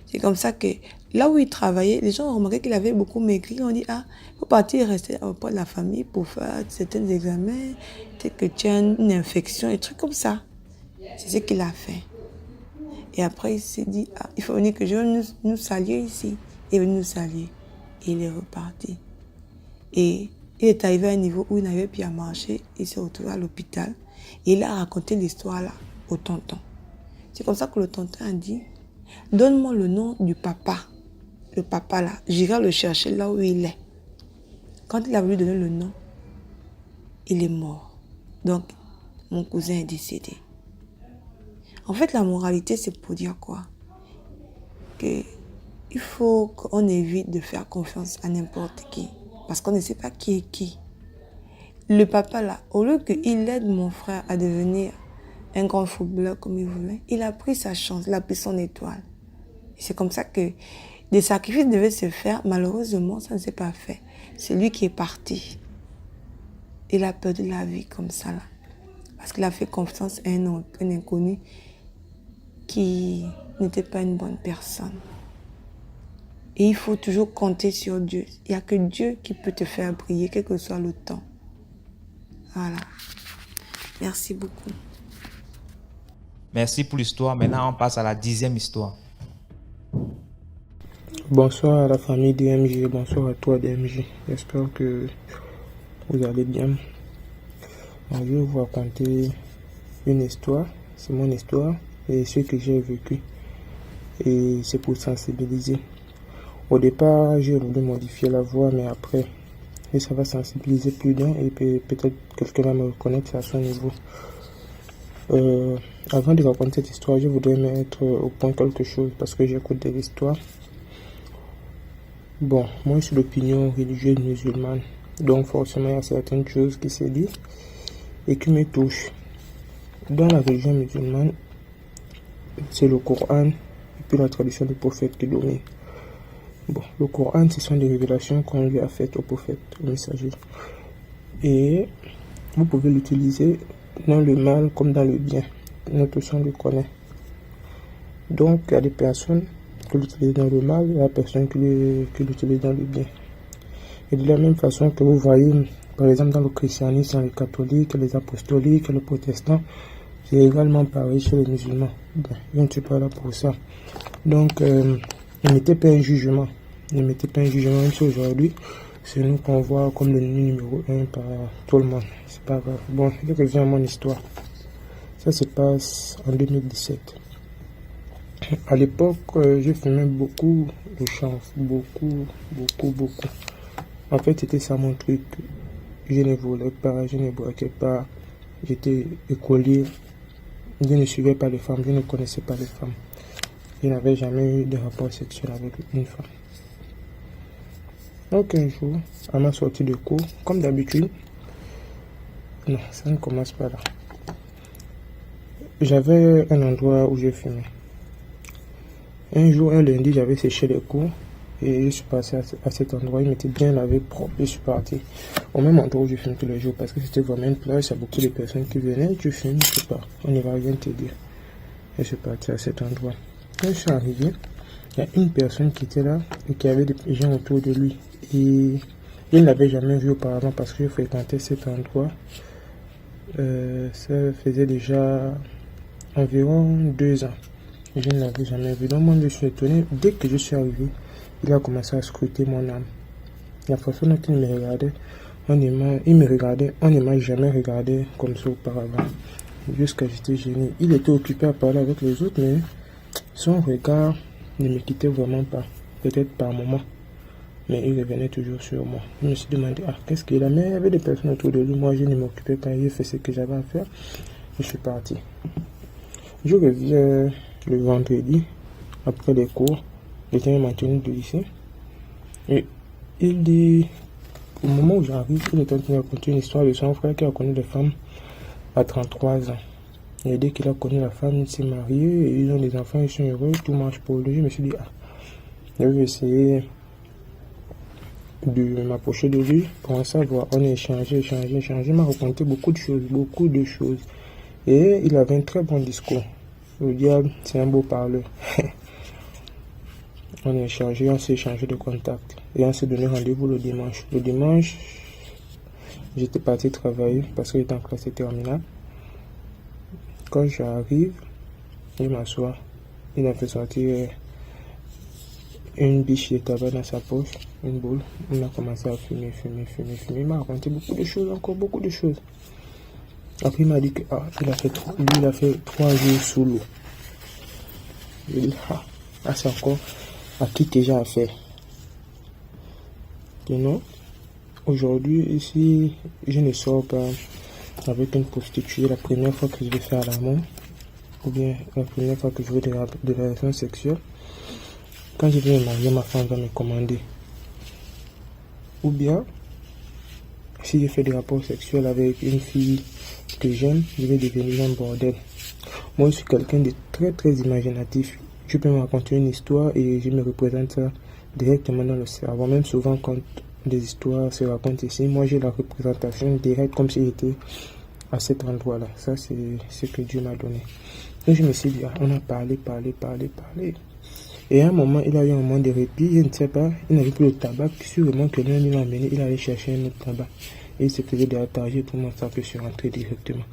C'est comme ça que là où il travaillait, les gens ont remarqué qu'il avait beaucoup maigri. Ils ont dit, il faut partir et rester auprès de la famille pour faire certains examens, peut-être que tu as une infection, des trucs comme ça. C'est ce qu'il a fait. Et après, il s'est dit, il faut venir que je vais nous saluer ici. Il est venu nous saluer. Et il est reparti. Et il est arrivé à un niveau où il n'avait plus à marcher. Il s'est retrouvé à l'hôpital. Et il a raconté l'histoire là au tonton. C'est comme ça que le tonton a dit, donne-moi le nom du papa. Le papa là, j'irai le chercher là où il est. Quand il a voulu donner le nom, il est mort. Donc, mon cousin est décédé. En fait, la moralité, c'est pour dire quoi? Que il faut qu'on évite de faire confiance à n'importe qui. Parce qu'on ne sait pas qui est qui. Le papa là, au lieu qu'il aide mon frère à devenir un grand footballeur comme il voulait, il a pris sa chance, il a pris son étoile. Et c'est comme ça que des sacrifices devaient se faire. Malheureusement, ça ne s'est pas fait. C'est lui qui est parti. Il a perdu la vie comme ça là. Parce qu'il a fait confiance à un inconnu qui n'était pas une bonne personne. Et il faut toujours compter sur Dieu. Il n'y a que Dieu qui peut te faire briller, quel que soit le temps. Voilà. Merci beaucoup. Merci pour l'histoire. Maintenant, on passe à la 10e histoire. Bonsoir à la famille DMG, bonsoir à toi DMG. J'espère que vous allez bien. Alors, je vais vous raconter une histoire. C'est mon histoire et ce que j'ai vécu. Et c'est pour sensibiliser. Au départ, j'ai voulu modifier la voix, mais après, et ça va sensibiliser plus d'un et peut-être quelqu'un va me reconnaître à son niveau. Avant de raconter cette histoire, je voudrais mettre au point quelque chose parce que j'écoute des histoires. Bon, moi je suis d'opinion religieuse musulmane, donc forcément il y a certaines choses qui se disent et qui me touchent. Dans la religion musulmane, c'est le Coran et puis la tradition du prophète qui domine. Bon, le Coran, ce sont des révélations qu'on lui a faites au prophète, au messager. Et vous pouvez l'utiliser dans le mal comme dans le bien. Notre sang le connaît. Donc, il y a des personnes qui l'utilisent dans le mal, et il y a des personnes qui l'utilisent dans le bien. Et de la même façon que vous voyez, par exemple, dans le christianisme, les catholiques, les apostoliques, les protestants, c'est également pareil chez les musulmans. Bon, je ne suis pas là pour ça. Donc, ne mettez pas un jugement. Ne mettez pas un jugement, même si aujourd'hui, c'est nous qu'on voit comme le numéro 1 par tout le monde. C'est pas grave. Bon, je reviens à mon histoire. Ça se passe en 2017. À l'époque, je fumais beaucoup de chance. Beaucoup. En fait, c'était ça mon truc. Je ne volais pas, je ne braquais pas. J'étais écolier. Je ne suivais pas les femmes, je ne connaissais pas les femmes. Je n'avais jamais eu de rapport sexuel avec une femme. Donc un jour, à ma sortie de cours, comme d'habitude, non, ça ne commence pas là. J'avais un endroit où je fumais. Un jour, un lundi, j'avais séché les cours et je suis passé à cet endroit. Il m'était bien lavé, propre, et je suis parti au même endroit où je fume tous les jours parce que c'était vraiment une plage. Il y a beaucoup de personnes qui venaient. Tu fumes, je sais pas, on ne va rien te dire. Et je suis parti à cet endroit. Quand je suis arrivé, il y a une personne qui était là et qui avait des gens autour de lui. Et je ne l'avais jamais vu auparavant parce que je fréquentais cet endroit. Ça faisait déjà environ 2 ans. Je ne l'avais jamais vu. Donc moi je suis étonné. Dès que je suis arrivé, il a commencé à scruter mon âme. La façon dont il me regardait, on ne m'a jamais regardé comme ça auparavant. Jusqu'à j'étais gêné. Il était occupé à parler avec les autres, mais son regard ne me quittait vraiment pas. Peut-être par moment. Mais il revenait toujours sur moi. Je me suis demandé, qu'est-ce qu'il a? Mais il y avait des personnes autour de lui. Moi, je ne m'occupais pas. J'ai fait ce que j'avais à faire. Je suis parti. Je reviens le vendredi, après les cours. J'étais maintenu de lycée. Et il dit, au moment où j'arrive, il est en train de raconter une histoire de son frère qui a connu des femmes à 33 ans. Et dès qu'il a connu la femme, il s'est marié. Et ils ont des enfants, ils sont heureux. Tout marche pour lui. Je me suis dit, je vais essayer de m'approcher de lui pour en savoir. On a échangé. Il m'a raconté beaucoup de choses. Et il avait un très bon discours. Le diable, c'est un beau parleur. On s'est échangé de contacts. Et on s'est donné rendez-vous le dimanche. Le dimanche, j'étais parti travailler parce que j'étais en classe terminale. Quand j'arrive, il m'assoit. Il a fait sortir une biche de tabac dans sa poche, une boule. On a commencé à fumer. Il m'a raconté beaucoup de choses. Après, il m'a dit que il a fait 3 jours sous l'eau. J'ai dit, c'est encore à qui que j'ai affaire. Et non, aujourd'hui, ici, je ne sors pas. avec une prostituée la première fois que je vais faire l'amour, ou bien la première fois que je veux de la relation sexuelle, quand je vais me marier, ma femme va me commander. Ou bien, si je fais des rapports sexuels avec une fille que j'aime, je vais devenir un bordel. Moi, je suis quelqu'un de très très imaginatif. Je peux me raconter une histoire et je me représente ça directement dans le cerveau. Même souvent quand des histoires se racontent ici, moi j'ai la représentation directe comme si j'étais à cet endroit-là. Ça, c'est ce que Dieu m'a donné. Et je me suis dit, on a parlé. Et à un moment, il a eu un moment de répit, je ne sais pas, il n'avait plus le tabac, sûrement que lui, il l'a emmené, il allait chercher un autre tabac. Et il se faisait déranger, tout le monde savait que je suis rentré directement.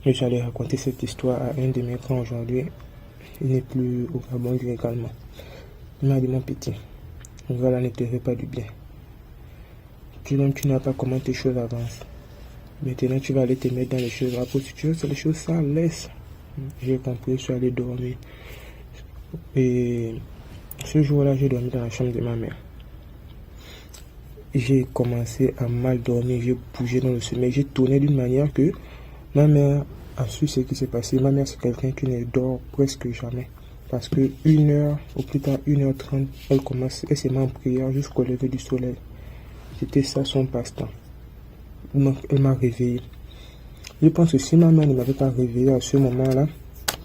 Et j'allais raconter cette histoire à un de mes grands aujourd'hui. Il n'est plus au Gabon légalement. Il m'a dit, mon petit, voilà, ne te fais pas du bien. Tu n'as pas comment tes choses avancent. Maintenant, tu vas aller te mettre dans les choses. La prostitution, c'est les choses, ça laisse. J'ai compris, je suis allé dormir. Et ce jour-là, j'ai dormi dans la chambre de ma mère. J'ai commencé à mal dormir, j'ai bougé dans le sommeil. J'ai tourné d'une manière que ma mère a su ce qui s'est passé. Ma mère, c'est quelqu'un qui ne dort presque jamais. Parce que 1h, ou plus tard 1h30, elle se met en prière jusqu'au lever du soleil. C'était ça son passe-temps. Donc, elle m'a réveillé. Je pense que si ma mère ne m'avait pas réveillé à ce moment-là,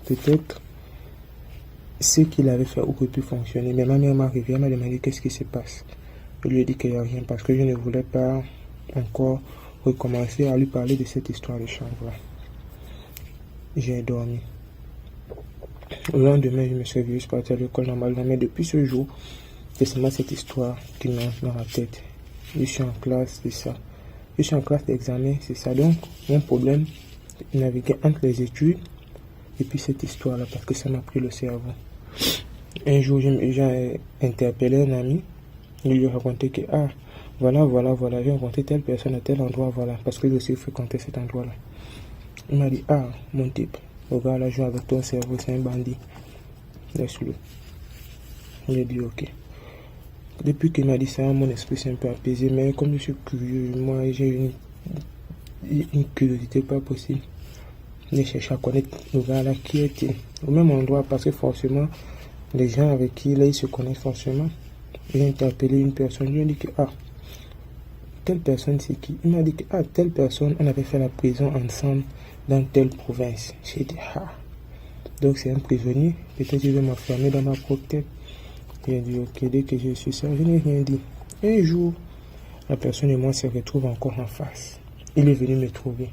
peut-être ce qu'il avait fait aurait pu fonctionner. Mais ma mère m'a réveillé, elle m'a demandé qu'est-ce qui se passe. Je lui ai dit qu'il n'y a rien parce que je ne voulais pas encore recommencer à lui parler de cette histoire de chambre. J'ai dormi. Le lendemain, je me suis réveillé, je suis parti à l'école normalement. Mais depuis ce jour, c'est seulement cette histoire qui m'entre dans la tête. Je suis en classe, c'est ça. Je suis en classe d'examen, c'est ça. Donc, mon problème, c'est naviguer entre les études et puis cette histoire-là, parce que ça m'a pris le cerveau. Un jour, j'ai interpellé un ami. Je lui ai raconté que, voilà, j'ai rencontré telle personne à tel endroit, voilà, parce que je aussi fréquenté cet endroit-là. Il m'a dit, mon type, le gars là joue avec ton cerveau, c'est un bandit. Laisse-le. J'ai dit, ok. Depuis qu'il m'a dit ça, mon esprit s'est un peu apaisé, mais comme je suis curieux, moi j'ai une curiosité pas possible. J'ai cherché à connaître le gars là, qui est-il au même endroit, parce que forcément, les gens avec qui là, ils se connaissent forcément. J'ai interpellé une personne, je lui ai dit que, telle personne c'est qui? Il m'a dit que, telle personne, on avait fait la prison ensemble dans telle province. J'ai dit, donc c'est un prisonnier, peut-être je vais m'enfermer dans ma propre tête. J'ai dit, ok, dès que je suis ça, je n'ai rien dit. Un jour, la personne et moi se retrouvent encore en face. Il est venu me trouver.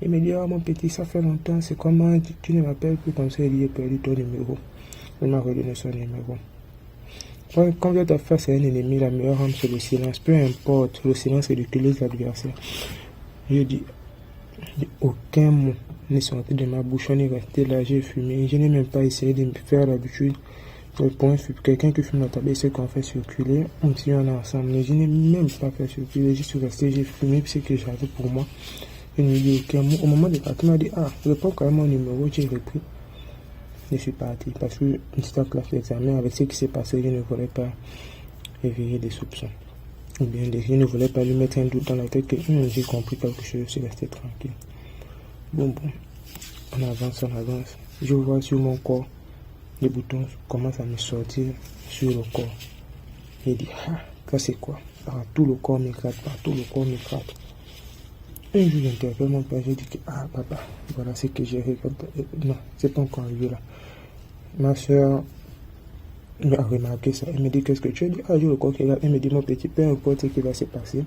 Il me dit, mon petit, ça fait longtemps, c'est comment, tu ne m'appelles plus comme ça, il dit, j'ai perdu ton numéro. Il m'a redonné son numéro. Quand vous êtes face à un ennemi, la meilleure arme c'est le silence. Peu importe, le silence ridiculise l'adversaire. Je dis, aucun mot n'est sorti de ma bouche, on est resté là, j'ai fumé. Je n'ai même pas essayé de me faire l'habitude. Pour quelqu'un qui fume la tabac, c'est qu'on fait circuler, même si on est ensemble. Mais je n'ai même pas fait circuler, je suis resté, j'ai fumé, ce que j'avais pour moi. Je ne dis aucun mot. Au moment de partir, il m'a dit, je prends quand même mon numéro, j'ai repris. Je suis parti parce que c'était en classe d'examen, avec ce qui s'est passé, je ne voulais pas éveiller des soupçons. Ou bien, je ne voulais pas lui mettre un doute dans la tête que j'ai compris quelque chose, je suis resté tranquille. Bon, on avance. Je vois sur mon corps, les boutons commencent à me sortir sur le corps. Il dit, ça c'est quoi? Tout le corps m'éclate, Un jour, j'interpelle mon père, j'ai dit que, papa, voilà ce que j'ai regardé. Non, c'est pas encore arrivé là. Ma soeur a remarqué ça. Elle me dit, qu'est-ce que tu as dit? Je le crois qu'elle a. Elle me dit, mon petit, peu importe ce qui va se passer,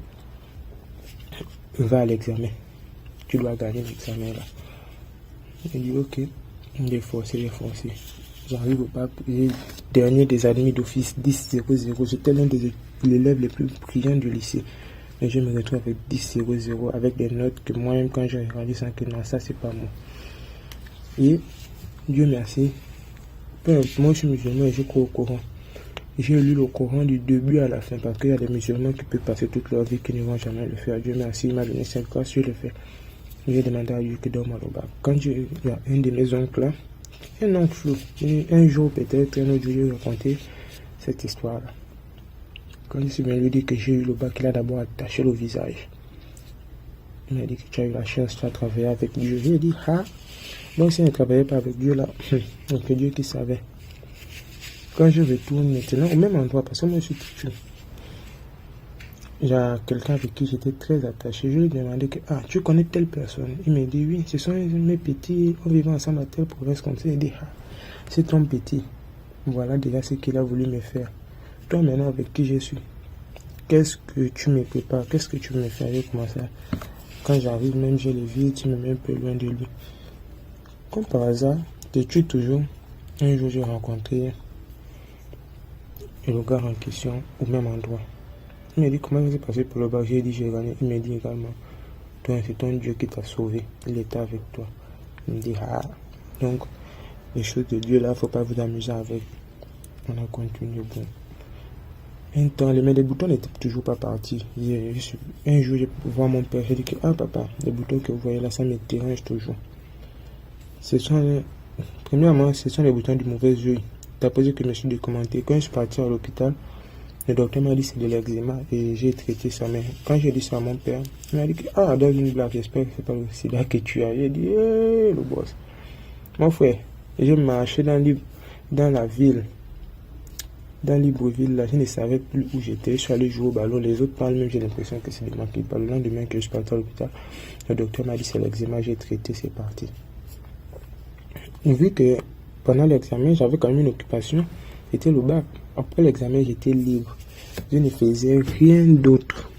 va à l'examen. Tu dois gagner l'examen là. Elle dit, ok. J'ai forcé. J'arrive au bac, j'ai dernier des admis d'office 10-0-0. J'étais l'un des élèves les plus brillants du lycée. Mais je me retrouve avec 10-0-0, avec des notes que moi-même, quand j'ai regardé, sans que non, ça c'est pas moi. Et Dieu merci, moi je suis musulman et je crois au Coran. J'ai lu le Coran du début à la fin, parce qu'il y a des musulmans qui peuvent passer toute leur vie qui ne vont jamais le faire. Dieu merci, il m'a donné cette grâce, je le fais. J'ai demandé à Dieu que donne moi le bac. Quand il y a un de mes oncles là, un oncle flou, un jour peut-être, un autre jour, je vais raconter cette histoire-là. Quand je suis venu lui dire que j'ai eu le bac, il a d'abord attaché le visage. Il m'a dit que tu as eu la chance, tu as travaillé avec Dieu. J'ai dit, ah, donc si on ne travaillait pas avec Dieu là, donc Dieu qui savait. Quand je retourne maintenant au même endroit, parce que moi je suis têtu, il y a quelqu'un avec qui j'étais très attaché. Je lui ai demandé que, ah, tu connais telle personne? Il m'a dit, oui, ce sont mes petits, on vivait ensemble à telle province comme ça. Il dit, ah, c'est ton petit. Voilà déjà ce qu'il a voulu me faire. Toi maintenant avec qui je suis, qu'est-ce que tu me prépares? Qu'est-ce que tu veux me faire? J'ai commencé à... Quand j'arrive, même j'ai les vies, tu me mets un peu loin de lui. Comme par hasard, t'es-tu toujours? Un jour, j'ai rencontré le gars en question au même endroit. Il m'a dit, comment vous êtes passé pour le bar? J'ai dit, j'ai gagné. Il m'a dit également, toi, c'est ton Dieu qui t'a sauvé. Il était avec toi. Il me dit, ah, donc, les choses de Dieu là, il ne faut pas vous amuser avec. On a continué, bon. Un temps, mais les boutons n'étaient toujours pas partis. Un jour, je vois mon père, j'ai dit que, ah papa, les boutons que vous voyez là, ça me dérange toujours. Premièrement, ce sont les boutons du mauvais œil. D'après ce que je me suis documenté, quand je suis parti à l'hôpital, le docteur m'a dit que c'est de l'eczéma et j'ai traité ça. Mais quand j'ai dit ça à mon père, il m'a dit que, ah, dans une blague, j'espère que c'est pas le sida que tu as. J'ai dit, le boss. Mon frère, je marchais dans la ville, dans Libreville, là, je ne savais plus où j'étais. Je suis allé jouer au ballon. Les autres parlent même, j'ai l'impression que c'est des gens qui parlent. Le lendemain que je suis parti à l'hôpital, le docteur m'a dit c'est l'eczéma, j'ai traité, c'est parti. Vu que pendant l'examen, j'avais quand même une occupation, c'était le bac. Après l'examen, j'étais libre. Je ne faisais rien d'autre.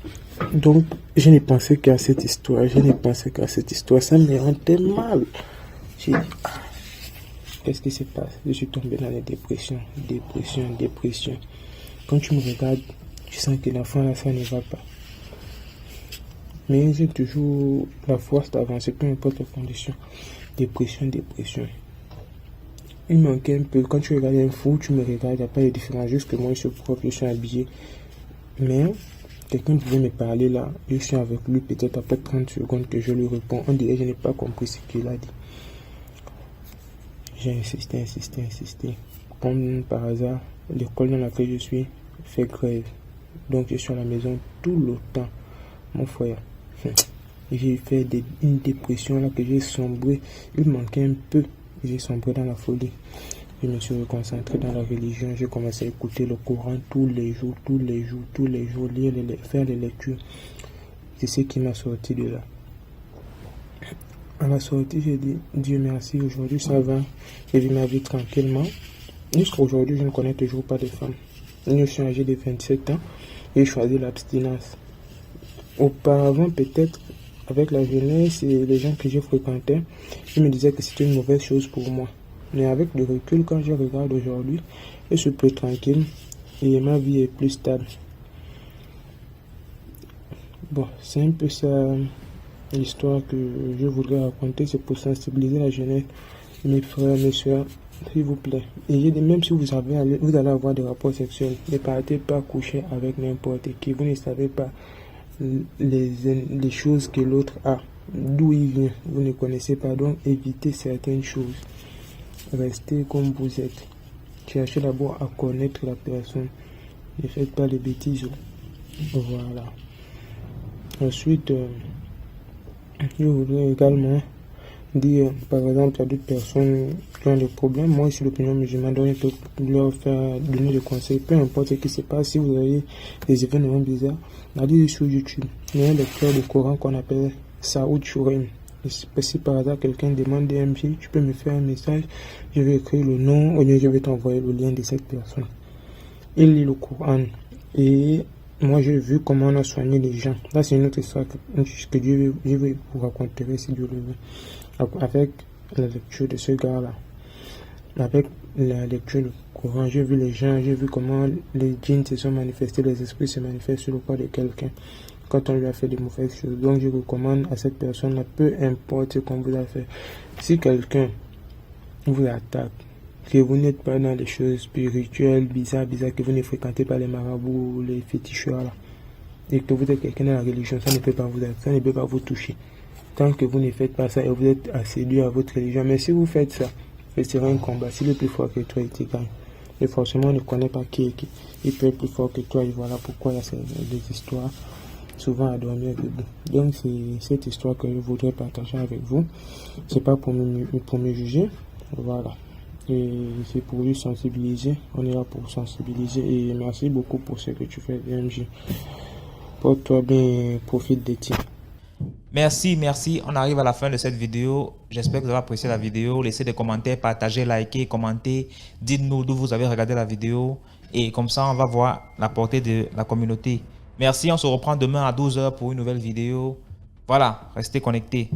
Donc, je ne pensais qu'à cette histoire. Ça me rendait mal. J'ai dit, ah, qu'est-ce qui se passe? Je suis tombé dans la dépression. Quand tu me regardes, tu sens que l'enfant là, ça ne va pas. Mais j'ai toujours la force d'avancer, peu importe les conditions. Dépression. Il manquait un peu. Quand tu regardes un fou, tu me regardes, il n'y a pas de différence. Juste que moi, je suis propre, je suis habillé. Mais quelqu'un pouvait me parler là. Je suis avec lui, peut-être après 30 secondes que je lui réponds. On dirait que je n'ai pas compris ce qu'il a dit. J'ai insisté. Comme par hasard, l'école dans laquelle je suis fait grève. Donc je suis à la maison tout le temps. Mon frère, j'ai fait une dépression là que j'ai sombré. Il manquait un peu. J'ai sombré dans la folie. Je me suis reconcentré dans la religion. J'ai commencé à écouter le Coran tous les jours, lire, faire les lectures. C'est ce qui m'a sorti de là. À la sortie, j'ai dit, Dieu merci, aujourd'hui ça va. J'ai vu ma vie tranquillement. Jusqu'à aujourd'hui, je ne connais toujours pas de femme. Je suis âgé de 27 ans et j'ai choisi l'abstinence. Auparavant, peut-être, avec la jeunesse et les gens que j'ai fréquentés, je me disais que c'était une mauvaise chose pour moi. Mais avec le recul, quand je regarde aujourd'hui, je suis plus tranquille et ma vie est plus stable. Bon, c'est un peu ça l'histoire que je voudrais raconter. C'est pour sensibiliser la jeunesse, mes frères, mes soeurs, s'il vous plaît. Et même si vous allez avoir des rapports sexuels, ne partez pas coucher avec n'importe qui. Vous ne savez pas les choses que l'autre a, d'où il vient, vous ne connaissez pas, donc évitez certaines choses. Restez comme vous êtes. Cherchez d'abord à connaître la personne. Ne faites pas les bêtises. Voilà. Ensuite, je voudrais également dire, par exemple, à d'autres personnes qui ont des problèmes. Moi, je suis l'opinion musulmane, donc je peux leur donner des conseils. Peu importe ce qui se passe, si vous avez des événements bizarres, allez sur YouTube. Il y a un lecteur de Coran qu'on appelle Saoud Chourim. Si par hasard quelqu'un demande des MJ, tu peux me faire un message, je vais écrire le nom, ou bien je vais t'envoyer le lien de cette personne. Il lit le Coran. Et moi, j'ai vu comment on a soigné les gens. Là, c'est une autre histoire que je vais vous raconter si Dieu le veut. Avec la lecture de ce gars-là. Avec la lecture du Coran, j'ai vu les gens, j'ai vu comment les djinns se sont manifestés, les esprits se manifestent sur le corps de quelqu'un quand on lui a fait de mauvaises choses. Donc je recommande à cette personne-là, peu importe ce qu'on vous a fait, si quelqu'un vous attaque, que vous n'êtes pas dans les choses spirituelles, bizarres, que vous ne fréquentez pas les marabouts, les féticheurs là, et que vous êtes quelqu'un dans la religion, ça ne peut pas vous toucher. Tant que vous ne faites pas ça et vous êtes assidu à votre religion. Mais si vous faites ça, ce sera un combat. Si le plus fort que toi, il te gagne. Et forcément, on ne connaît pas qui est qui. Il peut être plus fort que toi et voilà pourquoi il y a des histoires. souvent à dormir debout. Donc c'est cette histoire que je voudrais partager avec vous. C'est pas pour me juger, voilà. Et c'est pour lui sensibiliser. On est là pour sensibiliser. Et merci beaucoup pour ce que tu fais, DMJ. Porte-toi bien, profite des tiens. Merci. On arrive à la fin de cette vidéo. J'espère que vous avez apprécié la vidéo. Laissez des commentaires, partagez, likez, commentez. Dites-nous d'où vous avez regardé la vidéo. Et comme ça, on va voir la portée de la communauté. Merci, on se reprend demain à 12 h pour une nouvelle vidéo. Voilà, restez connectés.